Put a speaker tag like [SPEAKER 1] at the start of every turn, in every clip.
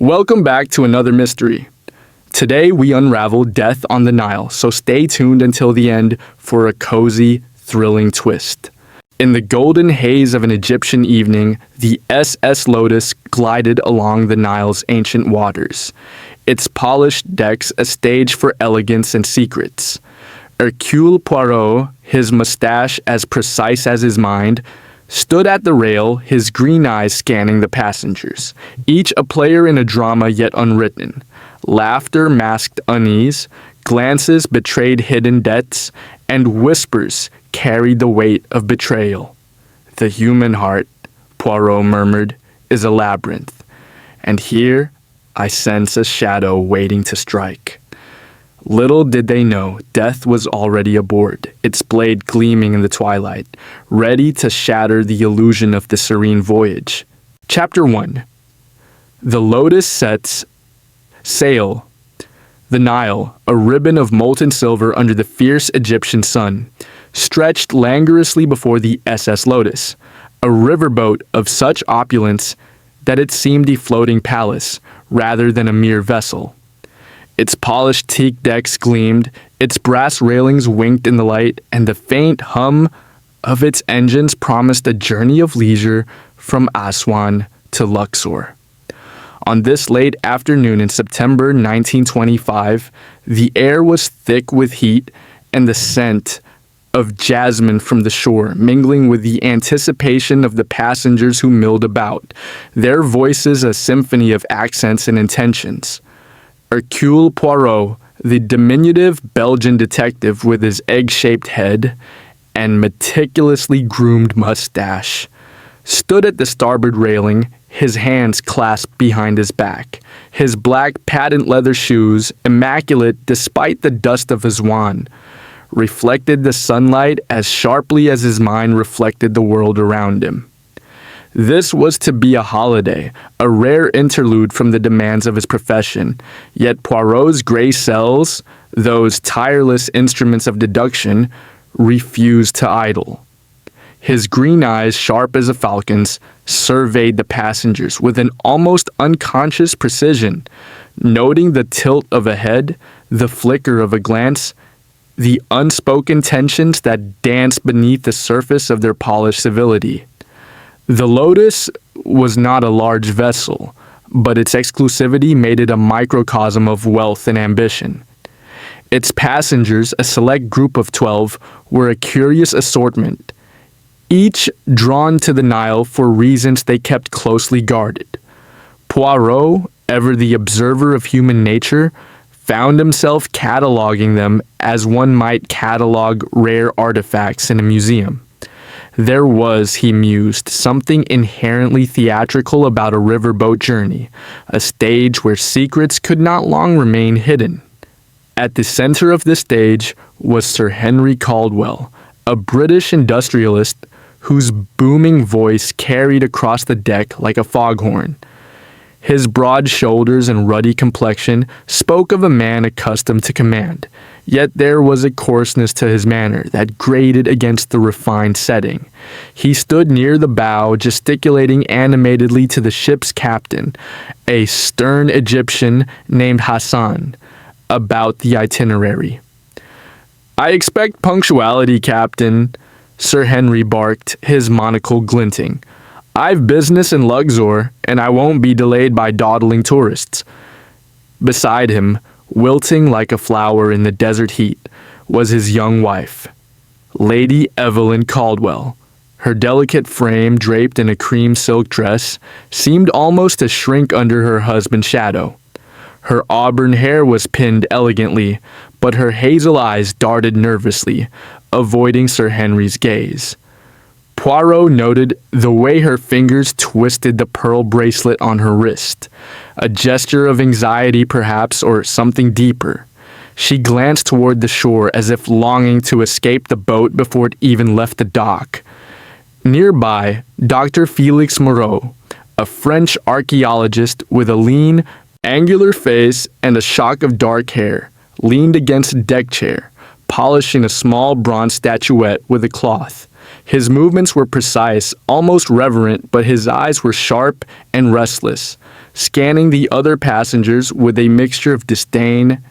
[SPEAKER 1] Welcome back to another mystery. Today we unravel death on the Nile, so stay tuned until the end for a cozy, thrilling twist. In the golden haze of an Egyptian evening, the SS Lotus glided along the Nile's ancient waters, its polished decks a stage for elegance and secrets. Hercule Poirot, his mustache as precise as his mind, stood at the rail, his green eyes scanning the passengers, each a player in a drama yet unwritten. Laughter masked unease, glances betrayed hidden debts, and whispers carried the weight of betrayal. The human heart, Poirot murmured, is a labyrinth, and here I sense a shadow waiting to strike. Little did they know, death was already aboard, its blade gleaming in the twilight, ready to shatter the illusion of the serene voyage. Chapter 1. The Lotus sets sail. The Nile, a ribbon of molten silver under the fierce Egyptian sun, stretched languorously before the SS Lotus, a riverboat of such opulence that it seemed a floating palace rather than a mere vessel. Its polished teak decks gleamed, its brass railings winked in the light, and the faint hum of its engines promised a journey of leisure from Aswan to Luxor. On this late afternoon in September 1925, the air was thick with heat and the scent of jasmine from the shore, mingling with the anticipation of the passengers who milled about, their voices a symphony of accents and intentions. Hercule Poirot, the diminutive Belgian detective with his egg-shaped head and meticulously groomed mustache, stood at the starboard railing, his hands clasped behind his back. His black patent leather shoes, immaculate despite the dust of his wand, reflected the sunlight as sharply as his mind reflected the world around him. This was to be a holiday, a rare interlude from the demands of his profession, yet Poirot's gray cells, those tireless instruments of deduction, refused to idle. His green eyes, sharp as a falcon's, surveyed the passengers with an almost unconscious precision, noting the tilt of a head, the flicker of a glance, the unspoken tensions that danced beneath the surface of their polished civility. The Lotus was not a large vessel, but its exclusivity made it a microcosm of wealth and ambition. Its passengers, a select group of 12, were a curious assortment, each drawn to the Nile for reasons they kept closely guarded. Poirot, ever the observer of human nature, found himself cataloging them as one might catalog rare artifacts in a museum. There was, he mused, something inherently theatrical about a riverboat journey, a stage where secrets could not long remain hidden. At the center of the stage was Sir Henry Caldwell, a British industrialist whose booming voice carried across the deck like a foghorn. His broad shoulders and ruddy complexion spoke of a man accustomed to command, yet there was a coarseness to his manner that grated against the refined setting. He stood near the bow, gesticulating animatedly to the ship's captain, a stern Egyptian named Hassan, about the itinerary. "I expect punctuality, Captain," Sir Henry barked, his monocle glinting. "I've business in Luxor, and I won't be delayed by dawdling tourists." Beside him, wilting like a flower in the desert heat, was his young wife, Lady Evelyn Caldwell. Her delicate frame, draped in a cream silk dress, seemed almost to shrink under her husband's shadow. Her auburn hair was pinned elegantly, but her hazel eyes darted nervously, avoiding Sir Henry's gaze. Poirot noted the way her fingers twisted the pearl bracelet on her wrist, a gesture of anxiety perhaps, or something deeper. She glanced toward the shore as if longing to escape the boat before it even left the dock. Nearby, Dr. Felix Moreau, a French archaeologist with a lean, angular face and a shock of dark hair, leaned against a deck chair, polishing a small bronze statuette with a cloth. His movements were precise, almost reverent, but his eyes were sharp and restless, scanning the other passengers with a mixture of disdain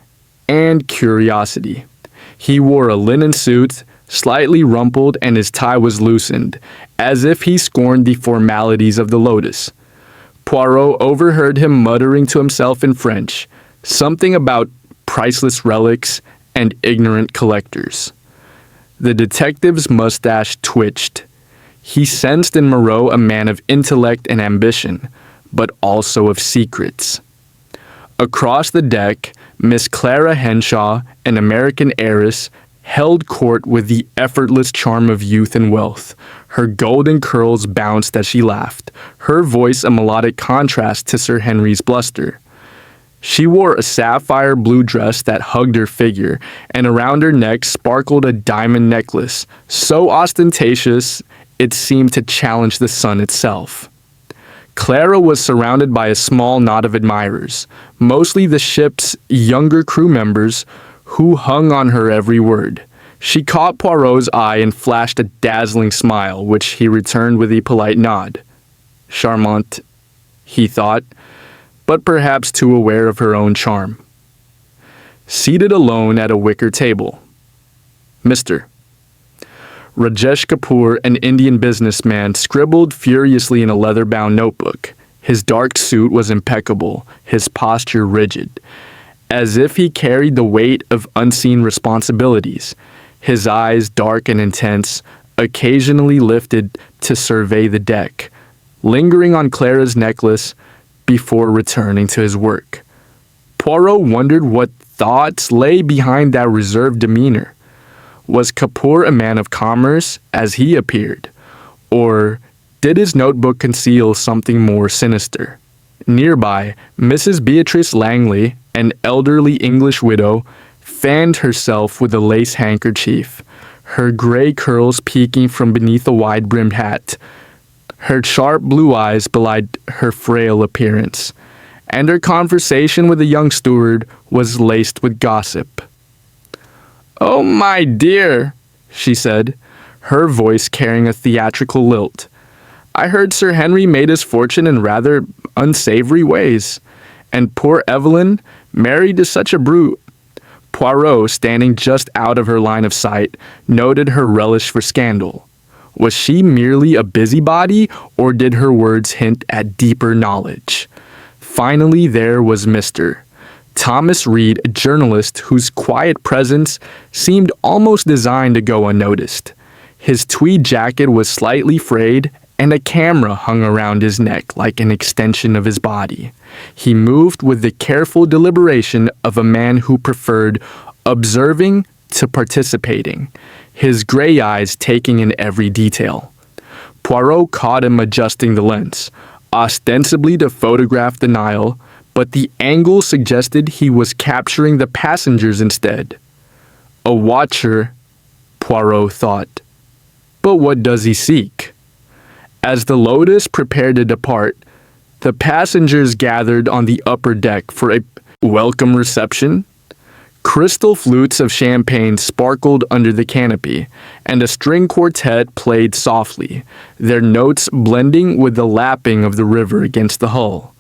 [SPEAKER 1] and curiosity. He wore a linen suit, slightly rumpled, and his tie was loosened, as if he scorned the formalities of the Lotus. Poirot overheard him muttering to himself in French, something about priceless relics and ignorant collectors. The detective's mustache twitched. He sensed in Moreau a man of intellect and ambition, but also of secrets. Across the deck, Miss Clara Henshaw, an American heiress, held court with the effortless charm of youth and wealth. Her golden curls bounced as she laughed, her voice a melodic contrast to Sir Henry's bluster. She wore a sapphire blue dress that hugged her figure, and around her neck sparkled a diamond necklace, so ostentatious it seemed to challenge the sun itself. Clara was surrounded by a small knot of admirers, mostly the ship's younger crew members, who hung on her every word. She caught Poirot's eye and flashed a dazzling smile, which he returned with a polite nod. Charmante, he thought, but perhaps too aware of her own charm. Seated alone at a wicker table, Mr. Rajesh Kapoor, an Indian businessman, scribbled furiously in a leather-bound notebook. His dark suit was impeccable, his posture rigid, as if he carried the weight of unseen responsibilities. His eyes, dark and intense, occasionally lifted to survey the deck, lingering on Clara's necklace before returning to his work. Poirot wondered what thoughts lay behind that reserved demeanor. Was Kapoor a man of commerce, as he appeared, or did his notebook conceal something more sinister? Nearby, Mrs. Beatrice Langley, an elderly English widow, fanned herself with a lace handkerchief, her gray curls peeking from beneath a wide-brimmed hat. Her sharp blue eyes belied her frail appearance, and her conversation with the young steward was laced with gossip. "Oh, my dear," she said, her voice carrying a theatrical lilt. "I heard Sir Henry made his fortune in rather unsavory ways, and poor Evelyn married to such a brute." Poirot, standing just out of her line of sight, noted her relish for scandal. Was she merely a busybody, or did her words hint at deeper knowledge? Finally, there was Mr. Thomas Reed, a journalist whose quiet presence seemed almost designed to go unnoticed. His tweed jacket was slightly frayed, and a camera hung around his neck like an extension of his body. He moved with the careful deliberation of a man who preferred observing to participating, his gray eyes taking in every detail. Poirot caught him adjusting the lens, ostensibly to photograph the Nile, but the angle suggested he was capturing the passengers instead. A watcher, Poirot thought. But what does he seek? As the Lotus prepared to depart, the passengers gathered on the upper deck for a welcome reception. Crystal flutes of champagne sparkled under the canopy, and a string quartet played softly, their notes blending with the lapping of the river against the hull.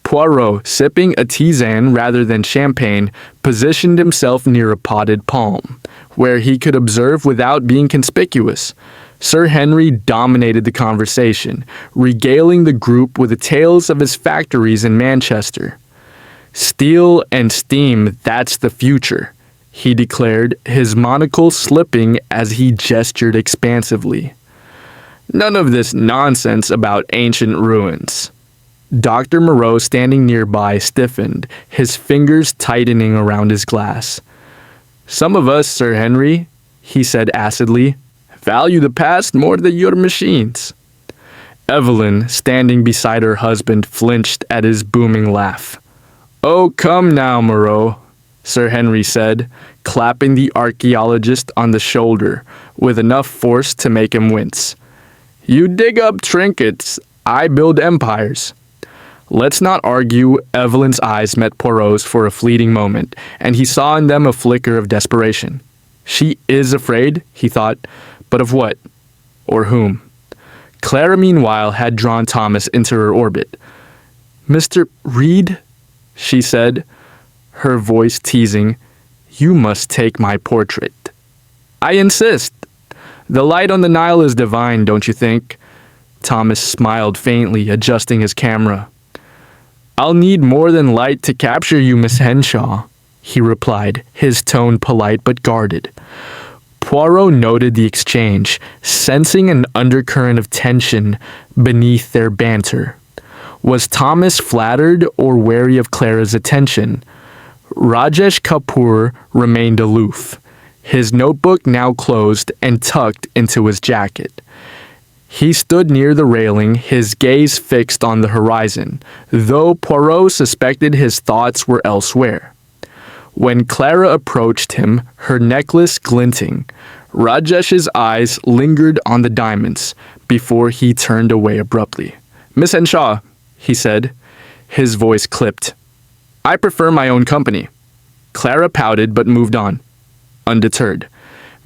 [SPEAKER 1] Poirot, sipping a tisane rather than champagne, positioned himself near a potted palm, where he could observe without being conspicuous. Sir Henry dominated the conversation, regaling the group with the tales of his factories in Manchester. "Steel and steam, that's the future," he declared, his monocle slipping as he gestured expansively. "None of this nonsense about ancient ruins." Dr. Moreau, standing nearby, stiffened, his fingers tightening around his glass. "Some of us, Sir Henry," he said acidly, "value the past more than your machines." Evelyn, standing beside her husband, flinched at his booming laugh. "Oh, come now, Moreau," Sir Henry said, clapping the archaeologist on the shoulder with enough force to make him wince. "You dig up trinkets, I build empires." "Let's not argue." Evelyn's eyes met Poirot's for a fleeting moment, and he saw in them a flicker of desperation. She is afraid, he thought, but of what? Or whom? Clara, meanwhile, had drawn Thomas into her orbit. Mr. Reed, she said, her voice teasing, you must take my portrait. I insist. The light on the Nile is divine, don't you think? Thomas smiled faintly, adjusting his camera. I'll need more than light to capture you, Miss Henshaw, he replied, his tone polite but guarded. Poirot noted the exchange, sensing an undercurrent of tension beneath their banter. Was Thomas flattered or wary of Clara's attention? Rajesh Kapoor remained aloof, his notebook now closed and tucked into his jacket. He stood near the railing, his gaze fixed on the horizon, though Poirot suspected his thoughts were elsewhere. When Clara approached him, her necklace glinting, Rajesh's eyes lingered on the diamonds before he turned away abruptly. Miss Henshaw, he said, his voice clipped. I prefer my own company. Clara pouted but moved on, undeterred.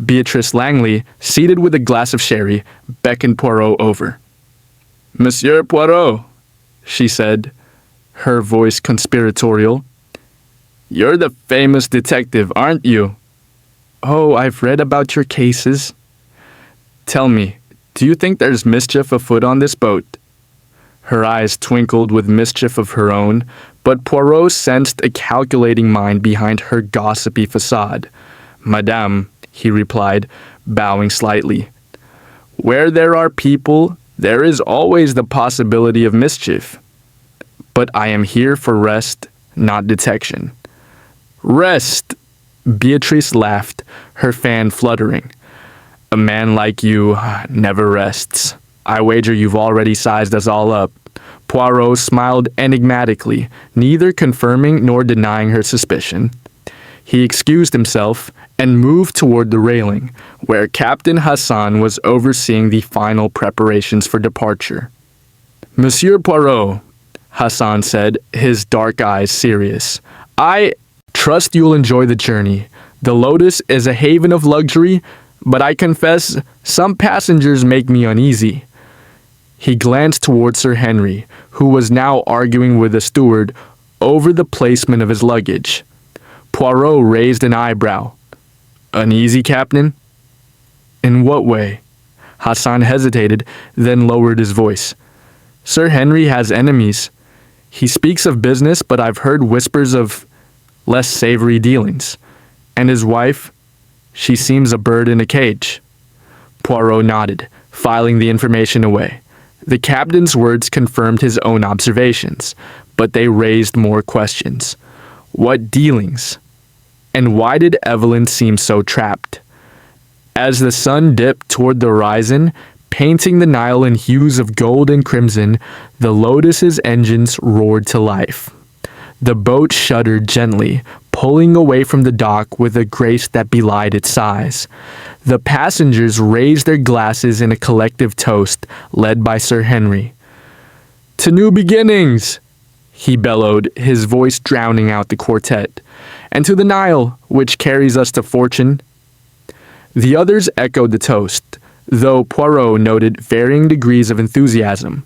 [SPEAKER 1] Beatrice Langley, seated with a glass of sherry, beckoned Poirot over. Monsieur Poirot, she said, her voice conspiratorial. You're the famous detective, aren't you? Oh, I've read about your cases. Tell me, do you think there's mischief afoot on this boat? Her eyes twinkled with mischief of her own, but Poirot sensed a calculating mind behind her gossipy facade. Madame, he replied, bowing slightly. Where there are people, there is always the possibility of mischief. But I am here for rest, not detection. Rest! Beatrice laughed, her fan fluttering. A man like you never rests. I wager you've already sized us all up. Poirot smiled enigmatically, neither confirming nor denying her suspicion. He excused himself and moved toward the railing, where Captain Hassan was overseeing the final preparations for departure. Monsieur Poirot, Hassan said, his dark eyes serious, I trust you'll enjoy the journey. The Lotus is a haven of luxury, but I confess some passengers make me uneasy. He glanced toward Sir Henry, who was now arguing with the steward over the placement of his luggage. Poirot raised an eyebrow. Uneasy, Captain? In what way? Hassan hesitated, then lowered his voice. Sir Henry has enemies. He speaks of business, but I've heard whispers of less savory dealings. And his wife, she seems a bird in a cage. Poirot nodded, filing the information away. The captain's words confirmed his own observations, but they raised more questions. What dealings? And why did Evelyn seem so trapped? As the sun dipped toward the horizon, painting the Nile in hues of gold and crimson, the Lotus's engines roared to life. The boat shuddered gently, pulling away from the dock with a grace that belied its size. The passengers raised their glasses in a collective toast, led by Sir Henry. To new beginnings, he bellowed, his voice drowning out the quartet. And to the Nile, which carries us to fortune. The others echoed the toast, though Poirot noted varying degrees of enthusiasm.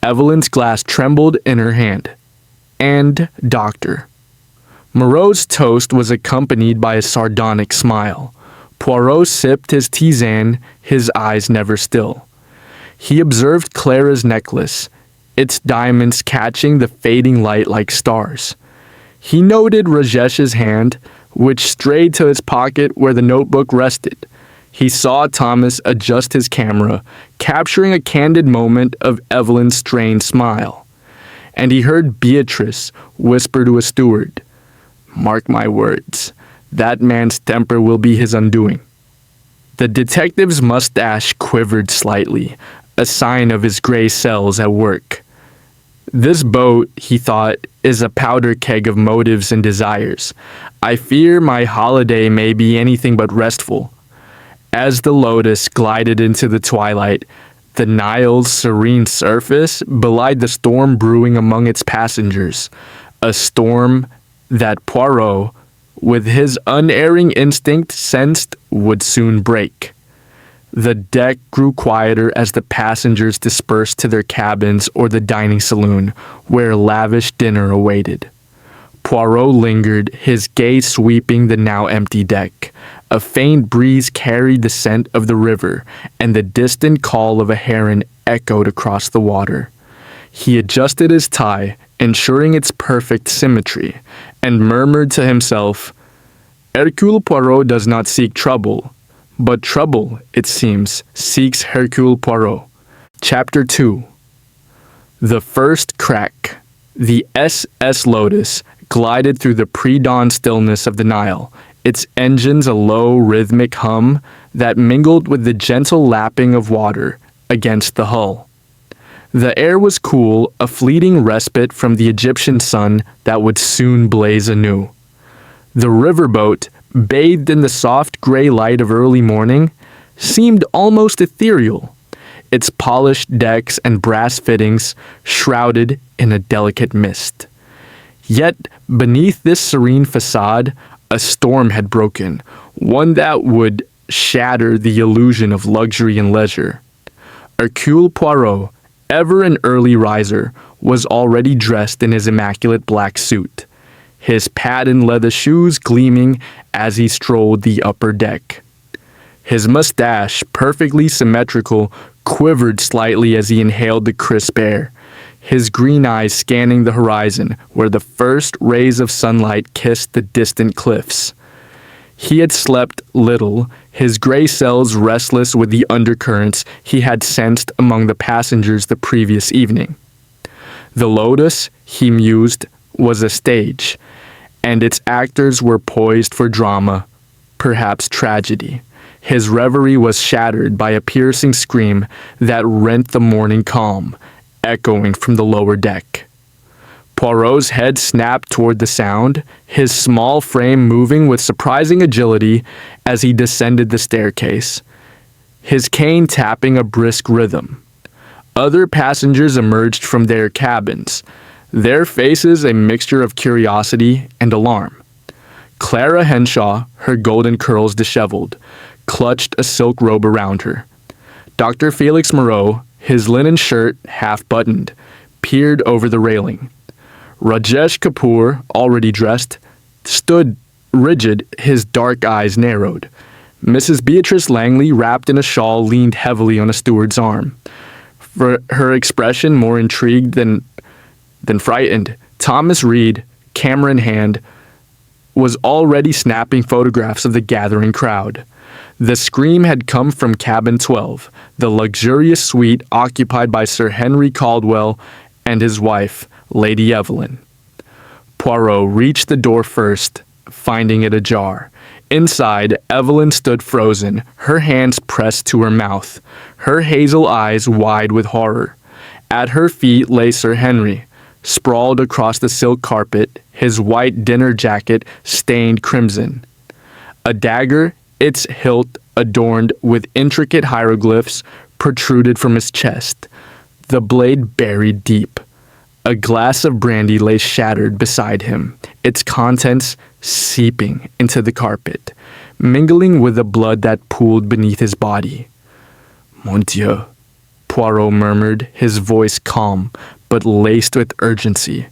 [SPEAKER 1] Evelyn's glass trembled in her hand. And Doctor. Moreau's toast was accompanied by a sardonic smile. Poirot sipped his tisane, his eyes never still. He observed Clara's necklace, its diamonds catching the fading light like stars. He noted Rajesh's hand, which strayed to his pocket where the notebook rested. He saw Thomas adjust his camera, capturing a candid moment of Evelyn's strained smile. And he heard Beatrice whisper to a steward, "Mark my words, that man's temper will be his undoing." The detective's mustache quivered slightly, a sign of his gray cells at work. This boat, he thought, is a powder keg of motives and desires. I fear my holiday may be anything but restful. As the Lotus glided into the twilight, the Nile's serene surface belied the storm brewing among its passengers, a storm that Poirot, with his unerring instinct, sensed would soon break. The deck grew quieter as the passengers dispersed to their cabins or the dining saloon, where lavish dinner awaited. Poirot lingered, his gaze sweeping the now empty deck. A faint breeze carried the scent of the river, and the distant call of a heron echoed across the water. He adjusted his tie, ensuring its perfect symmetry, and murmured to himself, "Hercule Poirot does not seek trouble, but trouble, it seems, seeks Hercule Poirot." Chapter 2. The First Crack. The SS Lotus glided through the pre-dawn stillness of the Nile, its engines a low rhythmic hum that mingled with the gentle lapping of water against the hull. The air was cool, a fleeting respite from the Egyptian sun that would soon blaze anew. The riverboat, bathed in the soft gray light of early morning, seemed almost ethereal, its polished decks and brass fittings shrouded in a delicate mist. Yet, beneath this serene facade, a storm had broken, one that would shatter the illusion of luxury and leisure. Hercule Poirot, ever an early riser, was already dressed in his immaculate black suit, his patent leather shoes gleaming as he strolled the upper deck. His mustache, perfectly symmetrical, quivered slightly as he inhaled the crisp air, his green eyes scanning the horizon where the first rays of sunlight kissed the distant cliffs. He had slept little, his gray cells restless with the undercurrents he had sensed among the passengers the previous evening. The Lotus, he mused, was a stage, and its actors were poised for drama, perhaps tragedy. His reverie was shattered by a piercing scream that rent the morning calm, echoing from the lower deck. Poirot's head snapped toward the sound, his small frame moving with surprising agility as he descended the staircase, his cane tapping a brisk rhythm. Other passengers emerged from their cabins, their faces a mixture of curiosity and alarm. Clara Henshaw, her golden curls disheveled, clutched a silk robe around her. Dr. Felix Moreau, his linen shirt half buttoned, peered over the railing. Rajesh Kapoor, already dressed, stood rigid, his dark eyes narrowed. Mrs. Beatrice Langley, wrapped in a shawl, leaned heavily on a steward's arm, for her expression more intrigued than frightened. Thomas Reed, camera in hand, was already snapping photographs of the gathering crowd. The scream had come from cabin 12, the luxurious suite occupied by Sir Henry Caldwell and his wife, Lady Evelyn. Poirot reached the door first, finding it ajar. Inside, Evelyn stood frozen, her hands pressed to her mouth, her hazel eyes wide with horror. At her feet lay Sir Henry, sprawled across the silk carpet, his white dinner jacket stained crimson. A dagger, its hilt adorned with intricate hieroglyphs, protruded from his chest, the blade buried deep. A glass of brandy lay shattered beside him, its contents seeping into the carpet, mingling with the blood that pooled beneath his body. "Mon Dieu," Poirot murmured, his voice calm, but laced with urgency.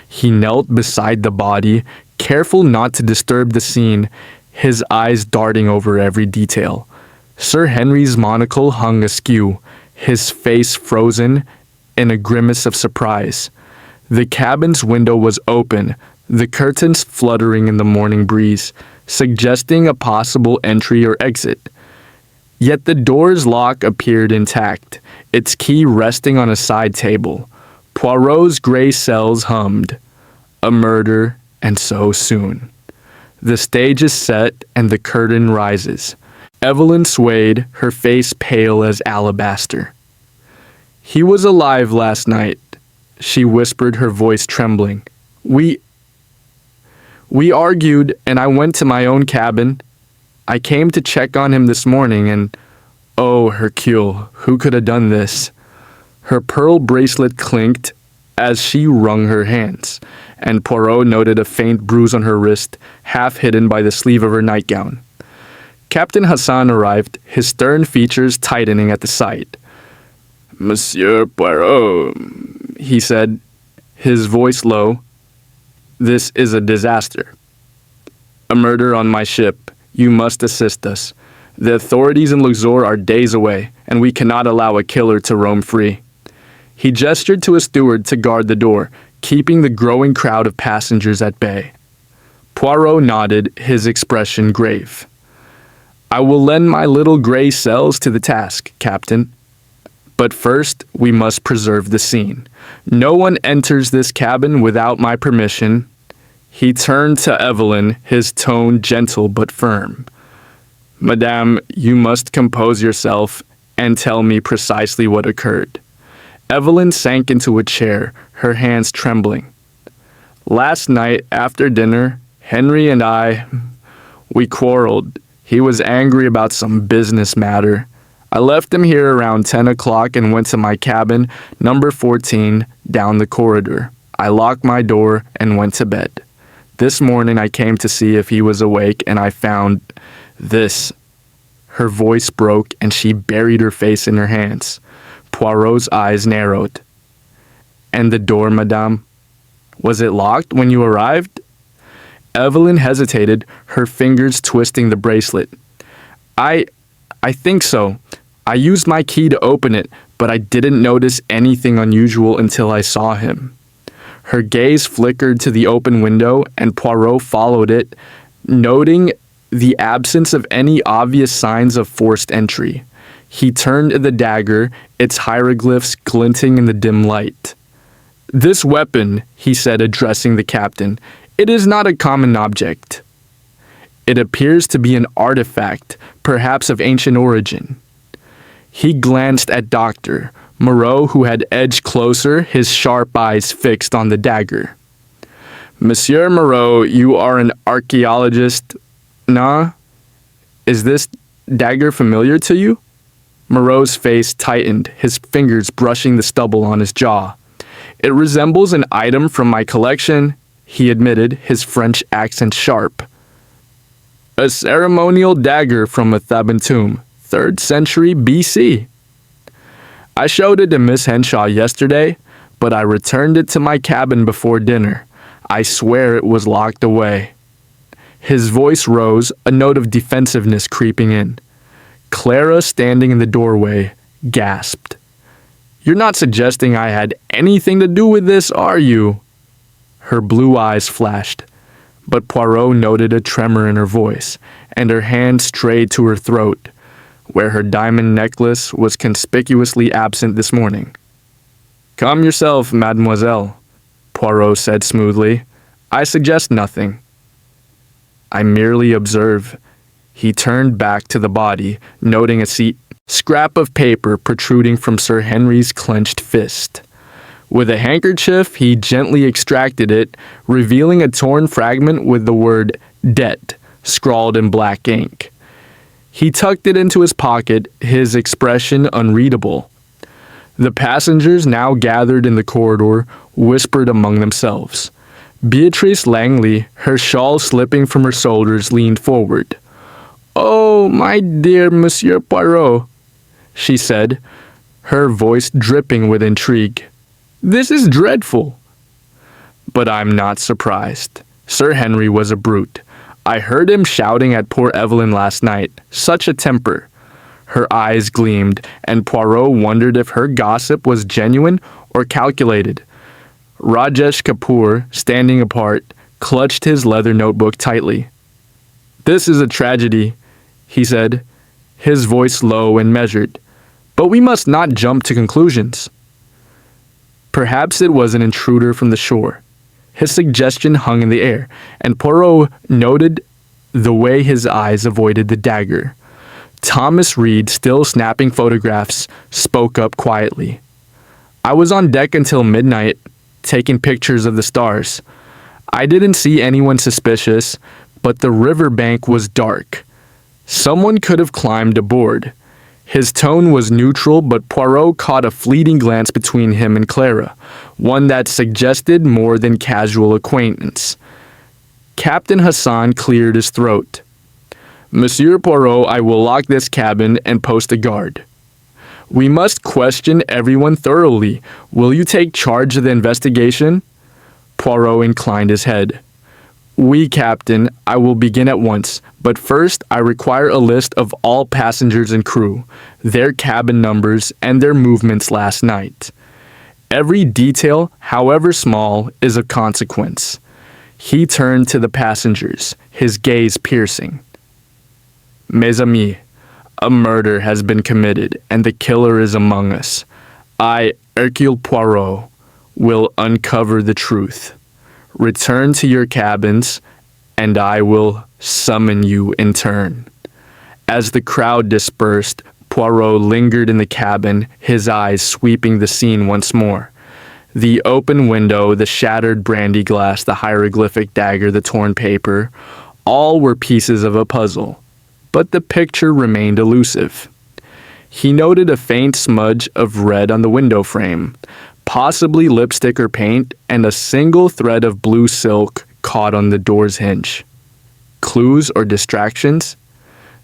[SPEAKER 1] He knelt beside the body, careful not to disturb the scene, his eyes darting over every detail. Sir Henry's monocle hung askew, his face frozen in a grimace of surprise. The cabin's window was open, the curtains fluttering in the morning breeze, suggesting a possible entry or exit. Yet the door's lock appeared intact, its key resting on a side table. Poirot's gray cells hummed, "A murder, and so soon." The stage is set and the curtain rises. Evelyn swayed, her face pale as alabaster. "He was alive last night," she whispered, her voice trembling. We argued, and I went to my own cabin. I came to check on him this morning, and oh, Hercule, who could have done this?" Her pearl bracelet clinked as she wrung her hands, and Poirot noted a faint bruise on her wrist, half hidden by the sleeve of her nightgown. Captain Hassan arrived, his stern features tightening at the sight. "Monsieur Poirot," he said, his voice low, "this is a disaster. A murder on my ship. You must assist us. The authorities in Luxor are days away, and we cannot allow a killer to roam free." He gestured to a steward to guard the door, keeping the growing crowd of passengers at bay. Poirot nodded, his expression grave. "I will lend my little gray cells to the task, Captain. But first, we must preserve the scene. No one enters this cabin without my permission." He turned to Evelyn, his tone gentle but firm. "Madame, you must compose yourself and tell me precisely what occurred." Evelyn sank into a chair, her hands trembling. "Last night, after dinner, Henry and we quarreled. He was angry about some business matter. I left him here around 10 o'clock and went to my cabin, number 14, down the corridor. I locked my door and went to bed. This morning I came to see if he was awake, and I found this." Her voice broke and she buried her face in her hands. Poirot's eyes narrowed. "And the door, madame? Was it locked when you arrived?" Evelyn hesitated, her fingers twisting the bracelet. I think so. I used my key to open it, but I didn't notice anything unusual until I saw him." Her gaze flickered to the open window, and Poirot followed it, noting the absence of any obvious signs of forced entry. He turned the dagger, its hieroglyphs glinting in the dim light. "This weapon," he said, addressing the captain, "it is not a common object. It appears to be an artifact, perhaps of ancient origin." He glanced at Dr. Moreau, who had edged closer, his sharp eyes fixed on the dagger. "Monsieur Moreau, you are an archaeologist, nah? Is this dagger familiar to you?" Moreau's face tightened, his fingers brushing the stubble on his jaw. "It resembles an item from my collection," he admitted, his French accent sharp. "A ceremonial dagger from a Theban tomb, 3rd century BC. I showed it to Miss Henshaw yesterday, but I returned it to my cabin before dinner. I swear it was locked away." His voice rose, a note of defensiveness creeping in. Clara, standing in the doorway, gasped. "You're not suggesting I had anything to do with this, are you?" Her blue eyes flashed, but Poirot noted a tremor in her voice, and her hand strayed to her throat, where her diamond necklace was conspicuously absent this morning. "Calm yourself, mademoiselle," Poirot said smoothly. "I suggest nothing. I merely observe." He turned back to the body, noting a scrap of paper protruding from Sir Henry's clenched fist. With a handkerchief, he gently extracted it, revealing a torn fragment with the word "debt" scrawled in black ink. He tucked it into his pocket, his expression unreadable. The passengers, now gathered in the corridor, whispered among themselves. Beatrice Langley, her shawl slipping from her shoulders, leaned forward. "Oh, my dear Monsieur Poirot," she said, her voice dripping with intrigue. "This is dreadful." But I'm not surprised. Sir Henry was a brute. I heard him shouting at poor Evelyn last night. Such a temper. Her eyes gleamed, and Poirot wondered if her gossip was genuine or calculated. Rajesh Kapoor, standing apart, clutched his leather notebook tightly. "This is a tragedy," he said, his voice low and measured. "But we must not jump to conclusions." Perhaps it was an intruder from the shore. His suggestion hung in the air, and Poirot noted the way his eyes avoided the dagger. Thomas Reed, still snapping photographs, spoke up quietly. "I was on deck until midnight, taking pictures of the stars. I didn't see anyone suspicious, but the riverbank was dark. Someone could have climbed aboard." His tone was neutral, but Poirot caught a fleeting glance between him and Clara, one that suggested more than casual acquaintance. Captain Hassan cleared his throat. Monsieur Poirot, I will lock this cabin and post a guard. We must question everyone thoroughly. Will you take charge of the investigation? Poirot inclined his head. Oui, Captain, I will begin at once, but first I require a list of all passengers and crew, their cabin numbers, and their movements last night. Every detail, however small, is of consequence. He turned to the passengers, his gaze piercing. Mes amis, a murder has been committed, and the killer is among us. I, Hercule Poirot, will uncover the truth. Return to your cabins, and I will summon you in turn. As the crowd dispersed, Poirot lingered in the cabin, his eyes sweeping the scene once more. The open window, the shattered brandy glass, the hieroglyphic dagger, the torn paper, all were pieces of a puzzle, but the picture remained elusive. He noted a faint smudge of red on the window frame, possibly lipstick or paint, and a single thread of blue silk caught on the door's hinge. Clues or distractions?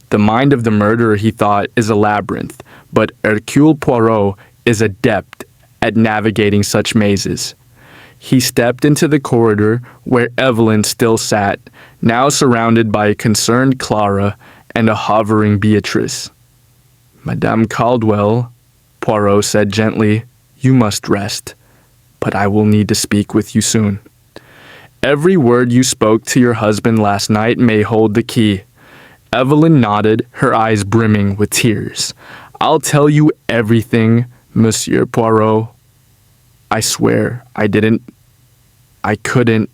[SPEAKER 1] The mind of the murderer, he thought, is a labyrinth, but Hercule Poirot is adept at navigating such mazes. He stepped into the corridor where Evelyn still sat, now surrounded by a concerned Clara and a hovering Beatrice. Madame Caldwell, Poirot said gently, you must rest, but I will need to speak with you soon. Every word you spoke to your husband last night may hold the key. Evelyn nodded, her eyes brimming with tears. I'll tell you everything, Monsieur Poirot. I swear, I couldn't.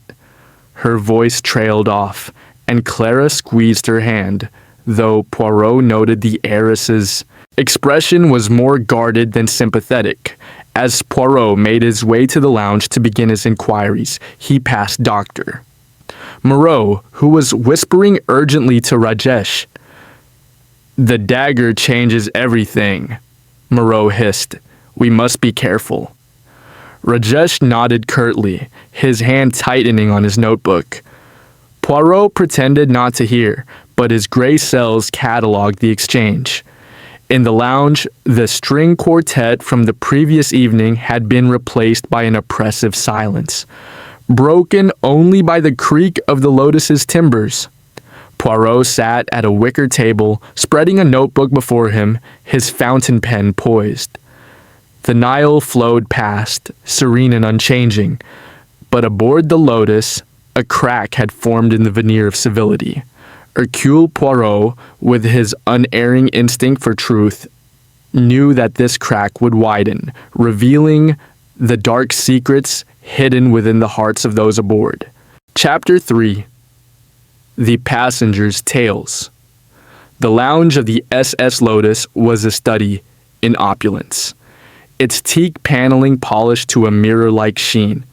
[SPEAKER 1] Her voice trailed off, and Clara squeezed her hand, though Poirot noted the heiress's expression was more guarded than sympathetic. As Poirot made his way to the lounge to begin his inquiries, he passed Dr. Moreau, who was whispering urgently to Rajesh. The dagger changes everything, Moreau hissed. We must be careful. Rajesh nodded curtly, his hand tightening on his notebook. Poirot pretended not to hear, but his gray cells catalogued the exchange. In the lounge, the string quartet from the previous evening had been replaced by an oppressive silence, broken only by the creak of the Lotus's timbers. Poirot sat at a wicker table, spreading a notebook before him, his fountain pen poised. The Nile flowed past, serene and unchanging, but aboard the Lotus, a crack had formed in the veneer of civility. Hercule Poirot, with his unerring instinct for truth, knew that this crack would widen, revealing the dark secrets hidden within the hearts of those aboard. Chapter 3. The Passengers' Tales. The lounge of the SS Lotus was a study in opulence. Its teak paneling polished to a mirror-like sheen,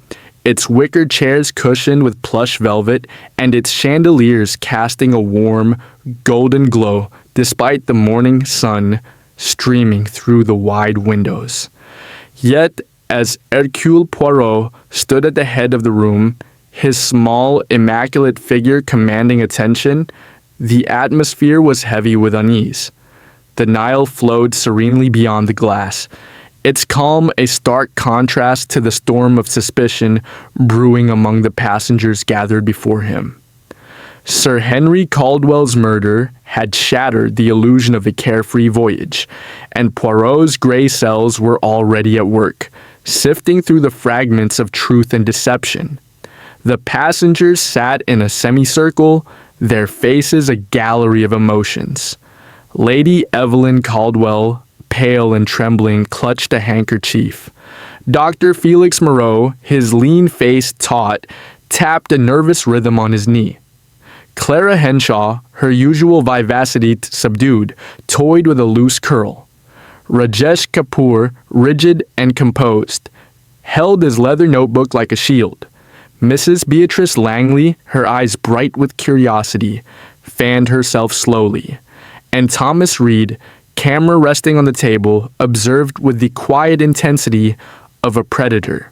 [SPEAKER 1] its wicker chairs cushioned with plush velvet, and its chandeliers casting a warm, golden glow despite the morning sun streaming through the wide windows. Yet, as Hercule Poirot stood at the head of the room, his small, immaculate figure commanding attention, the atmosphere was heavy with unease. The Nile flowed serenely beyond the glass, its calm a stark contrast to the storm of suspicion brewing among the passengers gathered before him. Sir Henry Caldwell's murder had shattered the illusion of a carefree voyage, and Poirot's gray cells were already at work, sifting through the fragments of truth and deception. The passengers sat in a semicircle, their faces a gallery of emotions. Lady Evelyn Caldwell, pale and trembling, clutched a handkerchief. Dr. Felix Moreau, his lean face taut, tapped a nervous rhythm on his knee. Clara Henshaw, her usual vivacity subdued, toyed with a loose curl. Rajesh Kapoor, rigid and composed, held his leather notebook like a shield. Mrs. Beatrice Langley, her eyes bright with curiosity, fanned herself slowly. And Thomas Reed, camera resting on the table, observed with the quiet intensity of a predator.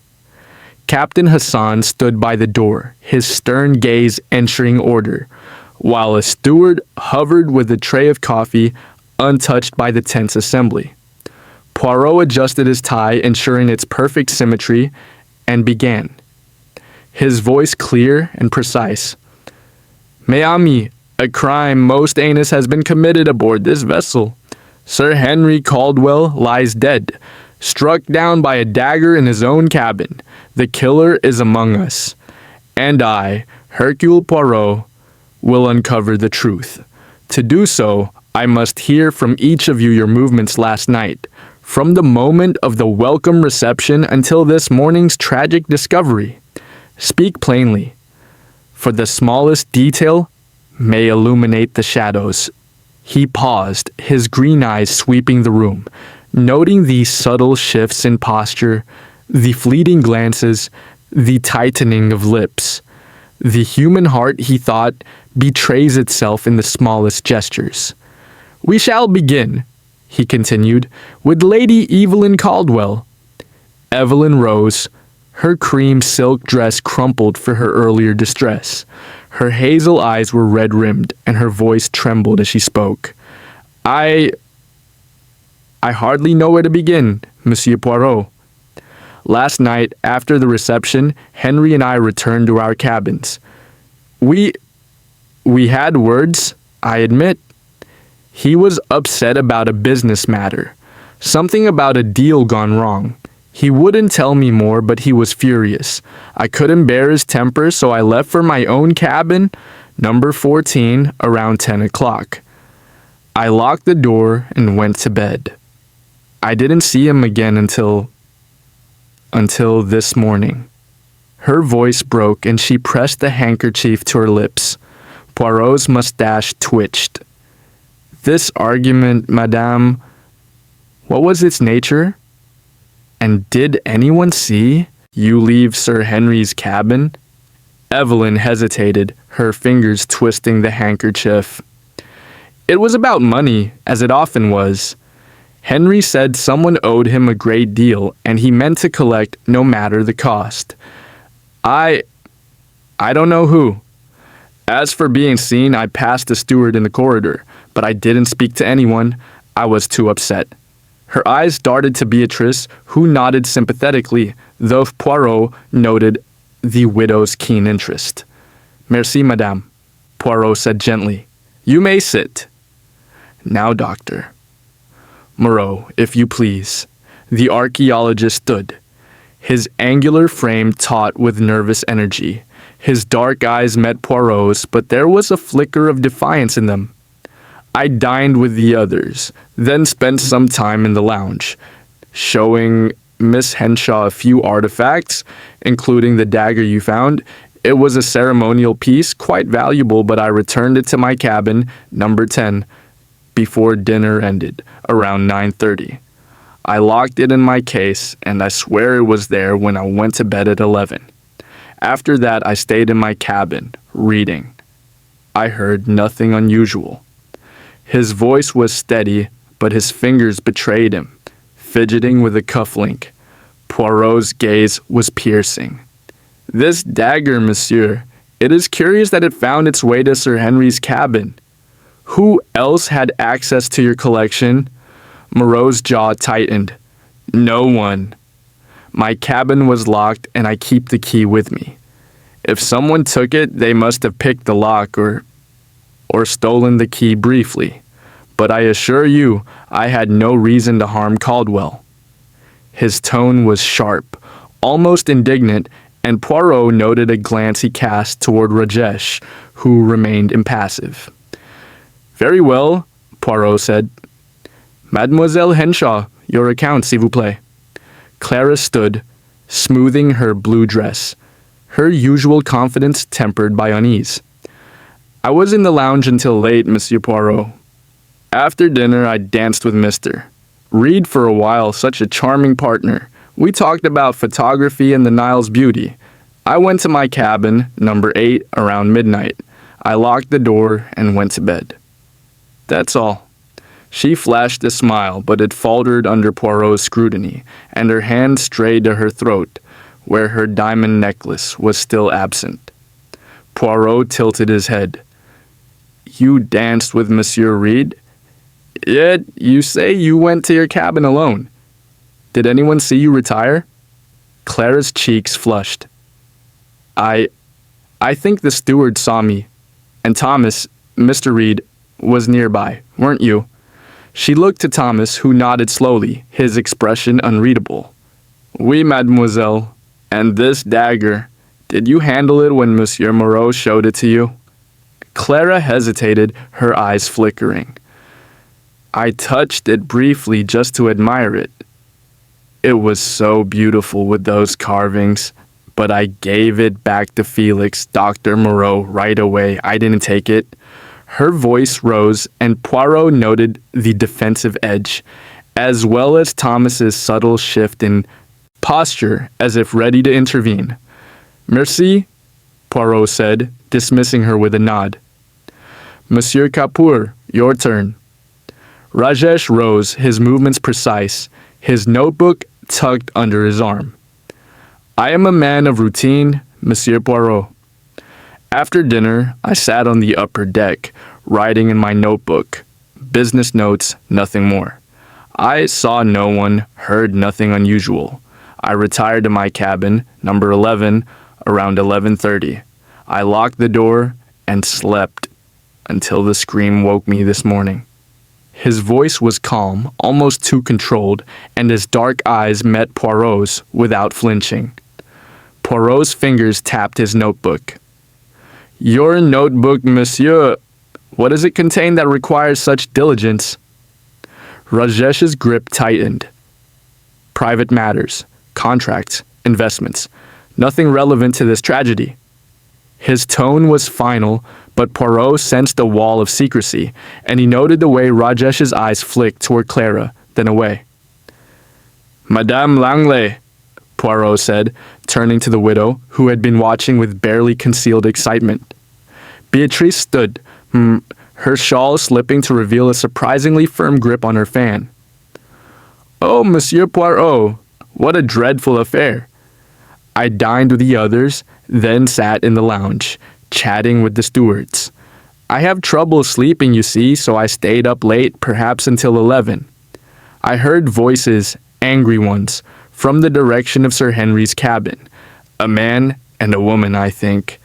[SPEAKER 1] Captain Hassan stood by the door, his stern gaze ensuring order. while a steward hovered with a tray of coffee, untouched by the tense assembly. Poirot adjusted his tie, ensuring its perfect symmetry, and began. His voice clear and precise. "Mes amis, a crime most heinous has been committed aboard this vessel. Sir Henry Caldwell lies dead, struck down by a dagger in his own cabin. The killer is among us. And I, Hercule Poirot, will uncover the truth. To do so, I must hear from each of you your movements last night, from the moment of the welcome reception until this morning's tragic discovery. Speak plainly, for the smallest detail may illuminate the shadows." He paused, his green eyes sweeping the room, noting the subtle shifts in posture, the fleeting glances, the tightening of lips. The human heart, he thought, betrays itself in the smallest gestures. "We shall begin," he continued, "with Lady Evelyn Caldwell." Evelyn rose, her cream silk dress crumpled for her earlier distress. Her hazel eyes were red-rimmed, and her voice trembled as she spoke. I hardly know where to begin, Monsieur Poirot. Last night, after the reception, Henry and I returned to our cabins. We had words, I admit. He was upset about a business matter, something about a deal gone wrong. He wouldn't tell me more, but he was furious. I couldn't bear his temper, so I left for my own cabin, number 14, around 10 o'clock. I locked the door and went to bed. I didn't see him again until this morning. Her voice broke and she pressed the handkerchief to her lips. Poirot's mustache twitched. "This argument, madame, what was its nature? And did anyone see you leave Sir Henry's cabin?" Evelyn hesitated, her fingers twisting the handkerchief. "It was about money, as it often was. Henry said someone owed him a great deal, and he meant to collect no matter the cost. I don't know who. As for being seen, I passed the steward in the corridor, but I didn't speak to anyone. I was too upset." Her eyes darted to Beatrice, who nodded sympathetically, though Poirot noted the widow's keen interest. "Merci, madame," Poirot said gently. "You may sit. Now, doctor." "Moreau, if you please." The archaeologist stood, his angular frame taut with nervous energy. His dark eyes met Poirot's, but there was a flicker of defiance in them. "I dined with the others, then spent some time in the lounge, showing Miss Henshaw a few artifacts, including the dagger you found. It was a ceremonial piece, quite valuable, but I returned it to my cabin, number 10, before dinner ended, around 9:30. I locked it in my case, and I swear it was there when I went to bed at 11. After that, I stayed in my cabin, reading. I heard nothing unusual." His voice was steady, but his fingers betrayed him, fidgeting with a cufflink. Poirot's gaze was piercing. "This dagger, monsieur. It is curious that it found its way to Sir Henry's cabin. Who else had access to your collection?" Moreau's jaw tightened. "No one. My cabin was locked and I keep the key with me. If someone took it, they must have picked the lock or stolen the key briefly. But I assure you, I had no reason to harm Caldwell." His tone was sharp, almost indignant, and Poirot noted a glance he cast toward Rajesh, who remained impassive. "Very well," Poirot said. "Mademoiselle Henshaw, your account, s'il vous plaît." Clara stood, smoothing her blue dress, her usual confidence tempered by unease. "I was in the lounge until late, Monsieur Poirot. After dinner, I danced with Mr. Reed for a while, such a charming partner. We talked about photography and the Nile's beauty. I went to my cabin, number 8, around midnight. I locked the door and went to bed. That's all." She flashed a smile, but it faltered under Poirot's scrutiny, and her hand strayed to her throat, where her diamond necklace was still absent. Poirot tilted his head. You danced with Monsieur Reed? Yet you say you went to your cabin alone. Did anyone see you retire?" Clara's cheeks flushed. I think the steward saw me. And Thomas, Mr. Reed, was nearby, weren't you?" She looked to Thomas, who nodded slowly, his expression unreadable. "Oui, mademoiselle. And this dagger, did you handle it when Monsieur Moreau showed it to you?" Clara hesitated, her eyes flickering. "I touched it briefly just to admire it. It was so beautiful with those carvings, but I gave it back to Felix, Dr. Moreau, right away. I didn't take it." Her voice rose, and Poirot noted the defensive edge, as well as Thomas's subtle shift in posture, as if ready to intervene. "Merci," Poirot said, dismissing her with a nod. "Monsieur Capour, your turn." Rajesh rose, his movements precise, his notebook tucked under his arm. "I am a man of routine, Monsieur Poirot. After dinner, I sat on the upper deck, writing in my notebook. Business notes, nothing more. I saw no one, heard nothing unusual. I retired to my cabin, number 11, around 11:30. I locked the door and slept until the scream woke me this morning." His voice was calm, almost too controlled, and his dark eyes met Poirot's without flinching. Poirot's fingers tapped his notebook. "Your notebook, monsieur. What does it contain that requires such diligence?" Rajesh's grip tightened. "Private matters, contracts, investments. Nothing relevant to this tragedy." His tone was final, but Poirot sensed a wall of secrecy, and he noted the way Rajesh's eyes flicked toward Clara, then away. "Madame Langley," Poirot said, turning to the widow, who had been watching with barely concealed excitement. Beatrice stood, her shawl slipping to reveal a surprisingly firm grip on her fan. "Oh, Monsieur Poirot, what a dreadful affair." I dined with the others, then sat in the lounge, chatting with the stewards. "I have trouble sleeping, you see, so I stayed up late, perhaps until 11. I heard voices, angry ones, from the direction of Sir Henry's cabin. A man and a woman, I think,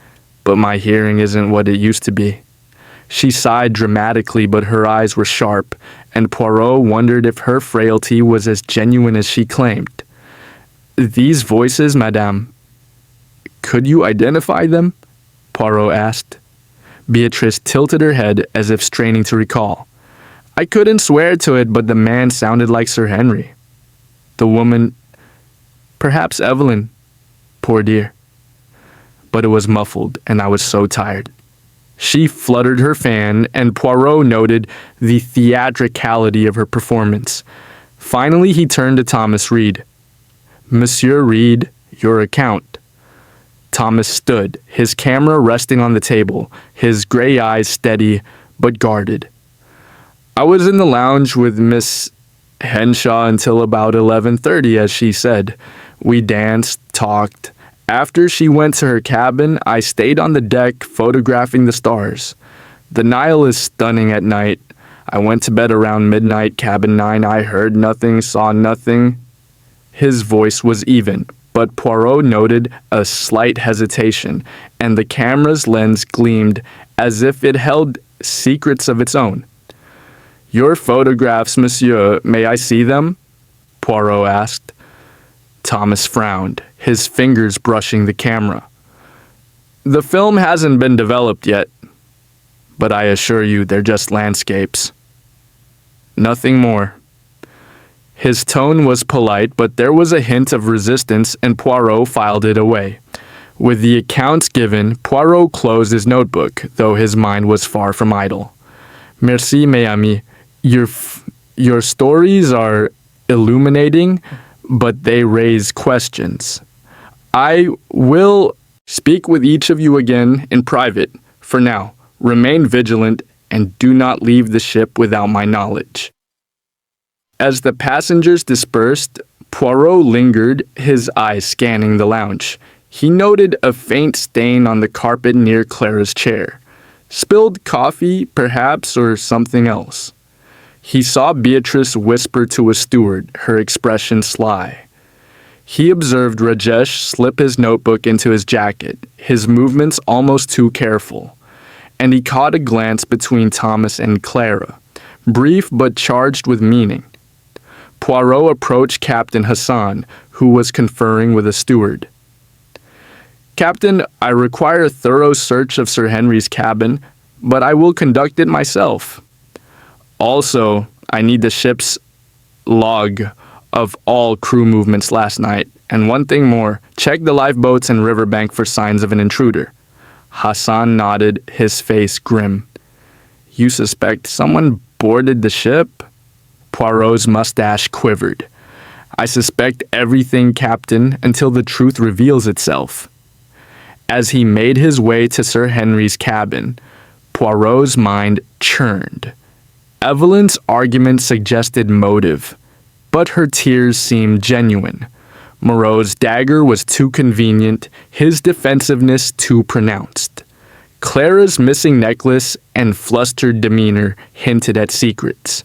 [SPEAKER 1] but my hearing isn't what it used to be." She sighed dramatically, but her eyes were sharp, and Poirot wondered if her frailty was as genuine as she claimed. "These voices, madame, could you identify them?" Poirot asked. Beatrice tilted her head as if straining to recall. "I couldn't swear to it, but the man sounded like Sir Henry. The woman, perhaps Evelyn, poor dear." But it was muffled, and I was so tired. She fluttered her fan, and Poirot noted the theatricality of her performance. Finally, he turned to Thomas Reed. "Monsieur Reed, your account." Thomas stood, his camera resting on the table, his gray eyes steady but guarded. "I was in the lounge with Miss Henshaw until about 11:30, as she said. We danced, talked. After she went to her cabin, I stayed on the deck photographing the stars. The Nile is stunning at night. I went to bed around midnight, cabin 9. I heard nothing, saw nothing." His voice was even, but Poirot noted a slight hesitation, and the camera's lens gleamed as if it held secrets of its own. "Your photographs, monsieur, may I see them?" Poirot asked. Thomas frowned, his fingers brushing the camera. "The film hasn't been developed yet, but I assure you they're just landscapes. Nothing more." His tone was polite, but there was a hint of resistance, and Poirot filed it away. With the accounts given, Poirot closed his notebook, though his mind was far from idle. "Merci, mes amis. Your stories are illuminating, but they raise questions. I will speak with each of you again in private. For now, remain vigilant and do not leave the ship without my knowledge." As the passengers dispersed, Poirot lingered, his eyes scanning the lounge. He noted a faint stain on the carpet near Clara's chair. Spilled coffee, perhaps, or something else. He saw Beatrice whisper to a steward, her expression sly. He observed Rajesh slip his notebook into his jacket, his movements almost too careful, and he caught a glance between Thomas and Clara, brief but charged with meaning. Poirot approached Captain Hassan, who was conferring with a steward. "Captain, I require a thorough search of Sir Henry's cabin, but I will conduct it myself. Also, I need the ship's log of all crew movements last night, and one thing more, check the lifeboats and riverbank for signs of an intruder." Hassan nodded, his face grim. "You suspect someone boarded the ship?" Poirot's mustache quivered. "I suspect everything, Captain, until the truth reveals itself." As he made his way to Sir Henry's cabin, Poirot's mind churned. Evelyn's argument suggested motive, but her tears seemed genuine. Moreau's dagger was too convenient, his defensiveness too pronounced. Clara's missing necklace and flustered demeanor hinted at secrets.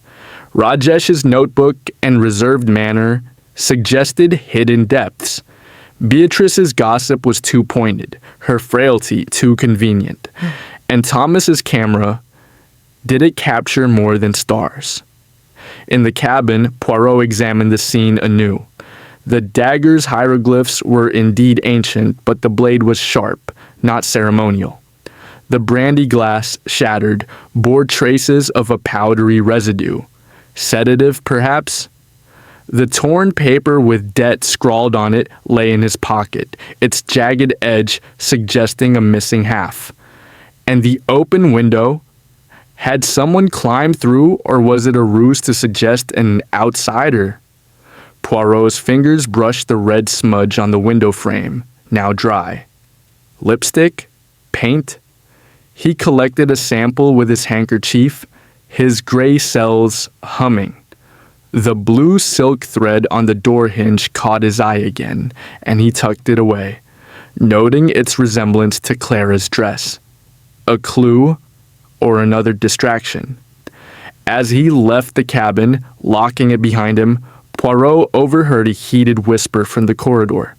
[SPEAKER 1] Rajesh's notebook and reserved manner suggested hidden depths. Beatrice's gossip was too pointed, her frailty too convenient. And Thomas's camera, did it capture more than stars? In the cabin, Poirot examined the scene anew. The dagger's hieroglyphs were indeed ancient, but the blade was sharp, not ceremonial. The brandy glass, shattered, bore traces of a powdery residue. Sedative, perhaps? The torn paper with debt scrawled on it lay in his pocket, its jagged edge suggesting a missing half. And the open window, had someone climbed through, or was it a ruse to suggest an outsider? Poirot's fingers brushed the red smudge on the window frame, now dry. Lipstick? Paint? He collected a sample with his handkerchief, his gray cells humming. The blue silk thread on the door hinge caught his eye again, and he tucked it away, noting its resemblance to Clara's dress. A clue or another distraction. As he left the cabin, locking it behind him, Poirot overheard a heated whisper from the corridor.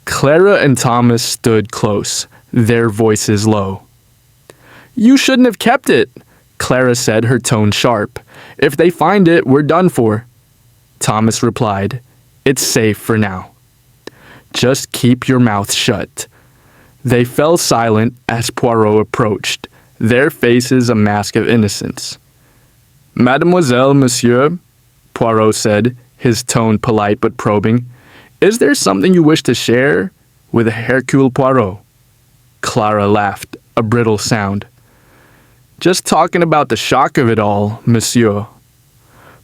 [SPEAKER 1] Clara and Thomas stood close, their voices low. "You shouldn't have kept it," Clara said, her tone sharp. "If they find it, we're done for." Thomas replied, "It's safe for now. Just keep your mouth shut." They fell silent as Poirot approached, their faces a mask of innocence. "Mademoiselle, monsieur," Poirot said, his tone polite but probing, "is there something you wish to share with Hercule Poirot?" Clara laughed, a brittle sound. "Just talking about the shock of it all, monsieur."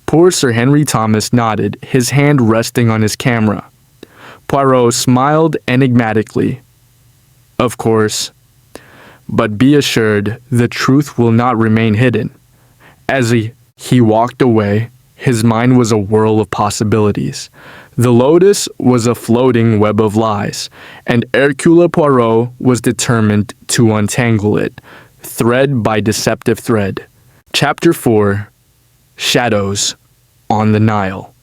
[SPEAKER 1] Poor Sir Henry Thomas nodded, his hand resting on his camera. Poirot smiled enigmatically. "Of course. But be assured, the truth will not remain hidden." As he walked away, his mind was a whirl of possibilities. The Lotus was a floating web of lies, and Hercule Poirot was determined to untangle it, thread by deceptive thread. Chapter 4. Shadows on the Nile.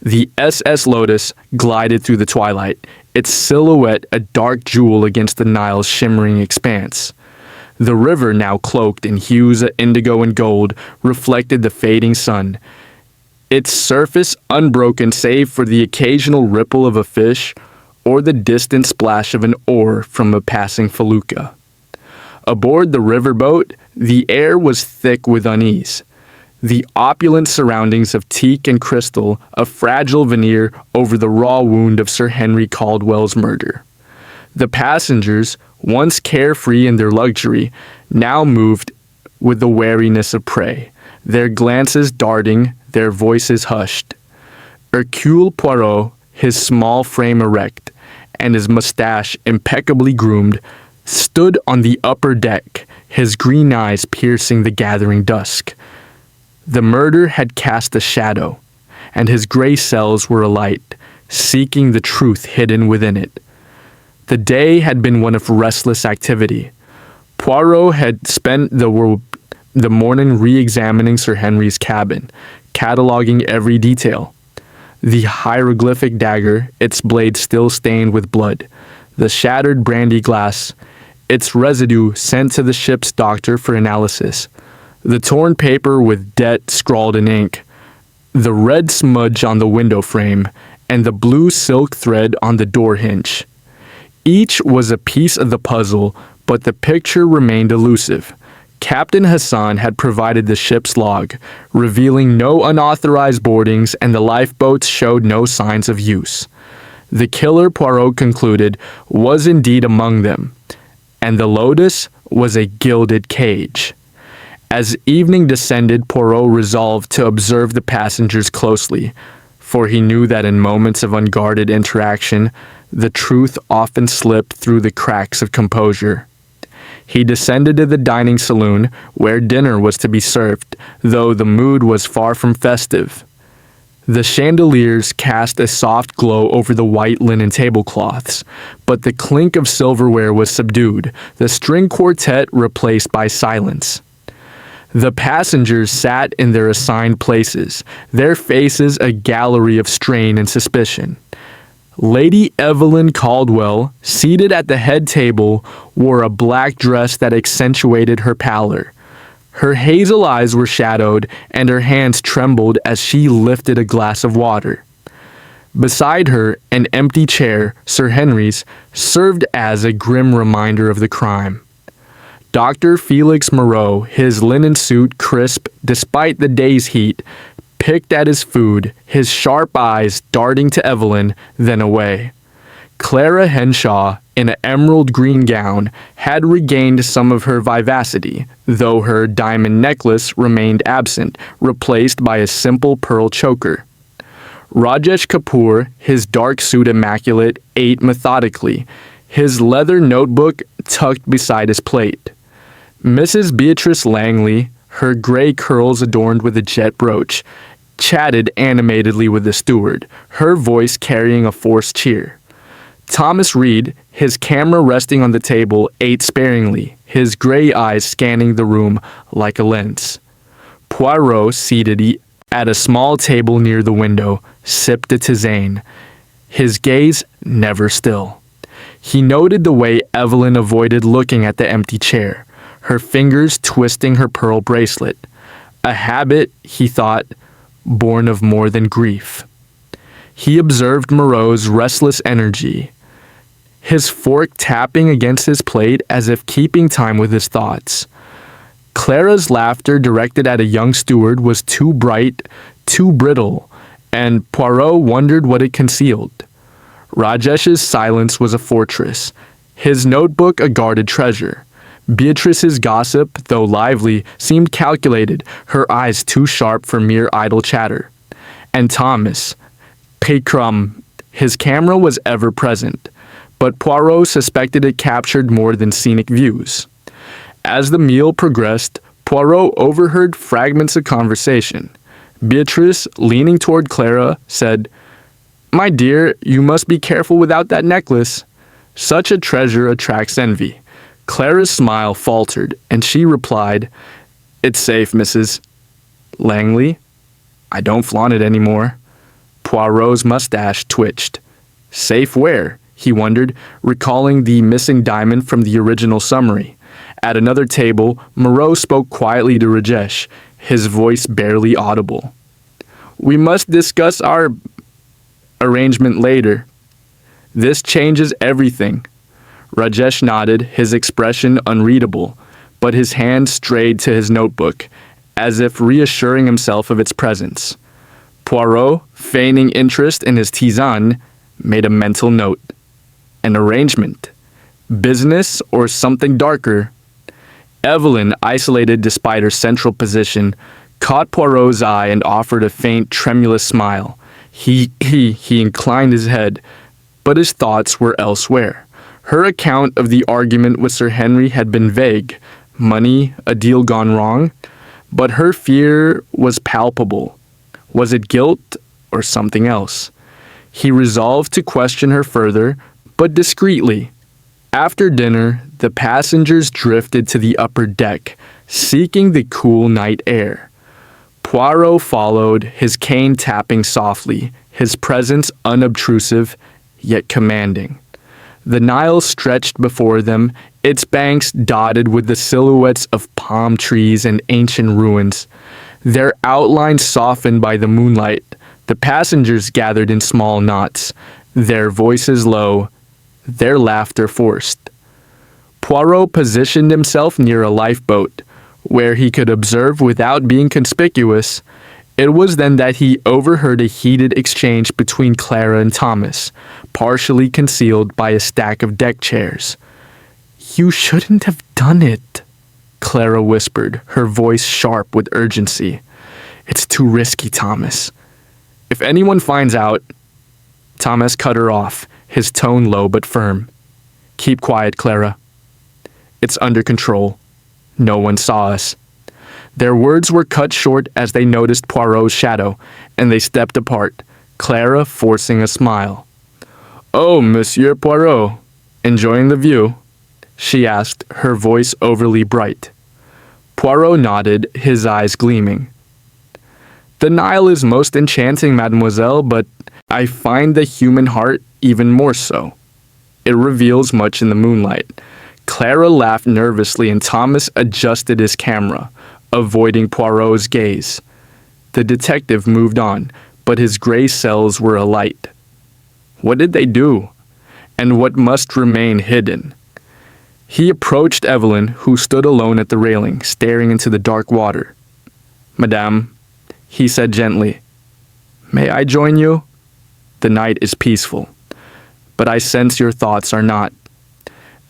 [SPEAKER 1] The SS Lotus glided through the twilight, its silhouette a dark jewel against the Nile's shimmering expanse. The river, now cloaked in hues of indigo and gold, reflected the fading sun, its surface unbroken save for the occasional ripple of a fish or the distant splash of an oar from a passing felucca. Aboard the riverboat, the air was thick with unease. The opulent surroundings of teak and crystal, a fragile veneer over the raw wound of Sir Henry Caldwell's murder. The passengers, once carefree in their luxury, now moved with the wariness of prey, their glances darting, their voices hushed. Hercule Poirot, his small frame erect, and his mustache impeccably groomed, stood on the upper deck, his green eyes piercing the gathering dusk. The murder had cast a shadow, and his gray cells were alight, seeking the truth hidden within it. The day had been one of restless activity. Poirot had spent the morning re-examining Sir Henry's cabin, cataloging every detail. The hieroglyphic dagger, its blade still stained with blood. The shattered brandy glass, its residue sent to the ship's doctor for analysis. The torn paper with debt scrawled in ink. The red smudge on the window frame, and the blue silk thread on the door hinge. Each was a piece of the puzzle, but the picture remained elusive. Captain Hassan had provided the ship's log, revealing no unauthorized boardings, and the lifeboats showed no signs of use. The killer, Poirot concluded, was indeed among them, and the Lotus was a gilded cage. As evening descended, Poirot resolved to observe the passengers closely, for he knew that in moments of unguarded interaction, the truth often slipped through the cracks of composure. He descended to the dining saloon, where dinner was to be served, though the mood was far from festive. The chandeliers cast a soft glow over the white linen tablecloths, but the clink of silverware was subdued, the string quartet replaced by silence. The passengers sat in their assigned places, their faces a gallery of strain and suspicion. Lady Evelyn Caldwell, seated at the head table, wore a black dress that accentuated her pallor. Her hazel eyes were shadowed, and her hands trembled as she lifted a glass of water. Beside her, an empty chair, Sir Henry's, served as a grim reminder of the crime. Dr. Felix Moreau, his linen suit crisp despite the day's heat, picked at his food, his sharp eyes darting to Evelyn, then away. Clara Henshaw, in an emerald green gown, had regained some of her vivacity, though her diamond necklace remained absent, replaced by a simple pearl choker. Rajesh Kapoor, his dark suit immaculate, ate methodically, his leather notebook tucked beside his plate. Mrs. Beatrice Langley, her gray curls adorned with a jet brooch, chatted animatedly with the steward, her voice carrying a forced cheer. Thomas Reed, his camera resting on the table, ate sparingly, his gray eyes scanning the room like a lens. Poirot, seated at a small table near the window, sipped a tisane, his gaze never still. He noted the way Evelyn avoided looking at the empty chair, her fingers twisting her pearl bracelet, a habit, he thought, born of more than grief. He observed Moreau's restless energy, his fork tapping against his plate as if keeping time with his thoughts. Clara's laughter directed at a young steward was too bright, too brittle, and Poirot wondered what it concealed. Rajesh's silence was a fortress, his notebook a guarded treasure. Beatrice's gossip, though lively, seemed calculated, her eyes too sharp for mere idle chatter. And Thomas, Pécrum, his camera was ever present, but Poirot suspected it captured more than scenic views. As the meal progressed, Poirot overheard fragments of conversation. Beatrice, leaning toward Clara, said, "My dear, you must be careful without that necklace. Such a treasure attracts envy." Clara's smile faltered, and she replied, "It's safe, Mrs. Langley. I don't flaunt it anymore." Poirot's mustache twitched. Safe where? He wondered, recalling the missing diamond from the original summary. At another table, Moreau spoke quietly to Rajesh, his voice barely audible. "We must discuss our arrangement later. This changes everything." Rajesh nodded, his expression unreadable, but his hand strayed to his notebook, as if reassuring himself of its presence. Poirot, feigning interest in his tisane, made a mental note. An arrangement. Business or something darker? Evelyn, isolated despite her central position, caught Poirot's eye and offered a faint, tremulous smile. He inclined his head, but his thoughts were elsewhere. Her account of the argument with Sir Henry had been vague. Money, a deal gone wrong? But her fear was palpable. Was it guilt or something else? He resolved to question her further, but discreetly. After dinner, The passengers drifted to the upper deck, seeking the cool night air. Poirot followed, his cane tapping softly, his presence unobtrusive, yet commanding. The Nile stretched before them, its banks dotted with the silhouettes of palm trees and ancient ruins. Their outlines softened by the moonlight. The passengers gathered in small knots, their voices low, their laughter forced. Poirot positioned himself near a lifeboat, where he could observe without being conspicuous. It was then that he overheard a heated exchange between Clara and Thomas, partially concealed by a stack of deck chairs. "You shouldn't have done it," Clara whispered, her voice sharp with urgency. "It's too risky, Thomas. If anyone finds out..." Thomas cut her off, his tone low but firm. "Keep quiet, Clara. It's under control. No one saw us." Their words were cut short as they noticed Poirot's shadow, and they stepped apart, Clara forcing a smile. "Oh, Monsieur Poirot, enjoying the view?" she asked, her voice overly bright. Poirot nodded, his eyes gleaming. "The Nile is most enchanting, mademoiselle, but I find the human heart even more so. It reveals much in the moonlight." Clara laughed nervously and Thomas adjusted his camera, avoiding Poirot's gaze. The detective moved on, but his gray cells were alight. What did they do? And what must remain hidden? He approached Evelyn, who stood alone at the railing, staring into the dark water. "Madame," he said gently, "may I join you? The night is peaceful, but I sense your thoughts are not."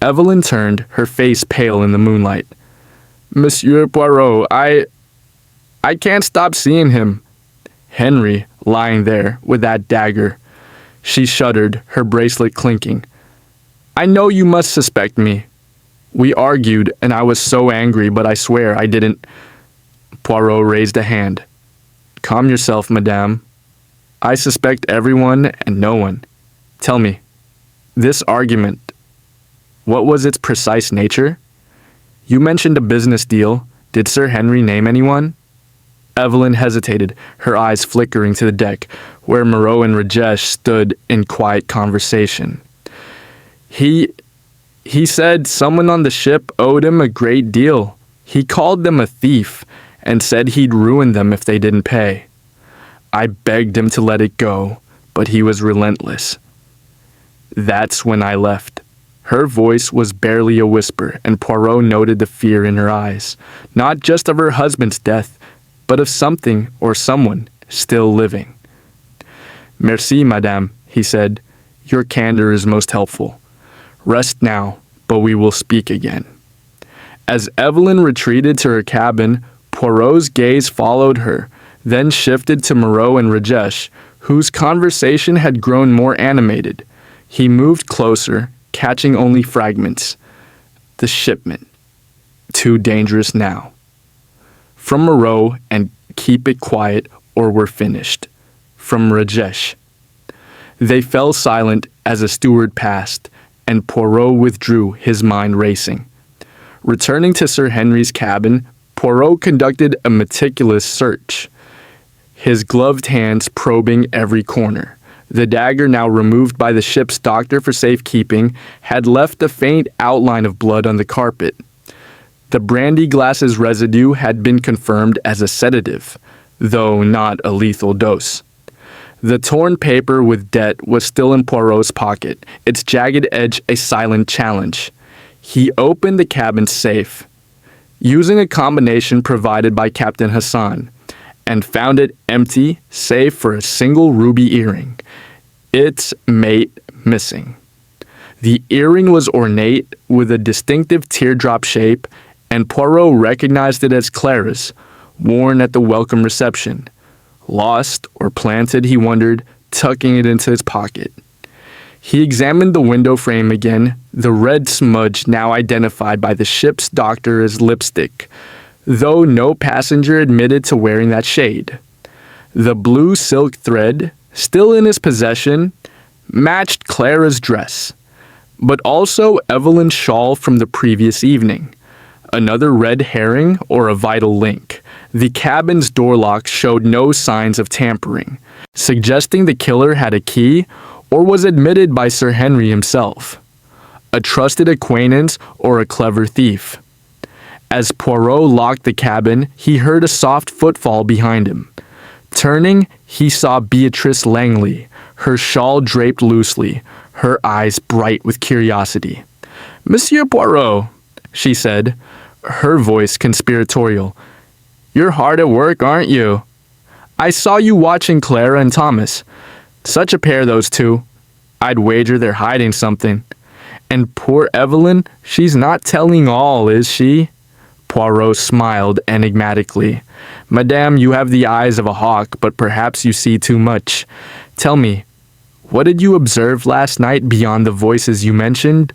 [SPEAKER 1] Evelyn turned, her face pale in the moonlight. "Monsieur Poirot, I can't stop seeing him." Henry, lying there with that dagger. She shuddered, her bracelet clinking. "I know you must suspect me. We argued, and I was so angry, but I swear I didn't." Poirot raised a hand. "Calm yourself, madame. I suspect everyone and no one. Tell me, this argument, what was its precise nature? You mentioned a business deal. Did Sir Henry name anyone?" Evelyn hesitated, her eyes flickering to the deck, where Moreau and Rajesh stood in quiet conversation. He said someone on the ship owed him a great deal. He called them a thief and said he'd ruin them if they didn't pay. I begged him to let it go, but he was relentless. That's when I left. Her voice was barely a whisper, and Poirot noted the fear in her eyes, not just of her husband's death, but of something or someone still living. "Merci, madame," he said. "Your candor is most helpful. Rest now, but we will speak again." As Evelyn retreated to her cabin, Poirot's gaze followed her, then shifted to Moreau and Rajesh, whose conversation had grown more animated. He moved closer, catching only fragments. The shipment. Too dangerous now. From Moreau, and keep it quiet or we're finished. From Rajesh. They fell silent as a steward passed, and Poirot withdrew, his mind racing. Returning to Sir Henry's cabin, Poirot conducted a meticulous search, his gloved hands probing every corner. The dagger, now removed by the ship's doctor for safekeeping, had left a faint outline of blood on the carpet. The brandy glass's residue had been confirmed as a sedative, though not a lethal dose. The torn paper with debt was still in Poirot's pocket, its jagged edge a silent challenge. He opened the cabin's safe, using a combination provided by Captain Hassan, and found it empty save for a single ruby earring, its mate missing. The earring was ornate with a distinctive teardrop shape, and Poirot recognized it as Clara's, worn at the welcome reception. Lost or planted, he wondered, tucking it into his pocket. He examined the window frame again, the red smudge now identified by the ship's doctor as lipstick, though no passenger admitted to wearing that shade. The blue silk thread, still in his possession, matched Clara's dress. but also Evelyn's shawl from the previous evening. Another red herring or a vital link. The cabin's door lock showed no signs of tampering, suggesting the killer had a key or was admitted by Sir Henry himself. A trusted acquaintance or a clever thief. As Poirot locked the cabin, he heard a soft footfall behind him. Turning, he saw Beatrice Langley, her shawl draped loosely, her eyes bright with curiosity. "Monsieur Poirot," she said, her voice conspiratorial. "You're hard at work, aren't you? I saw you watching Clara and Thomas. Such a pair, those two. I'd wager they're hiding something. And poor Evelyn, she's not telling all, is she?" Poirot smiled enigmatically. "Madame, you have the eyes of a hawk, but perhaps you see too much. Tell me, what did you observe last night beyond the voices you mentioned?"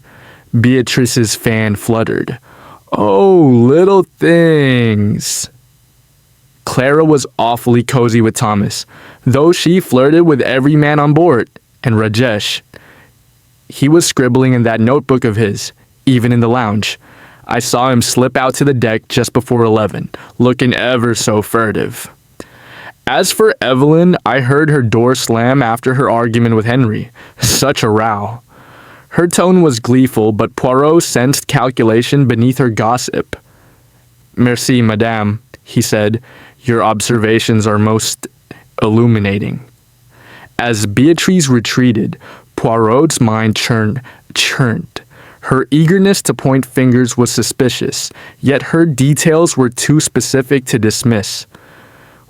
[SPEAKER 1] Beatrice's fan fluttered. "Oh, little things." Clara was awfully cozy with Thomas, though she flirted with every man on board, and Rajesh. He was scribbling in that notebook of his, even in the lounge. I saw him slip out to the deck just before 11, looking ever so furtive. As for Evelyn, I heard her door slam after her argument with Henry. Such a row. Her tone was gleeful, but Poirot sensed calculation beneath her gossip. "Merci, madame," he said. "Your observations are most illuminating." As Beatrice retreated, Poirot's mind churned. Her eagerness to point fingers was suspicious, yet her details were too specific to dismiss.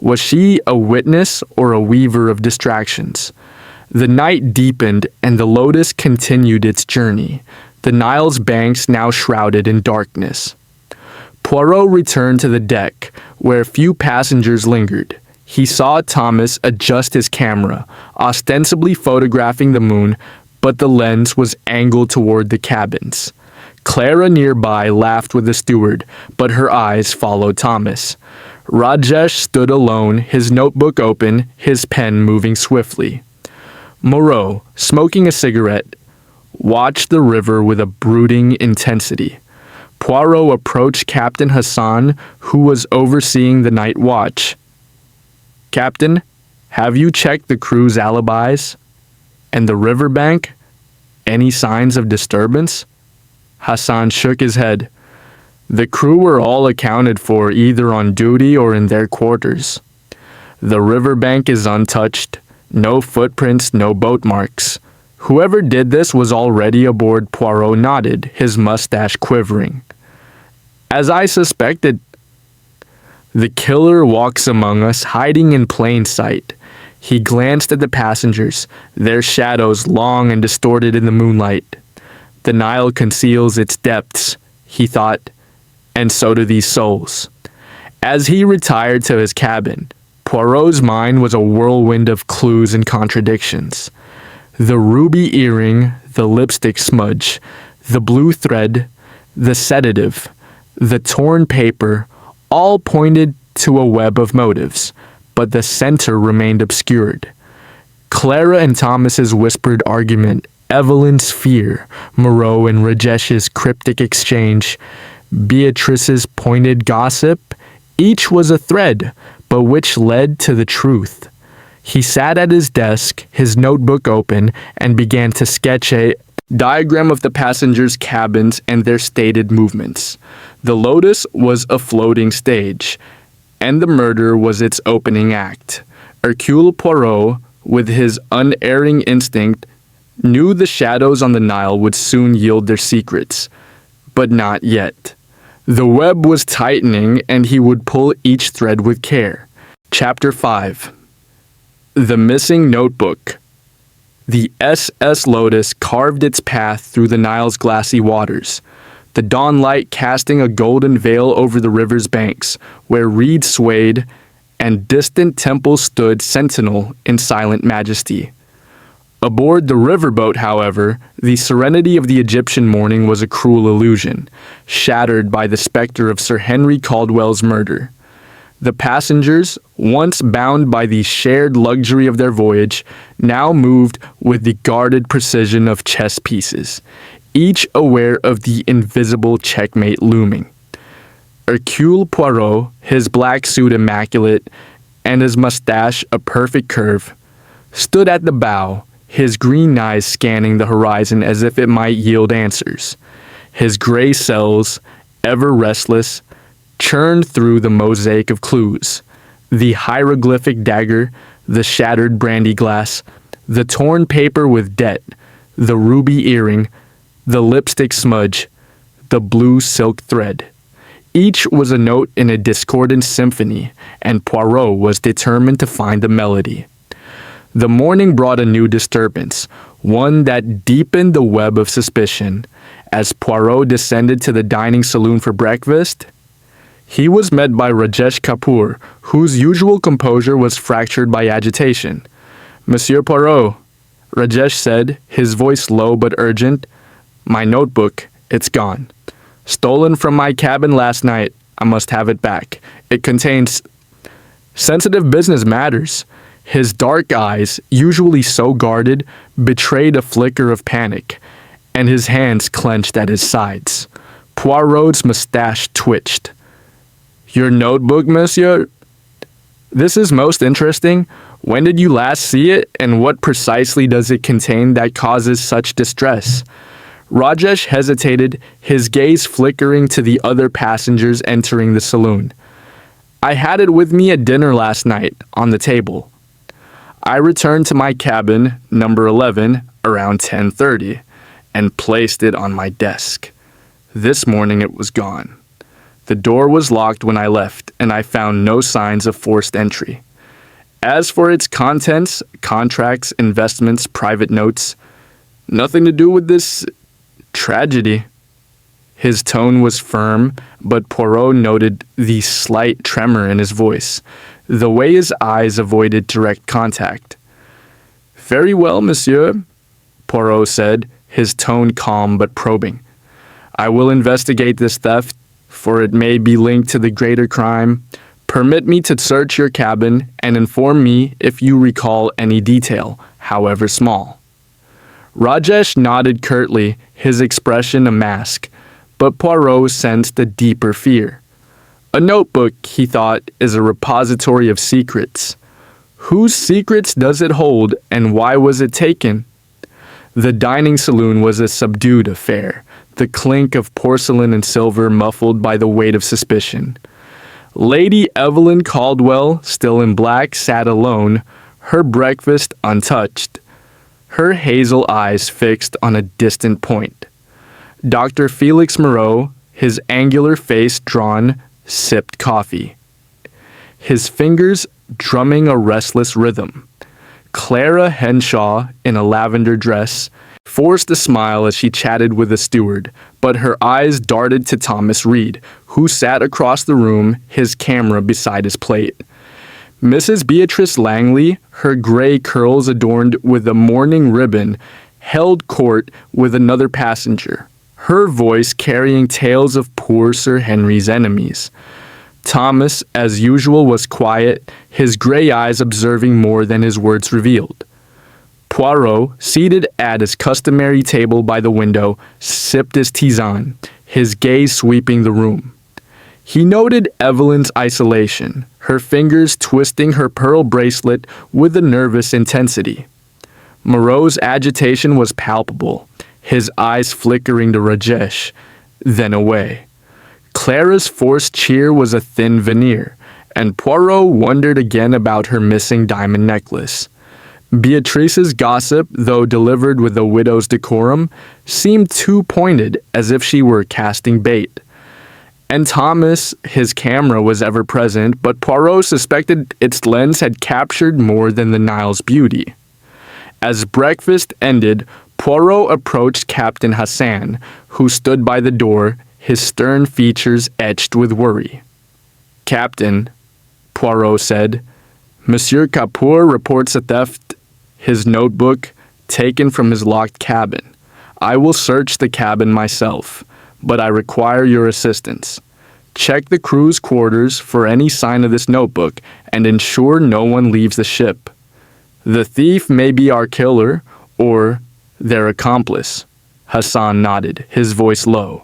[SPEAKER 1] Was she a witness or a weaver of distractions? The night deepened and the Lotus continued its journey, the Nile's banks now shrouded in darkness. Poirot returned to the deck, where few passengers lingered. He saw Thomas adjust his camera, ostensibly photographing the moon, but the lens was angled toward the cabins. Clara nearby laughed with the steward, but her eyes followed Thomas. Rajesh stood alone, his notebook open, his pen moving swiftly. Moreau, smoking a cigarette, watched the river with a brooding intensity. Poirot approached Captain Hassan, who was overseeing the night watch. "Captain, have you checked the crew's alibis? And the riverbank? Any signs of disturbance?" Hassan shook his head. "The crew were all accounted for either on duty or in their quarters. The riverbank is untouched. No footprints, no boat marks. Whoever did this was already aboard." Poirot nodded, his mustache quivering. "As I suspected. The killer walks among us, hiding in plain sight." He glanced at the passengers, their shadows long and distorted in the moonlight. "The Nile conceals its depths," he thought, "and so do these souls." As he retired to his cabin, Poirot's mind was a whirlwind of clues and contradictions. The ruby earring, the lipstick smudge, the blue thread, the sedative, the torn paper, all pointed to a web of motives, but the center remained obscured. Clara and Thomas's whispered argument, Evelyn's fear, Moreau and Rajesh's cryptic exchange, Beatrice's pointed gossip, each was a thread, but which led to the truth. He sat at his desk, his notebook open, and began to sketch a diagram of the passengers' cabins and their stated movements. The Lotus was a floating stage, and the murder was its opening act. Hercule Poirot, with his unerring instinct, knew the shadows on the Nile would soon yield their secrets, but not yet. The web was tightening, and he would pull each thread with care. Chapter 5. The Missing Notebook. The SS Lotus carved its path through the Nile's glassy waters, the dawn light casting a golden veil over the river's banks, where reeds swayed and distant temples stood sentinel in silent majesty. Aboard the riverboat, however, the serenity of the Egyptian morning was a cruel illusion, shattered by the specter of Sir Henry Caldwell's murder. The passengers, once bound by the shared luxury of their voyage, now moved with the guarded precision of chess pieces. each aware of the invisible checkmate looming. Hercule Poirot, his black suit immaculate, and his mustache a perfect curve, stood at the bow, his green eyes scanning the horizon as if it might yield answers. His gray cells, ever restless, churned through the mosaic of clues. The hieroglyphic dagger, the shattered brandy glass, the torn paper with debt, the ruby earring, the lipstick smudge, the blue silk thread. Each was a note in a discordant symphony, and Poirot was determined to find the melody. The morning brought a new disturbance, one that deepened the web of suspicion. As Poirot descended to the dining saloon for breakfast, he was met by Rajesh Kapoor, whose usual composure was fractured by agitation. "Monsieur Poirot," Rajesh said, his voice low but urgent, "my notebook, it's gone. Stolen from my cabin last night. I must have it back. It contains sensitive business matters." His dark eyes, usually so guarded, betrayed a flicker of panic, and his hands clenched at his sides. Poirot's mustache twitched. "Your notebook, monsieur? This is most interesting. When did you last see it, and what precisely does it contain that causes such distress?" Rajesh hesitated, his gaze flickering to the other passengers entering the saloon. "I had it with me at dinner last night, on the table. I returned to my cabin, number 11, around 10:30, and placed it on my desk. This morning it was gone. The door was locked when I left, and I found no signs of forced entry. As for its contents, contracts, investments, private notes, nothing to do with this tragedy." His tone was firm, but Poirot noted the slight tremor in his voice, the way his eyes avoided direct contact. "Very well, monsieur," Poirot said, his tone calm but probing. "I will investigate this theft, for it may be linked to the greater crime. Permit me to search your cabin and inform me if you recall any detail, however small." Rajesh nodded curtly, his expression a mask, but Poirot sensed a deeper fear. A notebook, he thought, is a repository of secrets. Whose secrets does it hold, and why was it taken? The dining saloon was a subdued affair, the clink of porcelain and silver muffled by the weight of suspicion. Lady Evelyn Caldwell, still in black, sat alone, her breakfast untouched, her hazel eyes fixed on a distant point. Dr. Felix Moreau, his angular face drawn, sipped coffee, his fingers drumming a restless rhythm. Clara Henshaw, in a lavender dress, forced a smile as she chatted with the steward, but her eyes darted to Thomas Reed, who sat across the room, his camera beside his plate. Mrs. Beatrice Langley, her gray curls adorned with a mourning ribbon, held court with another passenger, her voice carrying tales of poor Sir Henry's enemies. Thomas, as usual, was quiet, his gray eyes observing more than his words revealed. Poirot, seated at his customary table by the window, sipped his tisane, his gaze sweeping the room. He noted Evelyn's isolation, her fingers twisting her pearl bracelet with a nervous intensity. Moreau's agitation was palpable, his eyes flickering to Rajesh, then away. Clara's forced cheer was a thin veneer, and Poirot wondered again about her missing diamond necklace. Beatrice's gossip, though delivered with a widow's decorum, seemed too pointed, as if she were casting bait. And Thomas, his camera was ever present, but Poirot suspected its lens had captured more than the Nile's beauty. As breakfast ended, Poirot approached Captain Hassan, who stood by the door, his stern features etched with worry. "Captain," Poirot said, "Monsieur Kapoor reports a theft, his notebook, taken from his locked cabin. I will search the cabin myself, but I require your assistance. Check the crew's quarters for any sign of this notebook and ensure no one leaves the ship. The thief may be our killer or their accomplice." Hassan nodded, his voice low.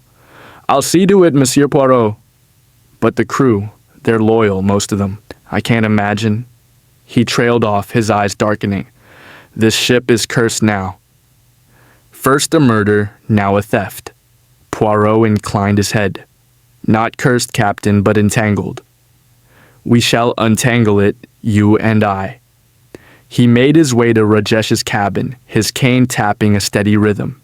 [SPEAKER 1] I'll see to it, Monsieur Poirot. But the crew, they're loyal, most of them. I can't imagine. He trailed off, his eyes darkening. This ship is cursed now. First a murder, now a theft. Poirot inclined his head. Not cursed, Captain, but entangled. We shall untangle it, you and I. He made his way to Rajesh's cabin, his cane tapping a steady rhythm.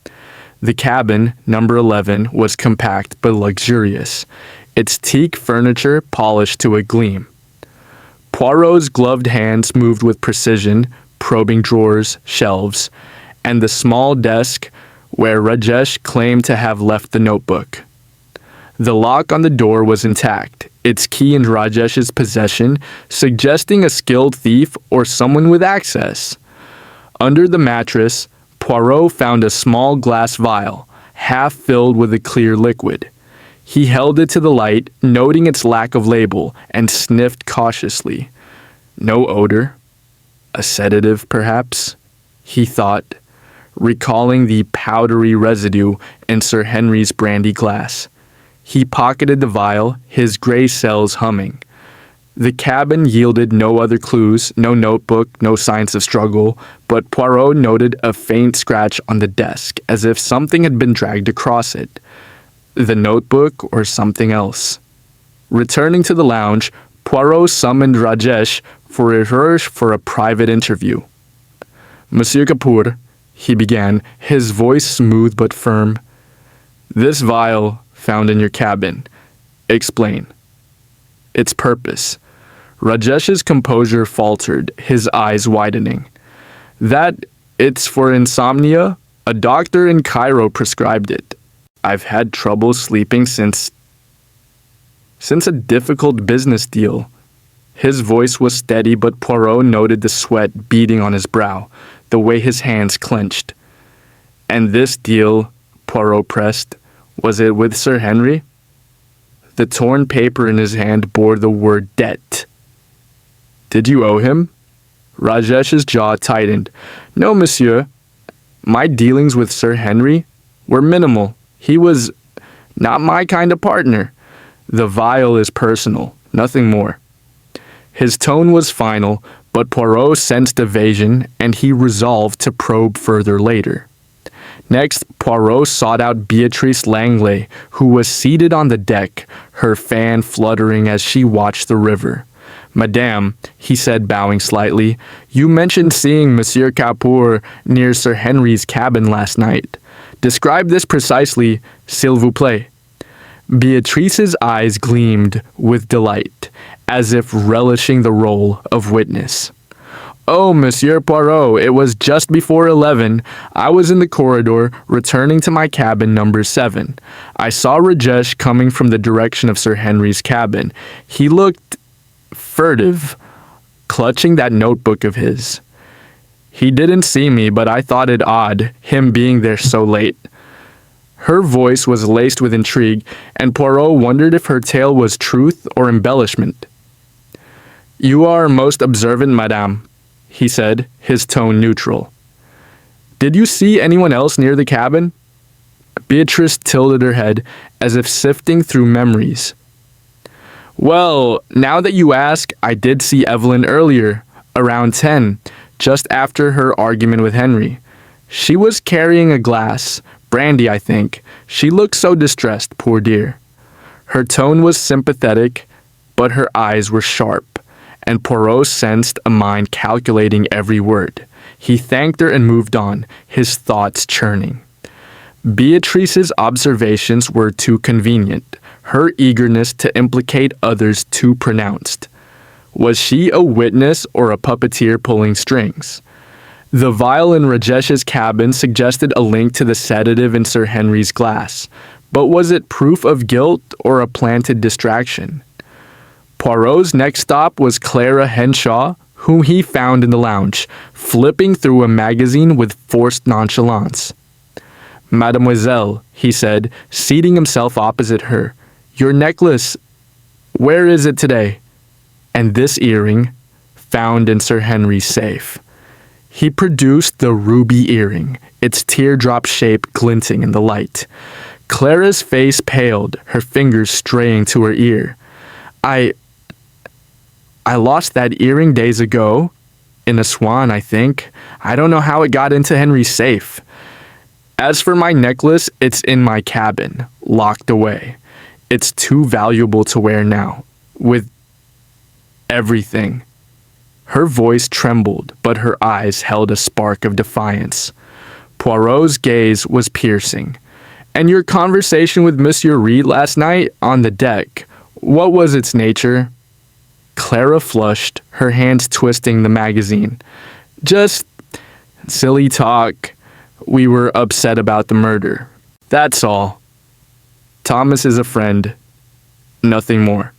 [SPEAKER 1] The cabin, number 11, was compact but luxurious, its teak furniture polished to a gleam. Poirot's gloved hands moved with precision, probing drawers, shelves, and the small desk where Rajesh claimed to have left the notebook. The lock on the door was intact, its key in Rajesh's possession, suggesting a skilled thief or someone with access. Under the mattress, Poirot found a small glass vial, half filled with a clear liquid. He held it to the light, noting its lack of label, and sniffed cautiously. No odor. A sedative, perhaps? He thought, recalling the powdery residue in Sir Henry's brandy glass. He pocketed the vial, his gray cells humming. The cabin yielded no other clues, no notebook, no signs of struggle, but Poirot noted a faint scratch on the desk, as if something had been dragged across it. The notebook or something else. Returning to the lounge, Poirot summoned Rajesh for a private interview. Monsieur Kapoor, he began, his voice smooth but firm. This vial found in your cabin. Explain. Its purpose. Rajesh's composure faltered, his eyes widening. That it's for insomnia? A doctor in Cairo prescribed it. I've had trouble sleeping since a difficult business deal. His voice was steady, but Poirot noted the sweat beading on his brow, the way his hands clenched. And this deal, Poirot pressed, was it with Sir Henry? The torn paper in his hand bore the word debt. Did you owe him? Rajesh's jaw tightened. No, monsieur. My dealings with Sir Henry were minimal. He was not my kind of partner. The vial is personal, nothing more. His tone was final, but Poirot sensed evasion, and he resolved to probe further later. Next, Poirot sought out Beatrice Langley, who was seated on the deck, her fan fluttering as she watched the river. Madame, he said, bowing slightly, you mentioned seeing Monsieur Kapoor near Sir Henry's cabin last night. Describe this precisely, s'il vous plaît. Beatrice's eyes gleamed with delight, as if relishing the role of witness. Oh, Monsieur Poirot, it was just before 11. I was in the corridor, returning to my cabin number 7. I saw Rajesh coming from the direction of Sir Henry's cabin. He looked furtive, clutching that notebook of his. He didn't see me, but I thought it odd, him being there so late. Her voice was laced with intrigue, and Poirot wondered if her tale was truth or embellishment. You are most observant, madame, he said, his tone neutral. Did you see anyone else near the cabin? Beatrice tilted her head, as if sifting through memories. Well, now that you ask, I did see Evelyn earlier, around 10, just after her argument with Henry. She was carrying a glass, brandy, I think. She looked so distressed, poor dear. Her tone was sympathetic, but her eyes were sharp, and Poirot sensed a mind calculating every word. He thanked her and moved on, his thoughts churning. Beatrice's observations were too convenient, her eagerness to implicate others too pronounced. Was she a witness or a puppeteer pulling strings? The vial in Rajesh's cabin suggested a link to the sedative in Sir Henry's glass, but was it proof of guilt or a planted distraction? Poirot's next stop was Clara Henshaw, whom he found in the lounge, flipping through a magazine with forced nonchalance. Mademoiselle, he said, seating himself opposite her, your necklace, where is it today? And this earring, found in Sir Henry's safe. He produced the ruby earring, its teardrop shape glinting in the light. Clara's face paled, her fingers straying to her ear. I lost that earring days ago. In a swan, I think. I don't know how it got into Henry's safe. As for my necklace, it's in my cabin, locked away. It's too valuable to wear now, with everything. Her voice trembled, but her eyes held a spark of defiance. Poirot's gaze was piercing. And your conversation with Monsieur Reed last night on the deck, what was its nature? Clara flushed, her hands twisting the magazine. Just silly talk. We were upset about the murder. That's all. Thomas is a friend. Nothing more.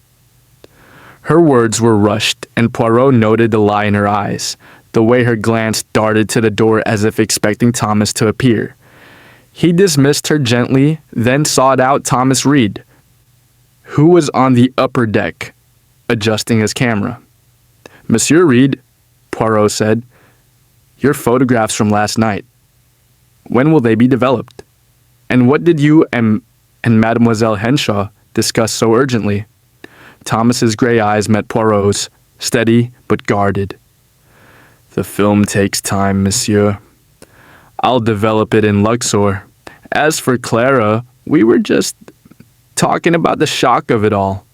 [SPEAKER 1] Her words were rushed, and Poirot noted the lie in her eyes, the way her glance darted to the door as if expecting Thomas to appear. He dismissed her gently, then sought out Thomas Reed, who was on the upper deck, adjusting his camera. Monsieur Reed, Poirot said, your photographs from last night. When will they be developed? And what did you and Mademoiselle Henshaw discuss so urgently? Thomas's gray eyes met Poirot's, steady but guarded. The film takes time, monsieur. I'll develop it in Luxor. As for Clara, we were just talking about the shock of it all.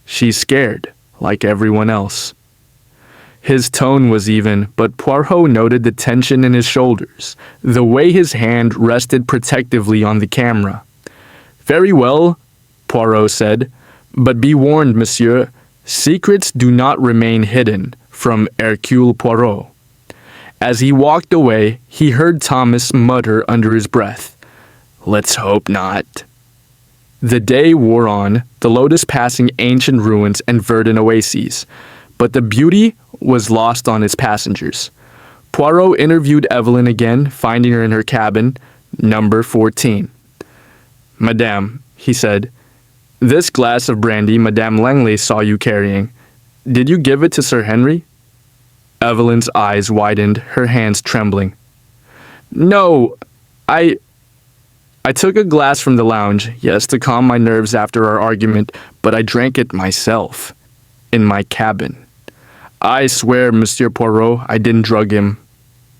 [SPEAKER 1] She's scared, like everyone else. His tone was even, but Poirot noted the tension in his shoulders, the way his hand rested protectively on the camera. Very well, Poirot said, but be warned, monsieur, secrets do not remain hidden from Hercule Poirot. As he walked away, he heard Thomas mutter under his breath, let's hope not. The day wore on, the Lotus passing ancient ruins and verdant oases, but the beauty was lost on its passengers. Poirot interviewed Evelyn again, finding her in her cabin, number 14. Madame, he said, this glass of brandy Madame Langley saw you carrying. Did you give it to Sir Henry? Evelyn's eyes widened, her hands trembling. No, I took a glass from the lounge, yes, to calm my nerves after our argument, but I drank it myself, in my cabin. I swear, Monsieur Poirot, I didn't drug him.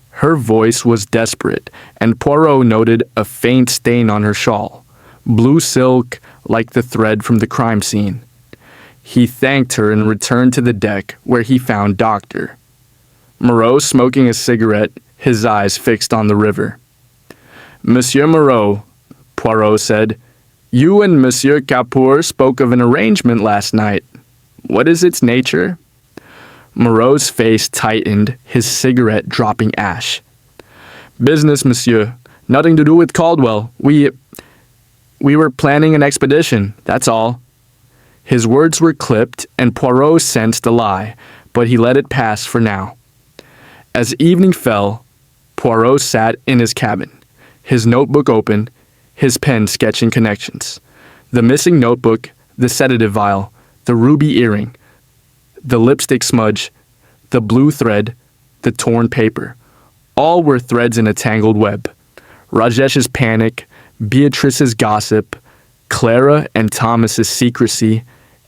[SPEAKER 1] Her voice was desperate, and Poirot noted a faint stain on her shawl, blue silk like the thread from the crime scene. He thanked her and returned to the deck, where he found Doctor Moreau smoking a cigarette, his eyes fixed on the river. Monsieur Moreau, Poirot said, you and Monsieur Capour spoke of an arrangement last night. What is its nature? Moreau's face tightened, his cigarette dropping ash. Business, monsieur. Nothing to do with Caldwell. We were planning an expedition, that's all. His words were clipped, and Poirot sensed a lie, but he let it pass for now. As evening fell, Poirot sat in his cabin, his notebook open, his pen sketching connections. The missing notebook, the sedative vial, the ruby earring, the lipstick smudge, the blue thread, the torn paper. All were threads in a tangled web. Rajesh's panic, Beatrice's gossip, Clara and Thomas's secrecy,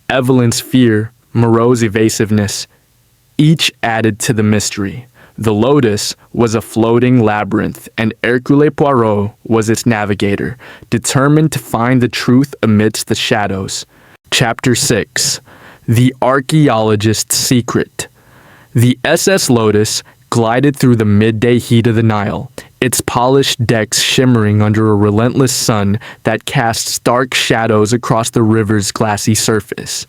[SPEAKER 1] Evelyn's fear, Moreau's evasiveness, each added to the mystery. The Lotus was a floating labyrinth, and Hercule Poirot was its navigator, determined to find the truth amidst the shadows. Chapter 6. The Archaeologist's Secret. The SS Lotus glided through the midday heat of the Nile, its polished decks shimmering under a relentless sun that cast stark shadows across the river's glassy surface.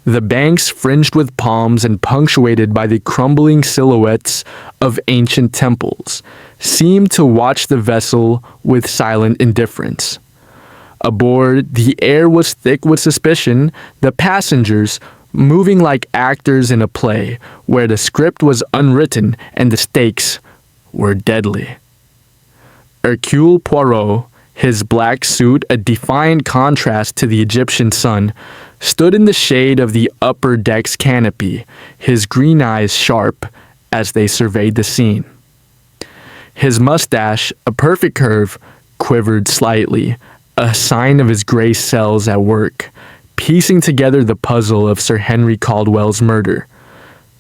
[SPEAKER 1] The banks, fringed with palms and punctuated by the crumbling silhouettes of ancient temples, seemed to watch the vessel with silent indifference. Aboard, the air was thick with suspicion, the passengers moving like actors in a play where the script was unwritten and the stakes were deadly. Hercule Poirot, his black suit a defiant contrast to the Egyptian sun, stood in the shade of the upper deck's canopy, his green eyes sharp as they surveyed the scene. His mustache, a perfect curve, quivered slightly, a sign of his gray cells at work, piecing together the puzzle of Sir Henry Caldwell's murder.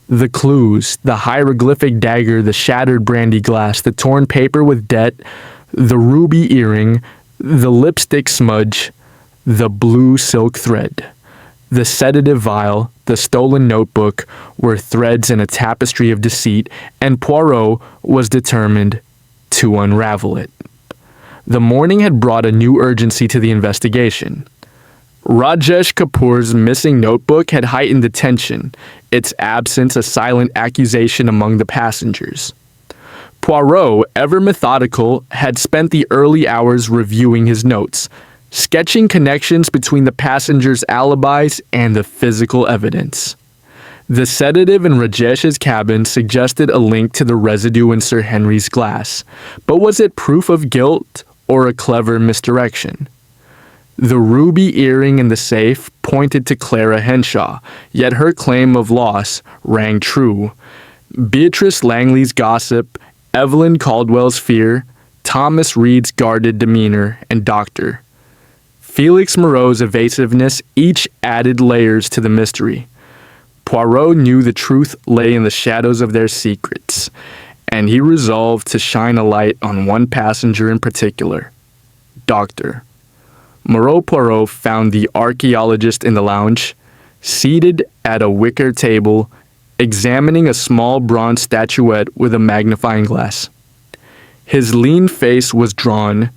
[SPEAKER 1] The clues, the hieroglyphic dagger, the shattered brandy glass, the torn paper with debt, the ruby earring, the lipstick smudge, the blue silk thread, the sedative vial, the stolen notebook were threads in a tapestry of deceit, and Poirot was determined to unravel it. The morning had brought a new urgency to the investigation. Rajesh Kapoor's missing notebook had heightened the tension, its absence a silent accusation among the passengers. Poirot, ever methodical, had spent the early hours reviewing his notes, sketching connections between the passengers' alibis and the physical evidence. The sedative in Rajesh's cabin suggested a link to the residue in Sir Henry's glass, but was it proof of guilt or a clever misdirection? The ruby earring in the safe pointed to Clara Henshaw, yet her claim of loss rang true. Beatrice Langley's gossip, Evelyn Caldwell's fear, Thomas Reed's guarded demeanor, and Dr. Felix Moreau's evasiveness each added layers to the mystery. Poirot knew the truth lay in the shadows of their secrets, and he resolved to shine a light on one passenger in particular, Dr. Moreau Poirot found the archaeologist in the lounge, seated at a wicker table, examining a small bronze statuette with a magnifying glass. His lean face was drawn,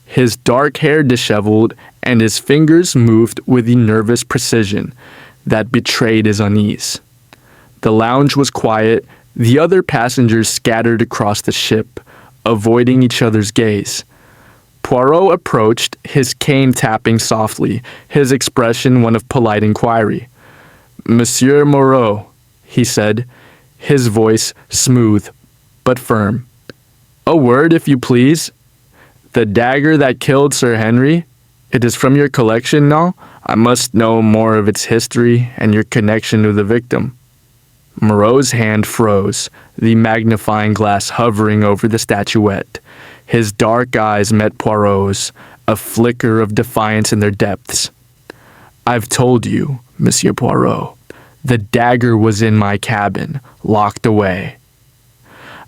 [SPEAKER 1] his dark hair disheveled, and his fingers moved with a nervous precision that betrayed his unease. The lounge was quiet, the other passengers scattered across the ship, avoiding each other's gaze. Poirot approached, his cane tapping softly, his expression one of polite inquiry. "Monsieur Moreau," he said, his voice smooth but firm. "A word, if you please. The dagger that killed Sir Henry? It is from your collection now? I must know more of its history and your connection to the victim." Moreau's hand froze, the magnifying glass hovering over the statuette. His dark eyes met Poirot's, a flicker of defiance in their depths. "I've told you, Monsieur Poirot. The dagger was in my cabin, locked away.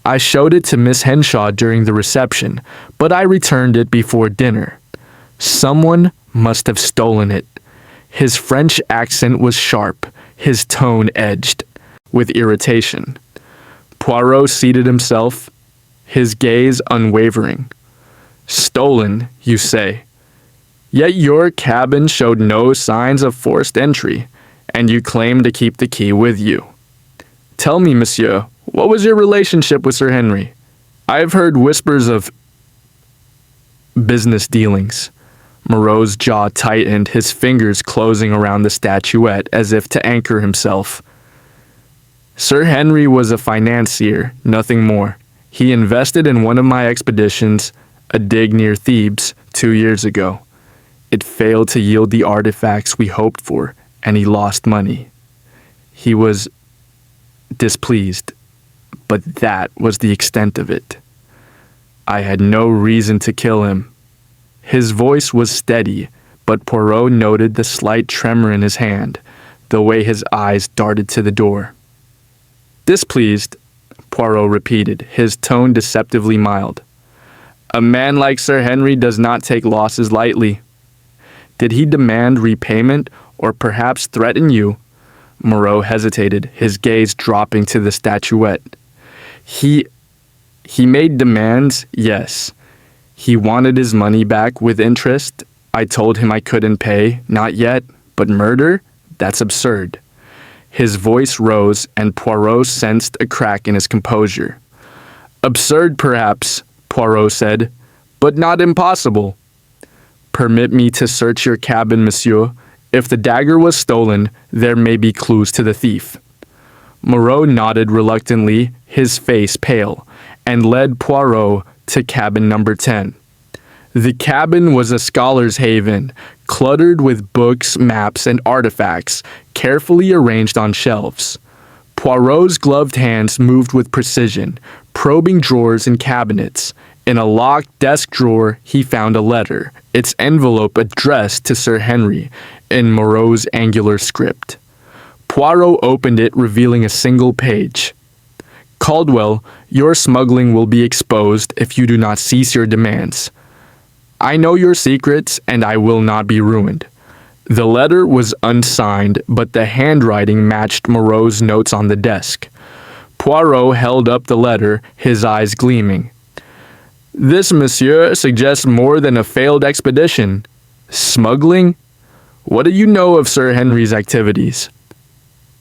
[SPEAKER 1] I showed it to Miss Henshaw during the reception, but I returned it before dinner. Someone must have stolen it." His French accent was sharp, his tone edged with irritation. Poirot seated himself, his gaze unwavering. "Stolen, you say? Yet your cabin showed no signs of forced entry, and you claim to keep the key with you. Tell me, monsieur, what was your relationship with Sir Henry? I have heard whispers of business dealings." Moreau's jaw tightened, his fingers closing around the statuette as if to anchor himself. "Sir Henry was a financier, nothing more. He invested in one of my expeditions, a dig near Thebes, 2 years ago. It failed to yield the artifacts we hoped for, and he lost money. He was displeased, but that was the extent of it. I had no reason to kill him." His voice was steady, but Poirot noted the slight tremor in his hand, the way his eyes darted to the door. "Displeased," Poirot repeated, his tone deceptively mild. "A man like Sir Henry does not take losses lightly. Did he demand repayment or perhaps threaten you?" Moreau hesitated, his gaze dropping to the statuette. He made demands, yes. He wanted his money back with interest. I told him I couldn't pay, not yet, but murder? That's absurd." His voice rose, and Poirot sensed a crack in his composure. "Absurd, perhaps," Poirot said, "but not impossible. Permit me to search your cabin, monsieur. If the dagger was stolen, there may be clues to the thief." Moreau nodded reluctantly, his face pale, and led Poirot to cabin number 10. The cabin was a scholar's haven, cluttered with books, maps, and artifacts, carefully arranged on shelves. Poirot's gloved hands moved with precision, probing drawers and cabinets. In a locked desk drawer, he found a letter, its envelope addressed to Sir Henry in Moreau's angular script. Poirot opened it, revealing a single page. Caldwell, your smuggling will be exposed if you do not cease your demands. I know your secrets, and I will not be ruined. The letter was unsigned, but the handwriting matched Moreau's notes on the desk. Poirot held up the letter, his eyes gleaming. This, monsieur, suggests more than a failed expedition. Smuggling? What do you know of Sir Henry's activities?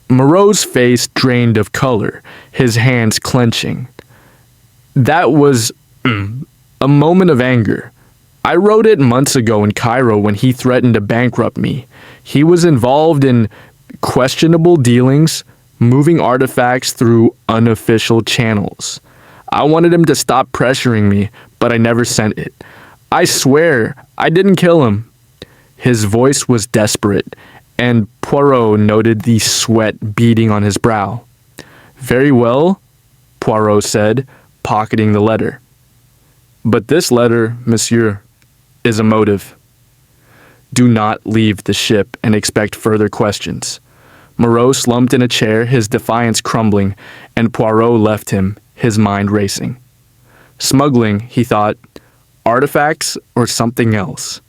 [SPEAKER 1] Moreau's face drained of color, his hands clenching. That was a moment of anger. I wrote it months ago in Cairo when he threatened to bankrupt me. He was involved in questionable dealings, moving artifacts through unofficial channels. I wanted him to stop pressuring me, but I never sent it. I swear, I didn't kill him. His voice was desperate, and Poirot noted the sweat beading on his brow. Very well, Poirot said, pocketing the letter. But this letter, monsieur, is a motive. Do not leave the ship and expect further questions. Moreau slumped in a chair, his defiance crumbling, and Poirot left him, his mind racing. Smuggling, he thought, artifacts or something else.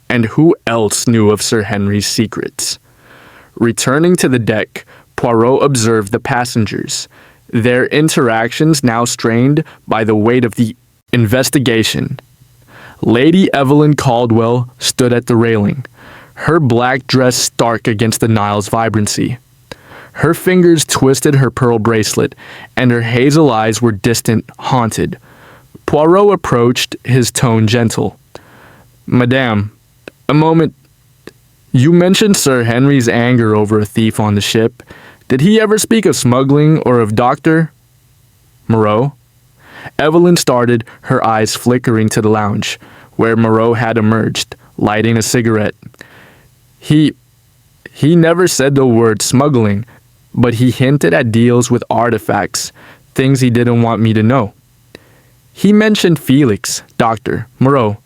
[SPEAKER 1] And who else knew of Sir Henry's secrets? Returning to the deck, Poirot observed the passengers, their interactions now strained by the weight of the investigation. Lady Evelyn Caldwell stood at the railing, her black dress stark against the Nile's vibrancy. Her fingers twisted her pearl bracelet, and her hazel eyes were distant, haunted. Poirot approached, his tone gentle. Madame, a moment. You mentioned Sir Henry's anger over a thief on the ship. Did he ever speak of smuggling or of Dr. Moreau? Evelyn started, her eyes flickering to the lounge, where Moreau had emerged, lighting a cigarette. He never said the word smuggling, but he hinted at deals with artifacts, things he didn't want me to know. He mentioned Felix, Dr. Moreau,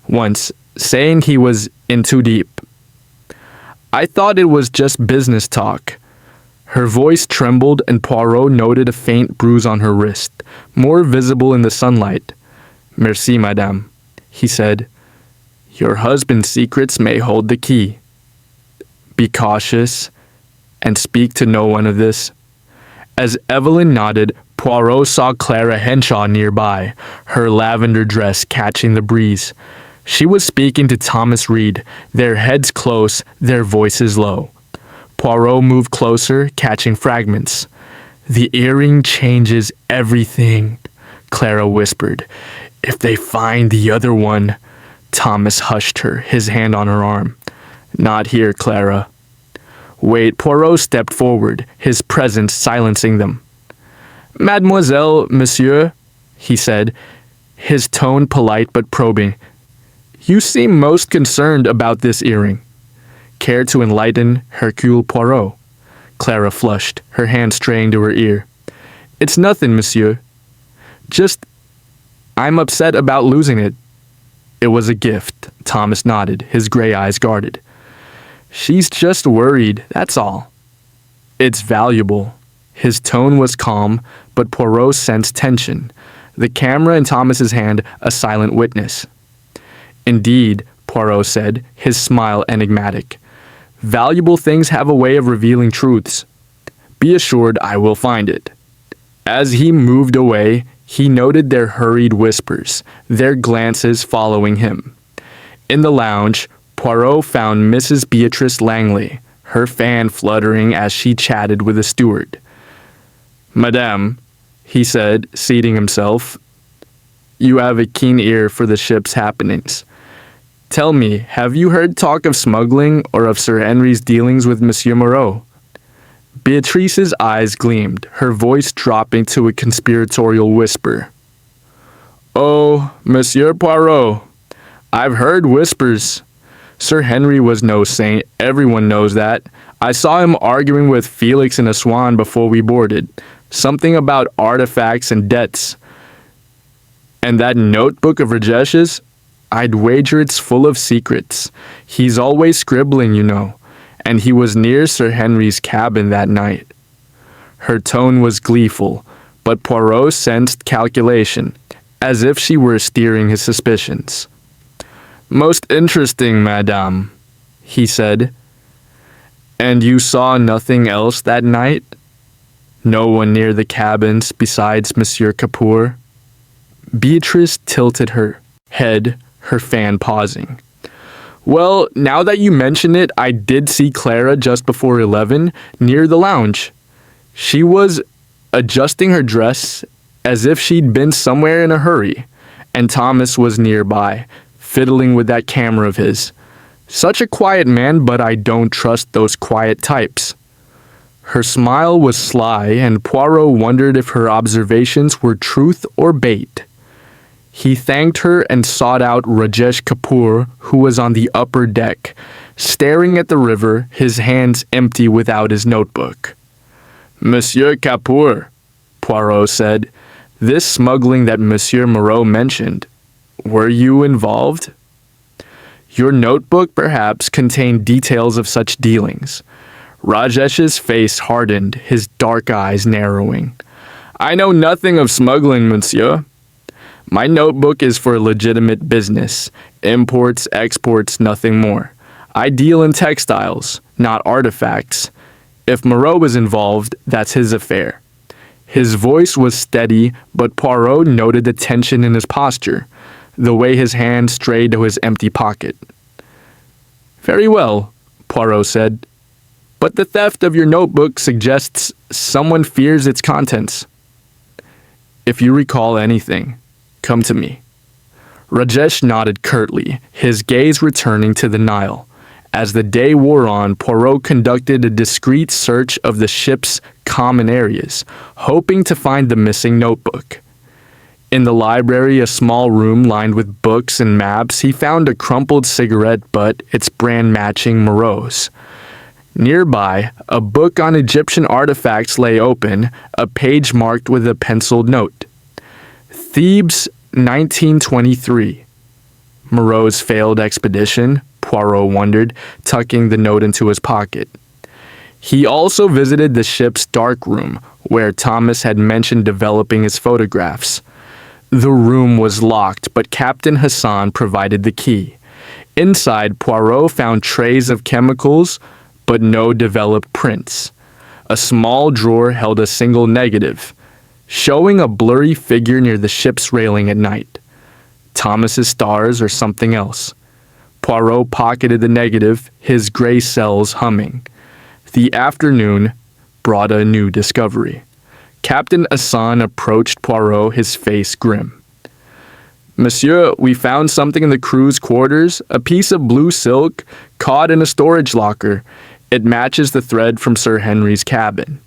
[SPEAKER 1] once, saying he was in too deep. I thought it was just business talk. Her voice trembled, and Poirot noted a faint bruise on her wrist, more visible in the sunlight. Merci, madame, he said. Your husband's secrets may hold the key. Be cautious, and speak to no one of this. As Evelyn nodded, Poirot saw Clara Henshaw nearby, her lavender dress catching the breeze. She was speaking to Thomas Reed, their heads close, their voices low. Poirot moved closer, catching fragments. The earring changes everything, Clara whispered. If they find the other one... Thomas hushed her, his hand on her arm. Not here, Clara. Wait, Poirot stepped forward, his presence silencing them. Mademoiselle, monsieur, he said, his tone polite but probing. You seem most concerned about this earring. Care to enlighten Hercule Poirot? Clara flushed, her hand straying to her ear. It's nothing, monsieur. Just, I'm upset about losing it. It was a gift, Thomas nodded, his gray eyes guarded. She's just worried, that's all. It's valuable. His tone was calm, but Poirot sensed tension, the camera in Thomas's hand a silent witness. Indeed, Poirot said, his smile enigmatic. Valuable things have a way of revealing truths. Be assured I will find it. As he moved away, he noted their hurried whispers, their glances following him. In the lounge, Poirot found Mrs. Beatrice Langley, her fan fluttering as she chatted with a steward. Madame, he said, seating himself, you have a keen ear for the ship's happenings. Tell me, have you heard talk of smuggling or of Sir Henry's dealings with Monsieur Moreau? Beatrice's eyes gleamed, her voice dropping to a conspiratorial whisper. Oh, Monsieur Poirot, I've heard whispers. Sir Henry was no saint, everyone knows that. I saw him arguing with Felix in a swan before we boarded. Something about artifacts and debts. And that notebook of Rajesh's? I'd wager it's full of secrets. He's always scribbling, you know. And he was near Sir Henry's cabin that night. Her tone was gleeful, but Poirot sensed calculation, as if she were steering his suspicions. "Most interesting, madame," he said. "And you saw nothing else that night? No one near the cabins besides Monsieur Capour?" Beatrice tilted her head, her fan pausing. "Well, now that you mention it, I did see Clara just before 11, near the lounge. She was adjusting her dress as if she'd been somewhere in a hurry, and Thomas was nearby, fiddling with that camera of his. Such a quiet man, but I don't trust those quiet types." Her smile was sly, and Poirot wondered if her observations were truth or bait. He thanked her and sought out Rajesh Kapoor, who was on the upper deck, staring at the river, his hands empty without his notebook. "Monsieur Kapoor," Poirot said, "this smuggling that Monsieur Moreau mentioned, were you involved?" "Your notebook perhaps contained details of such dealings." Rajesh's face hardened, his dark eyes narrowing. "I know nothing of smuggling, monsieur. My notebook is for legitimate business. Imports, exports, nothing more. I deal in textiles, not artifacts. If Moreau was involved, that's his affair." His voice was steady, but Poirot noted the tension in his posture, the way his hand strayed to his empty pocket. "Very well," Poirot said. "But the theft of your notebook suggests someone fears its contents. If you recall anything, come to me." Rajesh nodded curtly, his gaze returning to the Nile. As the day wore on, Poirot conducted a discreet search of the ship's common areas, hoping to find the missing notebook. In the library, a small room lined with books and maps, he found a crumpled cigarette butt, its brand matching Moreau's. Nearby, a book on Egyptian artifacts lay open, a page marked with a penciled note. "Thebes, 1923. Moreau's failed expedition, Poirot wondered, tucking the note into his pocket. He also visited the ship's dark room, where Thomas had mentioned developing his photographs. The room was locked, but Captain Hassan provided the key. Inside, Poirot found trays of chemicals, but no developed prints. A small drawer held a single negative, showing a blurry figure near the ship's railing at night. Thomas's stars or something else. Poirot pocketed the negative, his gray cells humming. The afternoon brought a new discovery. Captain Hassan approached Poirot, his face grim. "Monsieur, we found something in the crew's quarters, a piece of blue silk caught in a storage locker. It matches the thread from Sir Henry's cabin."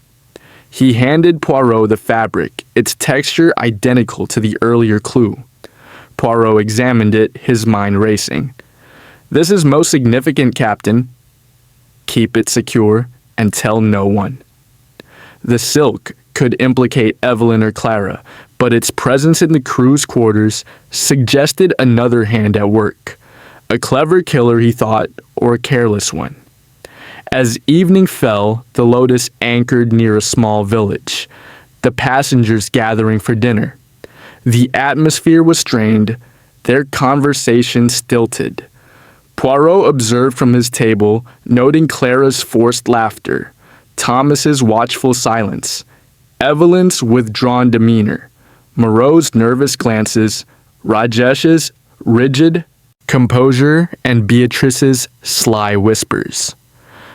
[SPEAKER 1] He handed Poirot the fabric, its texture identical to the earlier clue. Poirot examined it, his mind racing. "This is most significant, Captain. Keep it secure and tell no one." The silk could implicate Evelyn or Clara, but its presence in the crew's quarters suggested another hand at work. A clever killer, he thought, or a careless one. As evening fell, the Lotus anchored near a small village, the passengers gathering for dinner. The atmosphere was strained, their conversation stilted. Poirot observed from his table, noting Clara's forced laughter, Thomas's watchful silence, Evelyn's withdrawn demeanor, Moreau's nervous glances, Rajesh's rigid composure, and Beatrice's sly whispers.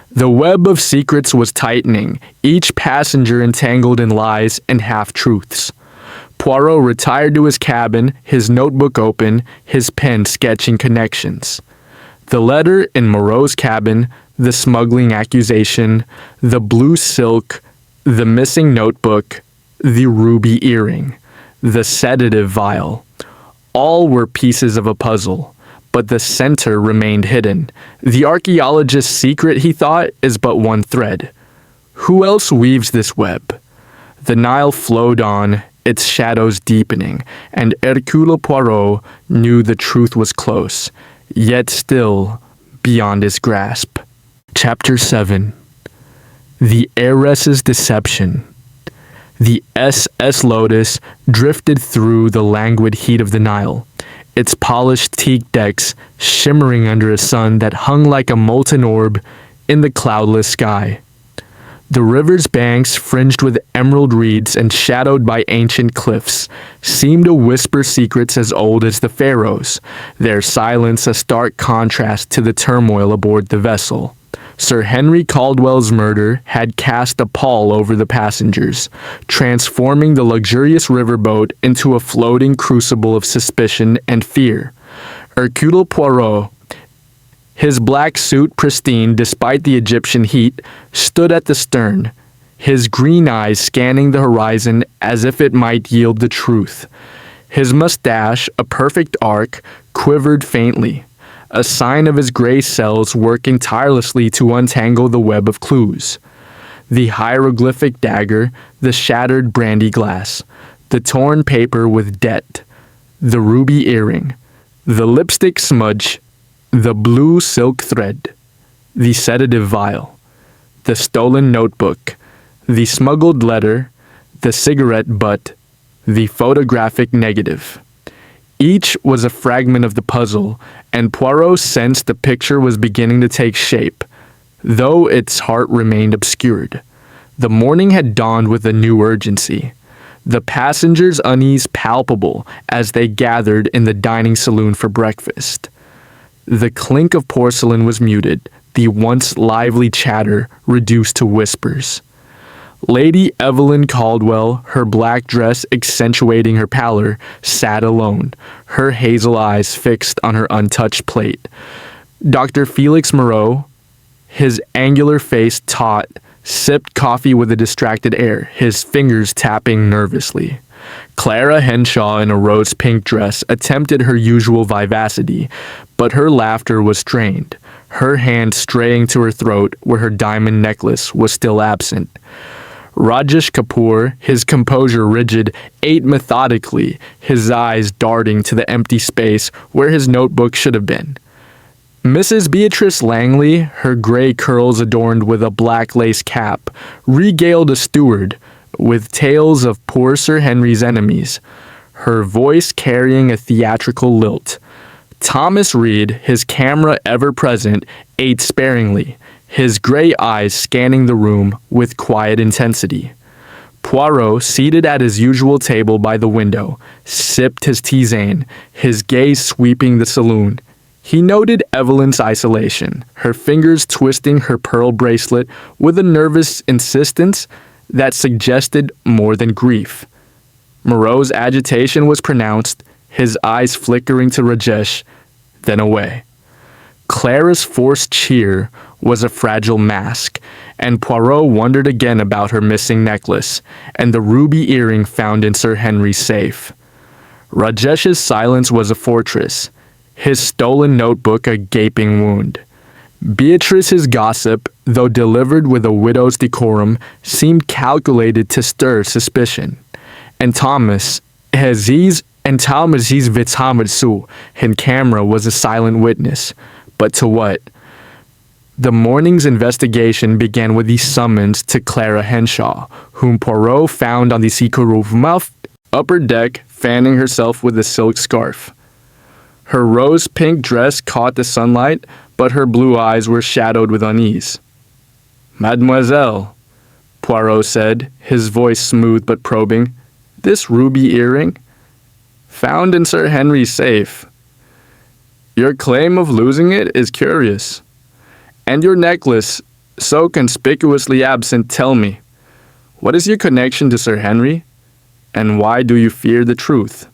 [SPEAKER 1] The web of secrets was tightening, each passenger entangled in lies and half-truths. Poirot retired to his cabin, his notebook open, his pen sketching connections. The letter in Moreau's cabin, the smuggling accusation, the blue silk, the missing notebook, the ruby earring, the sedative vial. All were pieces of a puzzle, but the center remained hidden. The archaeologist's secret, he thought, is but one thread. Who else weaves this web? The Nile flowed on, its shadows deepening, and Hercule Poirot knew the truth was close, yet still beyond his grasp. Chapter 7. The Heiress's Deception. The SS Lotus drifted through the languid heat of the Nile, its polished teak decks shimmering under a sun that hung like a molten orb in the cloudless sky. The river's banks, fringed with emerald reeds and shadowed by ancient cliffs, seemed to whisper secrets as old as the pharaohs, their silence a stark contrast to the turmoil aboard the vessel. Sir Henry Caldwell's murder had cast a pall over the passengers, transforming the luxurious riverboat into a floating crucible of suspicion and fear. Hercule Poirot, his black suit pristine despite the Egyptian heat, stood at the stern, his green eyes scanning the horizon as if it might yield the truth. His mustache, a perfect arc, quivered faintly, a sign of his gray cells working tirelessly to untangle the web of clues. The hieroglyphic dagger, the shattered brandy glass, the torn paper with debt, the ruby earring, the lipstick smudge, the blue silk thread, the sedative vial, the stolen notebook, the smuggled letter, the cigarette butt, the photographic negative. Each was a fragment of the puzzle, and Poirot sensed the picture was beginning to take shape, though its heart remained obscured. The morning had dawned with a new urgency, the passengers' unease palpable as they gathered in the dining saloon for breakfast. The clink of porcelain was muted, the once lively chatter reduced to whispers. Lady Evelyn Caldwell, her black dress accentuating her pallor, sat alone, her hazel eyes fixed on her untouched plate. Dr. Felix Moreau, his angular face taut, sipped coffee with a distracted air, his fingers tapping nervously. Clara Henshaw, in a rose-pink dress, attempted her usual vivacity, but her laughter was strained, her hand straying to her throat where her diamond necklace was still absent. Rajesh Kapoor, his composure rigid, ate methodically, his eyes darting to the empty space where his notebook should have been. Mrs. Beatrice Langley, her gray curls adorned with a black lace cap, regaled a steward with tales of poor Sir Henry's enemies, her voice carrying a theatrical lilt. Thomas Reed, his camera ever present, ate sparingly, his gray eyes scanning the room with quiet intensity. Poirot, seated at his usual table by the window, sipped his tisane, his gaze sweeping the saloon. He noted Evelyn's isolation, her fingers twisting her pearl bracelet with a nervous insistence that suggested more than grief. Moreau's agitation was pronounced, his eyes flickering to Rajesh, then away. Clara's forced cheer was a fragile mask, and Poirot wondered again about her missing necklace and the ruby earring found in Sir Henry's safe. Rajesh's silence was a fortress, his stolen notebook a gaping wound. Beatrice's gossip, though delivered with a widow's decorum, seemed calculated to stir suspicion. And Thomas Aziz Vithamadsu in camera was a silent witness. But to what? The morning's investigation began with the summons to Clara Henshaw, whom Poirot found on the Sikorov upper deck, fanning herself with a silk scarf. Her rose-pink dress caught the sunlight, but her blue eyes were shadowed with unease. "Mademoiselle," Poirot said, his voice smooth but probing, "this ruby earring? Found in Sir Henry's safe. Your claim of losing it is curious. And your necklace, so conspicuously absent, tell me, what is your connection to Sir Henry? And why do you fear the truth?"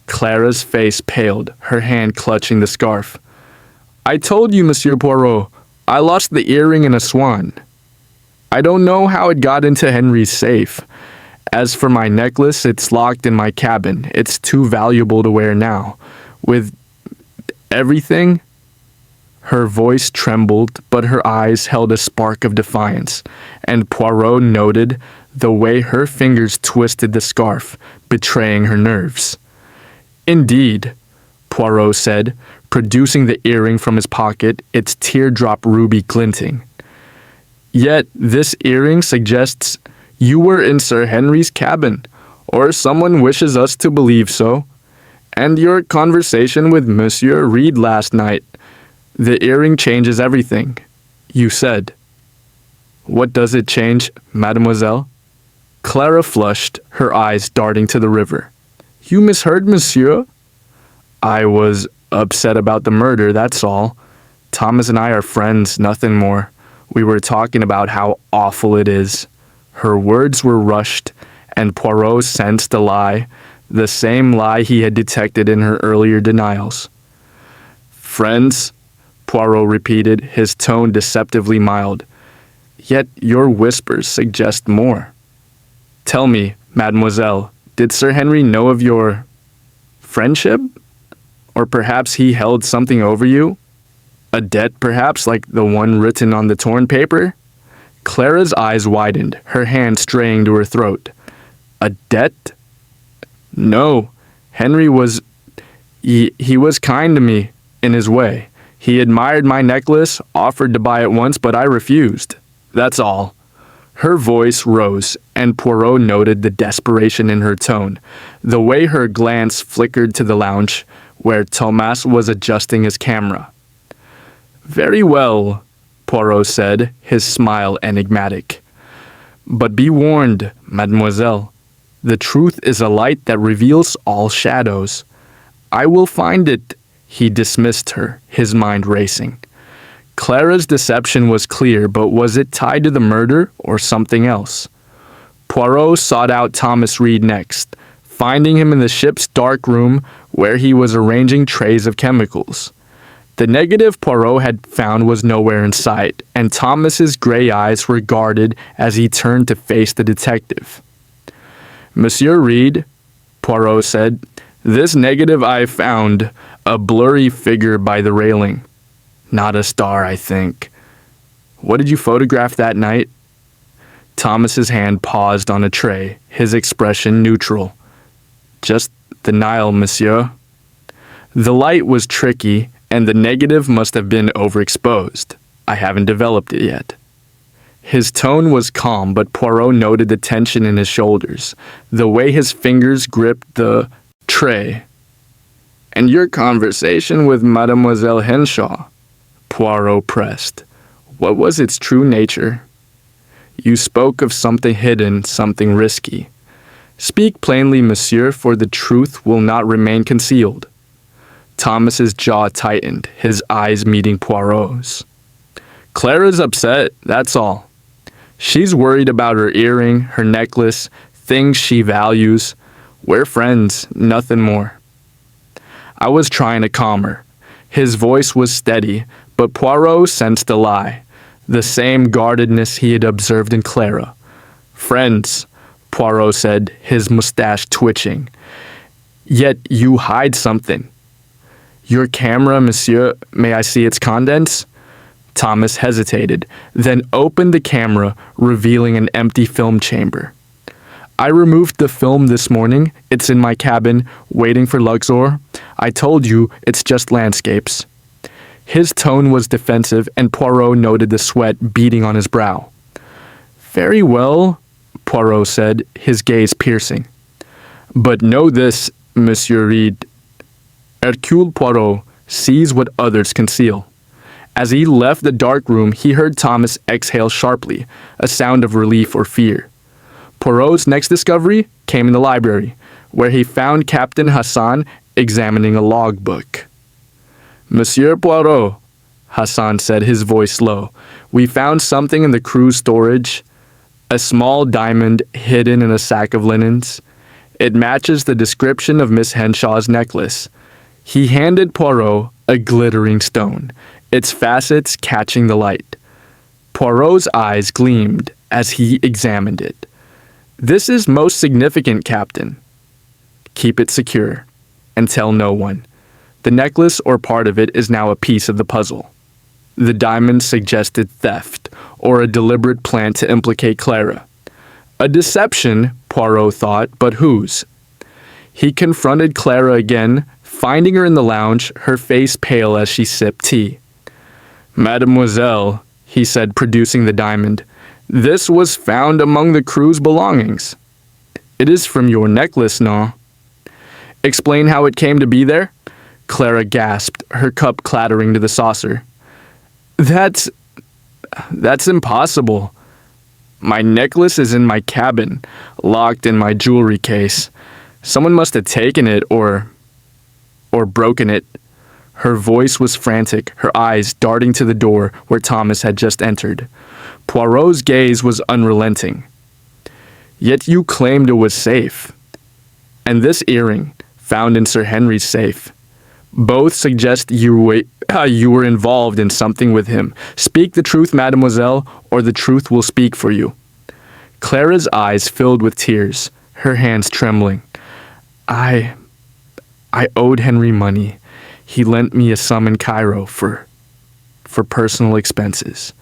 [SPEAKER 1] Clara's face paled, her hand clutching the scarf. "I told you, Monsieur Poirot, I lost the earring in a swan. I don't know how it got into Henry's safe. As for my necklace, it's locked in my cabin. It's too valuable to wear now. With everything..." Her voice trembled, but her eyes held a spark of defiance, and Poirot noted the way her fingers twisted the scarf, betraying her nerves. "Indeed," Poirot said, producing the earring from his pocket, its teardrop ruby glinting. "Yet this earring suggests you were in Sir Henry's cabin, or someone wishes us to believe so. And your conversation with Monsieur Reed last night. The earring changes everything, you said." "What does it change, mademoiselle?" Clara flushed, her eyes darting to the river. "You misheard, monsieur." "I was upset about the murder, that's all. Thomas and I are friends, nothing more. We were talking about how awful it is." Her words were rushed, and Poirot sensed a lie, the same lie he had detected in her earlier denials. "Friends?" Poirot repeated, his tone deceptively mild. "Yet your whispers suggest more. Tell me, mademoiselle, did Sir Henry know of your friendship? Or perhaps he held something over you? A debt, perhaps, like the one written on the torn paper?" Clara's eyes widened, her hand straying to her throat. "A debt? No. Henry was... He was kind to me, in his way. He admired my necklace, offered to buy it once, but I refused. That's all." Her voice rose, and Poirot noted the desperation in her tone, the way her glance flickered to the lounge, where Thomas was adjusting his camera. "Very well," Poirot said, his smile enigmatic. "But be warned, mademoiselle. The truth is a light that reveals all shadows. I will find it." He dismissed her, his mind racing. Clara's deception was clear, but was it tied to the murder or something else? Poirot sought out Thomas Reed next, finding him in the ship's dark room where he was arranging trays of chemicals. The negative Poirot had found was nowhere in sight, and Thomas's gray eyes were guarded as he turned to face the detective. "Monsieur Reed," Poirot said, "this negative I found, a blurry figure by the railing. Not a star, I think. What did you photograph that night?" Thomas's hand paused on a tray, his expression neutral. "Just the Nile, monsieur." The light was tricky, and the negative must have been overexposed. I haven't developed it yet. His tone was calm, but Poirot noted the tension in his shoulders, the way his fingers gripped the tray. "And your conversation with Mademoiselle Henshaw?" Poirot pressed. "What was its true nature?" "You spoke of something hidden, something risky. Speak plainly, monsieur, for the truth will not remain concealed." Thomas's jaw tightened, his eyes meeting Poirot's. "Clara's upset, that's all. She's worried about her earring, her necklace, things she values. We're friends, nothing more." I was trying to calm her. His voice was steady, but Poirot sensed a lie, the same guardedness he had observed in Clara. "Friends," Poirot said, his mustache twitching. "Yet you hide something." "Your camera, monsieur, may I see its contents?" Thomas hesitated, then opened the camera, revealing an empty film chamber. "I removed the film this morning. It's in my cabin, waiting for Luxor. I told you, it's just landscapes." His tone was defensive, and Poirot noted the sweat beading on his brow. "Very well," Poirot said, his gaze piercing. "But know this, Monsieur Reed. Hercule Poirot sees what others conceal." As he left the dark room, he heard Thomas exhale sharply, a sound of relief or fear. Poirot's next discovery came in the library, where he found Captain Hassan examining a logbook. "Monsieur Poirot," Hassan said, his voice low, "we found something in the crew's storage. A small diamond hidden in a sack of linens. It matches the description of Miss Henshaw's necklace." He handed Poirot a glittering stone, its facets catching the light. Poirot's eyes gleamed as he examined it. "This is most significant, Captain. Keep it secure, and tell no one. The necklace or part of it is now a piece of the puzzle." The diamond suggested theft, or a deliberate plan to implicate Clara. A deception, Poirot thought, but whose? He confronted Clara again, finding her in the lounge, her face pale as she sipped tea. "Mademoiselle," he said, producing the diamond, "this was found among the crew's belongings." "It is from your necklace, no?" "Explain how it came to be there?" Clara gasped, her cup clattering to the saucer. That's impossible. My necklace is in my cabin, locked in my jewelry case. Someone must have taken it or broken it." Her voice was frantic, her eyes darting to the door where Thomas had just entered. Poirot's gaze was unrelenting. "Yet you claimed it was safe. And this earring, found in Sir Henry's safe. Both suggest you were involved in something with him. Speak the truth, mademoiselle, or the truth will speak for you." Clara's eyes filled with tears, her hands trembling. I owed Henry money. He lent me a sum in Cairo for personal expenses.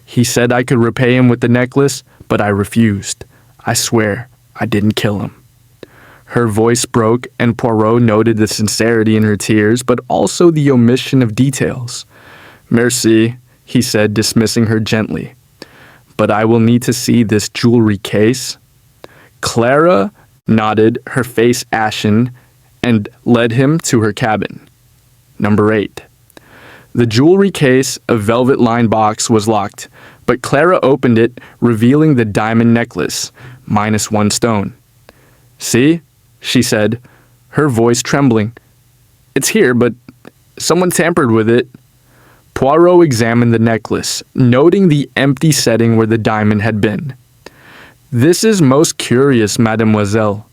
[SPEAKER 1] He said I could repay him with the necklace, but I refused. I swear I didn't kill him." Her voice broke, and Poirot noted the sincerity in her tears, but also the omission of details. "Merci," he said, dismissing her gently. "But I will need to see this jewelry case." Clara nodded, her face ashen, and led him to her cabin. Number 8. The jewelry case, a velvet-lined box, was locked, but Clara opened it, revealing the diamond necklace, minus 1 stone. "See?" she said, her voice trembling. "It's here, but someone tampered with it." Poirot examined the necklace, noting the empty setting where the diamond had been. "This is most curious, mademoiselle.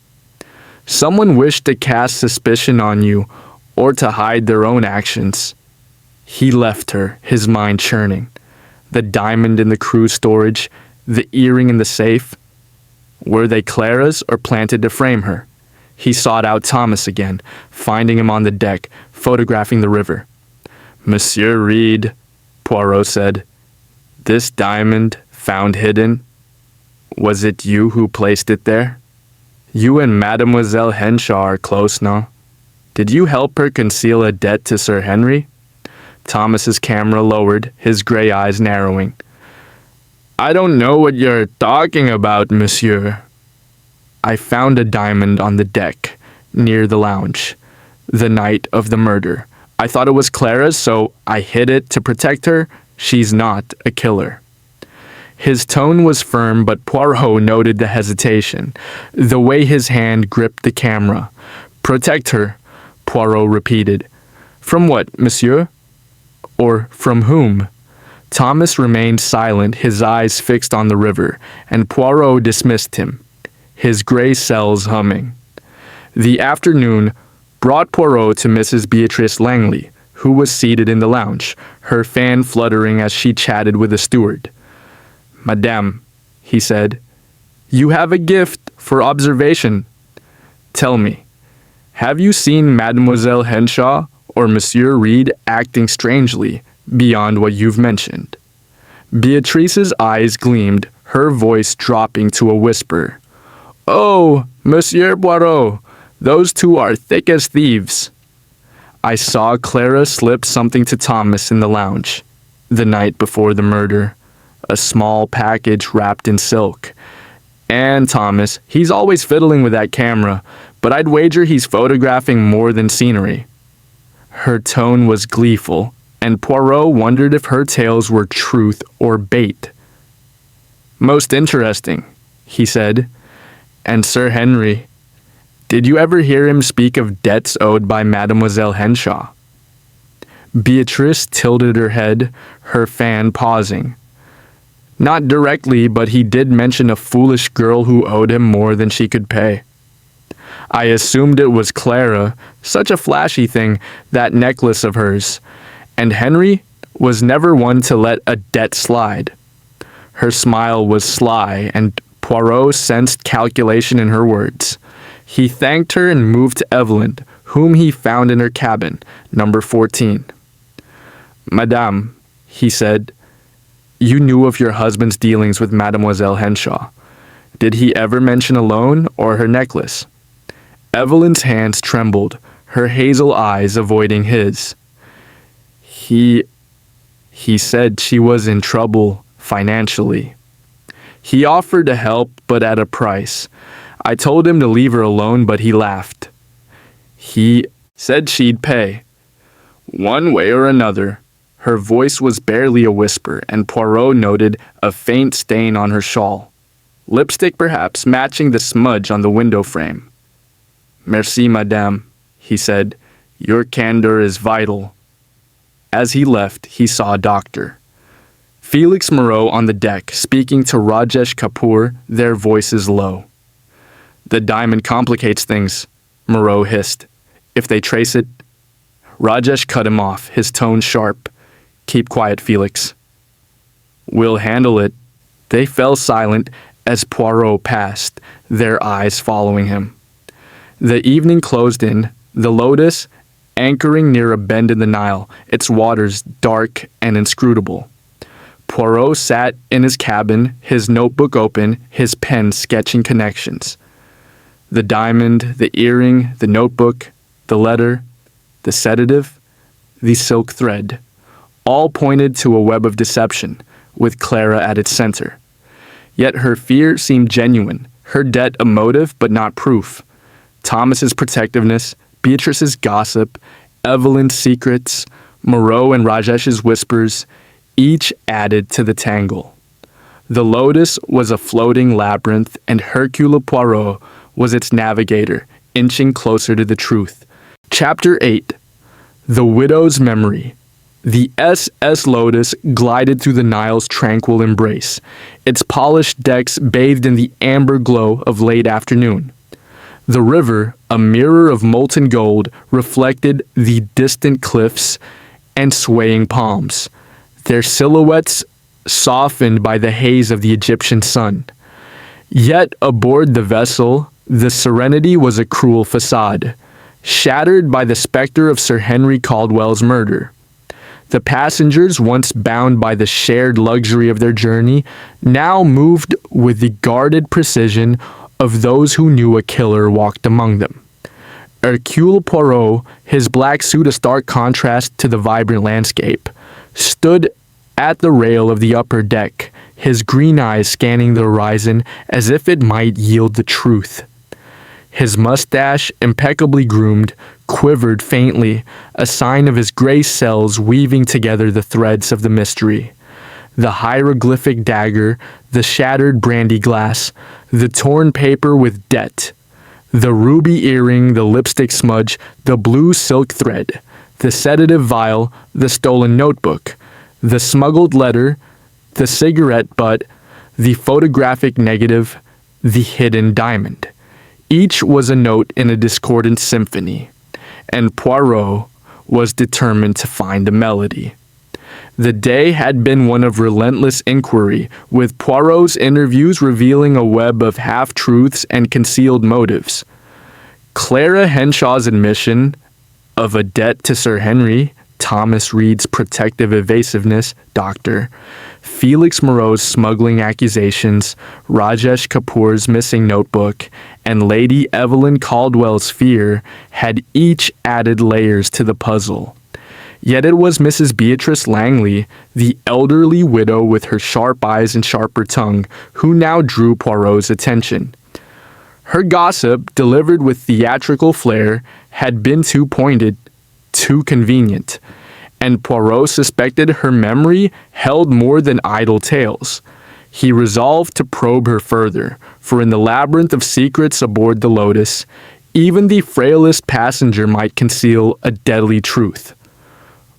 [SPEAKER 1] Someone wished to cast suspicion on you, or to hide their own actions." He left her, his mind churning. The diamond in the crew storage, the earring in the safe. Were they Clara's or planted to frame her? He sought out Thomas again, finding him on the deck, photographing the river. "Monsieur Reed," Poirot said, "this diamond, found hidden, was it you who placed it there? You and Mademoiselle Henshaw are close, no? Did you help her conceal a debt to Sir Henry?" Thomas's camera lowered, his gray eyes narrowing. "I don't know what you're talking about, monsieur." "I found a diamond on the deck, near the lounge, the night of the murder. I thought it was Clara's, so I hid it to protect her. She's not a killer." His tone was firm, but Poirot noted the hesitation, the way his hand gripped the camera. "Protect her," Poirot repeated. "From what, monsieur? Or from whom?" Thomas remained silent, his eyes fixed on the river, and Poirot dismissed him, his gray cells humming. The afternoon brought Poirot to Mrs. Beatrice Langley, who was seated in the lounge, her fan fluttering as she chatted with the steward. "Madame," he said, "you have a gift for observation. Tell me, have you seen Mademoiselle Henshaw or Monsieur Reed acting strangely beyond what you've mentioned?" Beatrice's eyes gleamed, her voice dropping to a whisper. "Oh, Monsieur Poirot, those two are thick as thieves." "I saw Clara slip something to Thomas in the lounge, the night before the murder. A small package wrapped in silk. And Thomas, he's always fiddling with that camera, but I'd wager he's photographing more than scenery." Her tone was gleeful, and Poirot wondered if her tales were truth or bait. "Most interesting," he said. "And Sir Henry, did you ever hear him speak of debts owed by Mademoiselle Henshaw?" Beatrice tilted her head, her fan pausing. "Not directly, but he did mention a foolish girl who owed him more than she could pay. I assumed it was Clara, such a flashy thing, that necklace of hers. And Henry was never one to let a debt slide." Her smile was sly, and Poirot sensed calculation in her words. He thanked her and moved to Evelyn, whom he found in her cabin, number 14. "Madame," he said. "You knew of your husband's dealings with Mademoiselle Henshaw. Did he ever mention a loan or her necklace?" Evelyn's hands trembled, her hazel eyes avoiding his. He said she was in trouble financially. He offered to help, but at a price. I told him to leave her alone, but he laughed. He said she'd pay. One way or another. Her voice was barely a whisper, and Poirot noted a faint stain on her shawl. Lipstick, perhaps, matching the smudge on the window frame. "Merci, madame," he said. "Your candor is vital." As he left, he saw a doctor. Felix Moreau on the deck, speaking to Rajesh Kapoor, their voices low. "The diamond complicates things," Moreau hissed. "If they trace it..." Rajesh cut him off, his tone sharp. "Keep quiet, Felix." "We'll handle it." They fell silent as Poirot passed, their eyes following him. The evening closed in, the Lotus anchoring near a bend in the Nile, its waters dark and inscrutable. Poirot sat in his cabin, his notebook open, his pen sketching connections. The diamond, the earring, the notebook, the letter, the sedative, the silk thread, all pointed to a web of deception, with Clara at its center. Yet her fear seemed genuine, her debt a motive but not proof. Thomas's protectiveness, Beatrice's gossip, Evelyn's secrets, Moreau and Rajesh's whispers, each added to the tangle. The Lotus was a floating labyrinth, and Hercule Poirot was its navigator, inching closer to the truth. Chapter 8. The Widow's Memory. The SS Lotus glided through the Nile's tranquil embrace, its polished decks bathed in the amber glow of late afternoon. The river, a mirror of molten gold, reflected the distant cliffs and swaying palms, their silhouettes softened by the haze of the Egyptian sun. Yet aboard the vessel, the serenity was a cruel facade, shattered by the specter of Sir Henry Caldwell's murder. The passengers, once bound by the shared luxury of their journey, now moved with the guarded precision of those who knew a killer walked among them. Hercule Poirot, his black suit a stark contrast to the vibrant landscape, stood at the rail of the upper deck, his green eyes scanning the horizon as if it might yield the truth. His mustache, impeccably groomed, quivered faintly, a sign of his gray cells weaving together the threads of the mystery. The hieroglyphic dagger, the shattered brandy glass, the torn paper with debt, the ruby earring, the lipstick smudge, the blue silk thread, the sedative vial, the stolen notebook, the smuggled letter, the cigarette butt, the photographic negative, the hidden diamond. Each was a note in a discordant symphony, and Poirot was determined to find a melody. The day had been one of relentless inquiry, with Poirot's interviews revealing a web of half-truths and concealed motives. Clara Henshaw's admission of a debt to Sir Henry, Thomas Reed's protective evasiveness, Doctor, Felix Moreau's smuggling accusations, Rajesh Kapoor's missing notebook, and Lady Evelyn Caldwell's fear had each added layers to the puzzle. Yet it was Mrs. Beatrice Langley, the elderly widow with her sharp eyes and sharper tongue, who now drew Poirot's attention. Her gossip, delivered with theatrical flair, had been too pointed, too convenient, and Poirot suspected her memory held more than idle tales. He resolved to probe her further, for in the labyrinth of secrets aboard the Lotus, even the frailest passenger might conceal a deadly truth.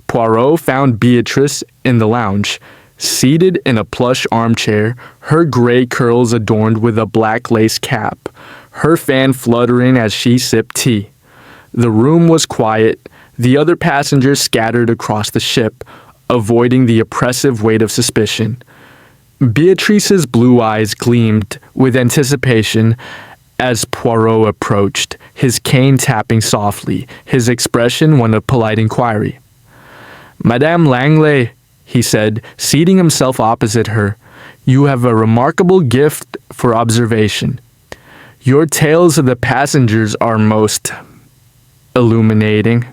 [SPEAKER 1] Poirot found Beatrice in the lounge, seated in a plush armchair, her gray curls adorned with a black lace cap, her fan fluttering as she sipped tea. The room was quiet, the other passengers scattered across the ship, avoiding the oppressive weight of suspicion. Beatrice's blue eyes gleamed with anticipation as Poirot approached, his cane tapping softly, his expression one of polite inquiry. "Madame Langley," he said, seating himself opposite her. "You have a remarkable gift for observation. Your tales of the passengers are most illuminating.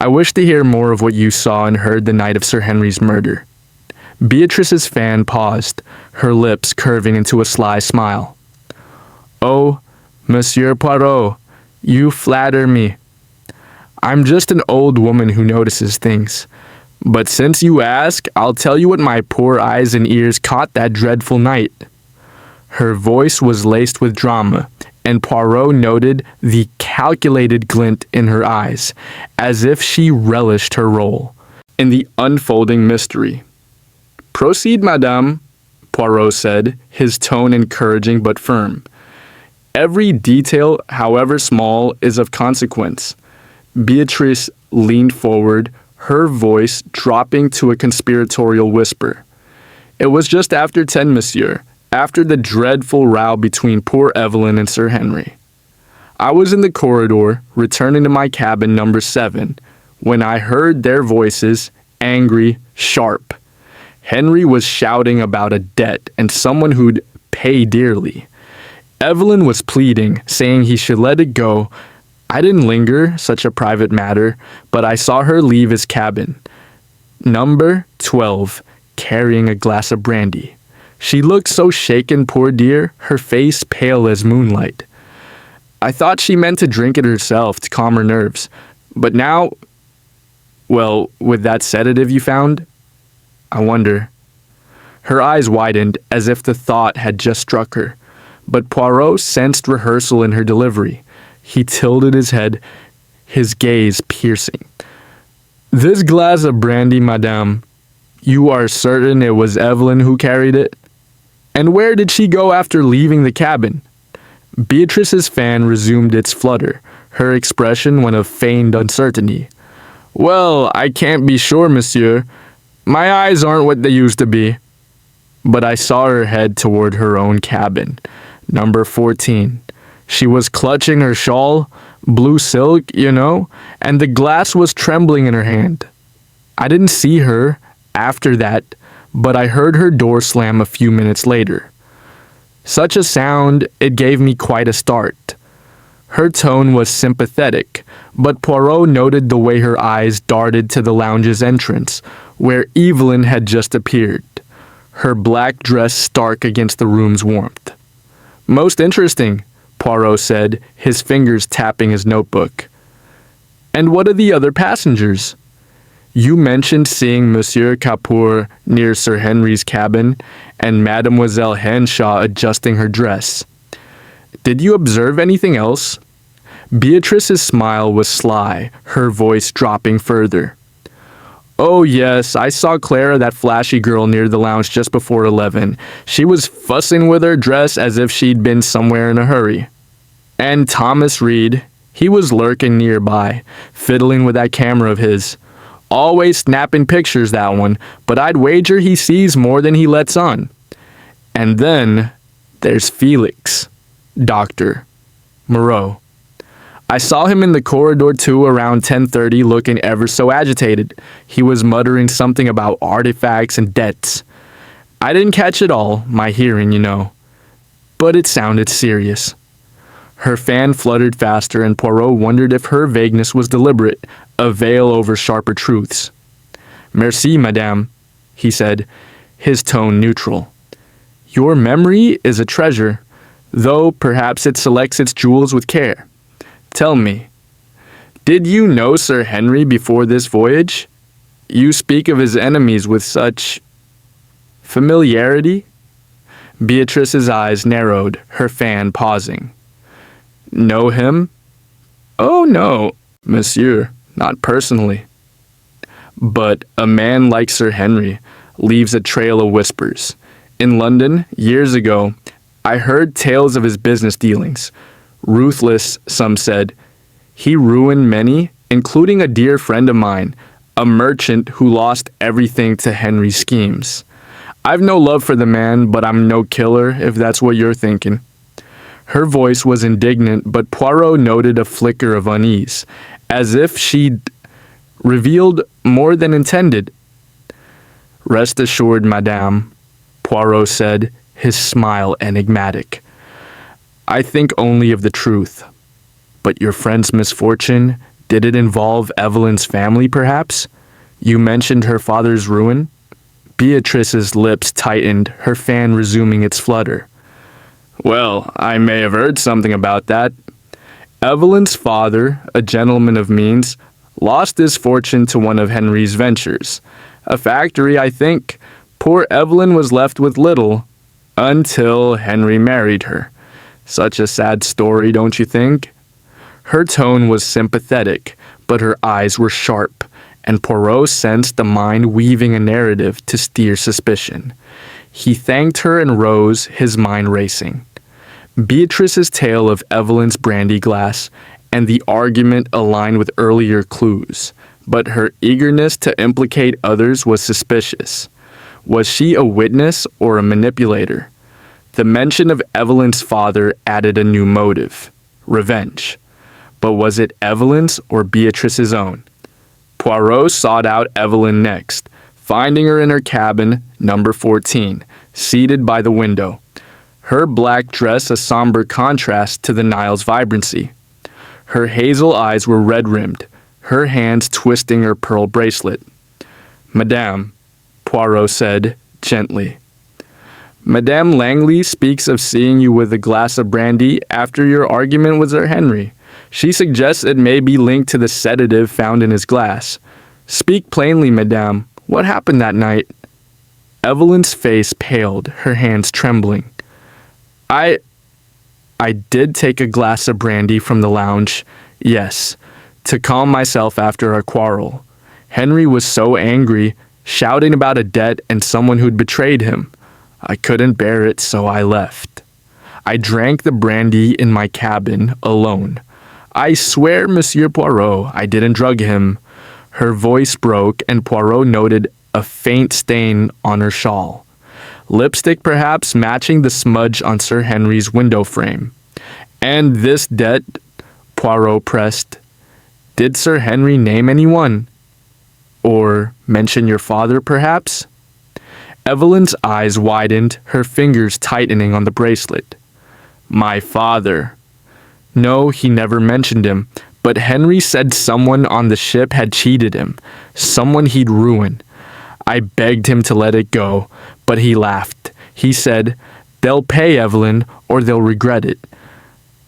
[SPEAKER 1] I wish to hear more of what you saw and heard the night of Sir Henry's murder." Beatrice's fan paused, her lips curving into a sly smile. "Oh, Monsieur Poirot, you flatter me. I'm just an old woman who notices things. But since you ask, I'll tell you what my poor eyes and ears caught that dreadful night." Her voice was laced with drama, and Poirot noted the calculated glint in her eyes, as if she relished her role in the unfolding mystery. "Proceed, madame," Poirot said, his tone encouraging but firm. "Every detail, however small, is of consequence." Beatrice leaned forward, her voice dropping to a conspiratorial whisper. "It was just after 10, monsieur, after the dreadful row between poor Evelyn and Sir Henry. I was in the corridor, returning to my cabin number 7, when I heard their voices, angry, sharp. Henry was shouting about a debt and someone who'd pay dearly. Evelyn was pleading, saying he should let it go. I didn't linger, such a private matter, but I saw her leave his cabin, number 12, carrying a glass of brandy. She looked so shaken, poor dear, her face pale as moonlight. I thought she meant to drink it herself to calm her nerves, but now, well, with that sedative you found, I wonder." Her eyes widened as if the thought had just struck her, but Poirot sensed rehearsal in her delivery. He tilted his head, his gaze piercing. "This glass of brandy, madame, you are certain it was Evelyn who carried it? And where did she go after leaving the cabin?" Beatrice's fan resumed its flutter, her expression one of feigned uncertainty. "Well, I can't be sure, monsieur. My eyes aren't what they used to be." But I saw her head toward her own cabin, number 14. She was clutching her shawl, blue silk, you know, and the glass was trembling in her hand. I didn't see her after that, but I heard her door slam a few minutes later. Such a sound, it gave me quite a start. Her tone was sympathetic, but Poirot noted the way her eyes darted to the lounge's entrance, where Evelyn had just appeared, her black dress stark against the room's warmth. "Most interesting," Poirot said, his fingers tapping his notebook. "And what of the other passengers? You mentioned seeing Monsieur Capour near Sir Henry's cabin and Mademoiselle Henshaw adjusting her dress. Did you observe anything else?" Beatrice's smile was sly, her voice dropping further. "Oh yes, I saw Clara, that flashy girl, near the lounge just before 11. She was fussing with her dress as if she'd been somewhere in a hurry. And Thomas Reed, he was lurking nearby, fiddling with that camera of his. Always snapping pictures, that one, but I'd wager he sees more than he lets on. And then there's Felix, Dr. Moreau. I saw him in the corridor too around 10:30 looking ever so agitated. He was muttering something about artifacts and debts. I didn't catch it all, my hearing, you know. But it sounded serious." Her fan fluttered faster and Poirot wondered if her vagueness was deliberate, a veil over sharper truths. "Merci, madame," he said, his tone neutral. "Your memory is a treasure, though perhaps it selects its jewels with care. Tell me, did you know Sir Henry before this voyage? You speak of his enemies with such familiarity." Beatrice's eyes narrowed, her fan pausing. "Know him? Oh no, monsieur, not personally. But a man like Sir Henry leaves a trail of whispers. In London, years ago, I heard tales of his business dealings. Ruthless, some said. He ruined many, including a dear friend of mine, a merchant who lost everything to Henry's schemes. I've no love for the man, but I'm no killer, if that's what you're thinking." Her voice was indignant, but Poirot noted a flicker of unease, as if she'd revealed more than intended. Rest assured, madame, Poirot said, his smile enigmatic. I think only of the truth. But your friend's misfortune, did it involve Evelyn's family, perhaps? You mentioned her father's ruin? Beatrice's lips tightened, her fan resuming its flutter. Well, I may have heard something about that. Evelyn's father, a gentleman of means, lost his fortune to one of Henry's ventures. A factory, I think. Poor Evelyn was left with little, until Henry married her. Such a sad story, don't you think? Her tone was sympathetic, but her eyes were sharp, and Poirot sensed the mind weaving a narrative to steer suspicion. He thanked her and rose, his mind racing. Beatrice's tale of Evelyn's brandy glass and the argument aligned with earlier clues, but her eagerness to implicate others was suspicious. Was she a witness or a manipulator? The mention of Evelyn's father added a new motive, revenge. But was it Evelyn's or Beatrice's own? Poirot sought out Evelyn next, finding her in her cabin, number 14, seated by the window. Her black dress a somber contrast to the Nile's vibrancy. Her hazel eyes were red-rimmed, her hands twisting her pearl bracelet. Madame, Poirot said, gently. Madame Langley speaks of seeing you with a glass of brandy after your argument with Sir Henry. She suggests it may be linked to the sedative found in his glass. Speak plainly, madame. What happened that night? Evelyn's face paled, her hands trembling. I did take a glass of brandy from the lounge, yes, to calm myself after our quarrel. Henry was so angry, shouting about a debt and someone who'd betrayed him. I couldn't bear it, so I left. I drank the brandy in my cabin, alone. I swear, Monsieur Poirot, I didn't drug him. Her voice broke, and Poirot noted a faint stain on her shawl. Lipstick, perhaps, matching the smudge on Sir Henry's window frame. And this debt, Poirot pressed. Did Sir Henry name anyone? Or mention your father, perhaps? Evelyn's eyes widened, her fingers tightening on the bracelet. My father. No, he never mentioned him, but Henry said someone on the ship had cheated him, someone he'd ruin. I begged him to let it go, but he laughed. He said, they'll pay Evelyn, or they'll regret it.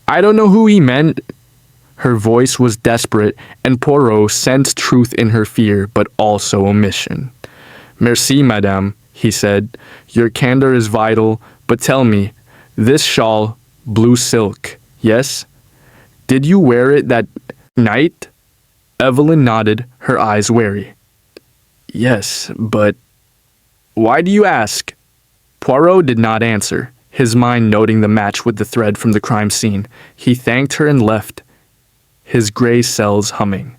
[SPEAKER 1] I don't know who he meant. Her voice was desperate, and Poirot sensed truth in her fear, but also omission. Merci, madame, he said. Your candor is vital, but tell me, this shawl, blue silk, yes? Did you wear it that night? Evelyn nodded, her eyes wary. Yes, but... Why do you ask? Poirot did not answer, his mind noting the match with the thread from the crime scene. He thanked her and left, his gray cells humming.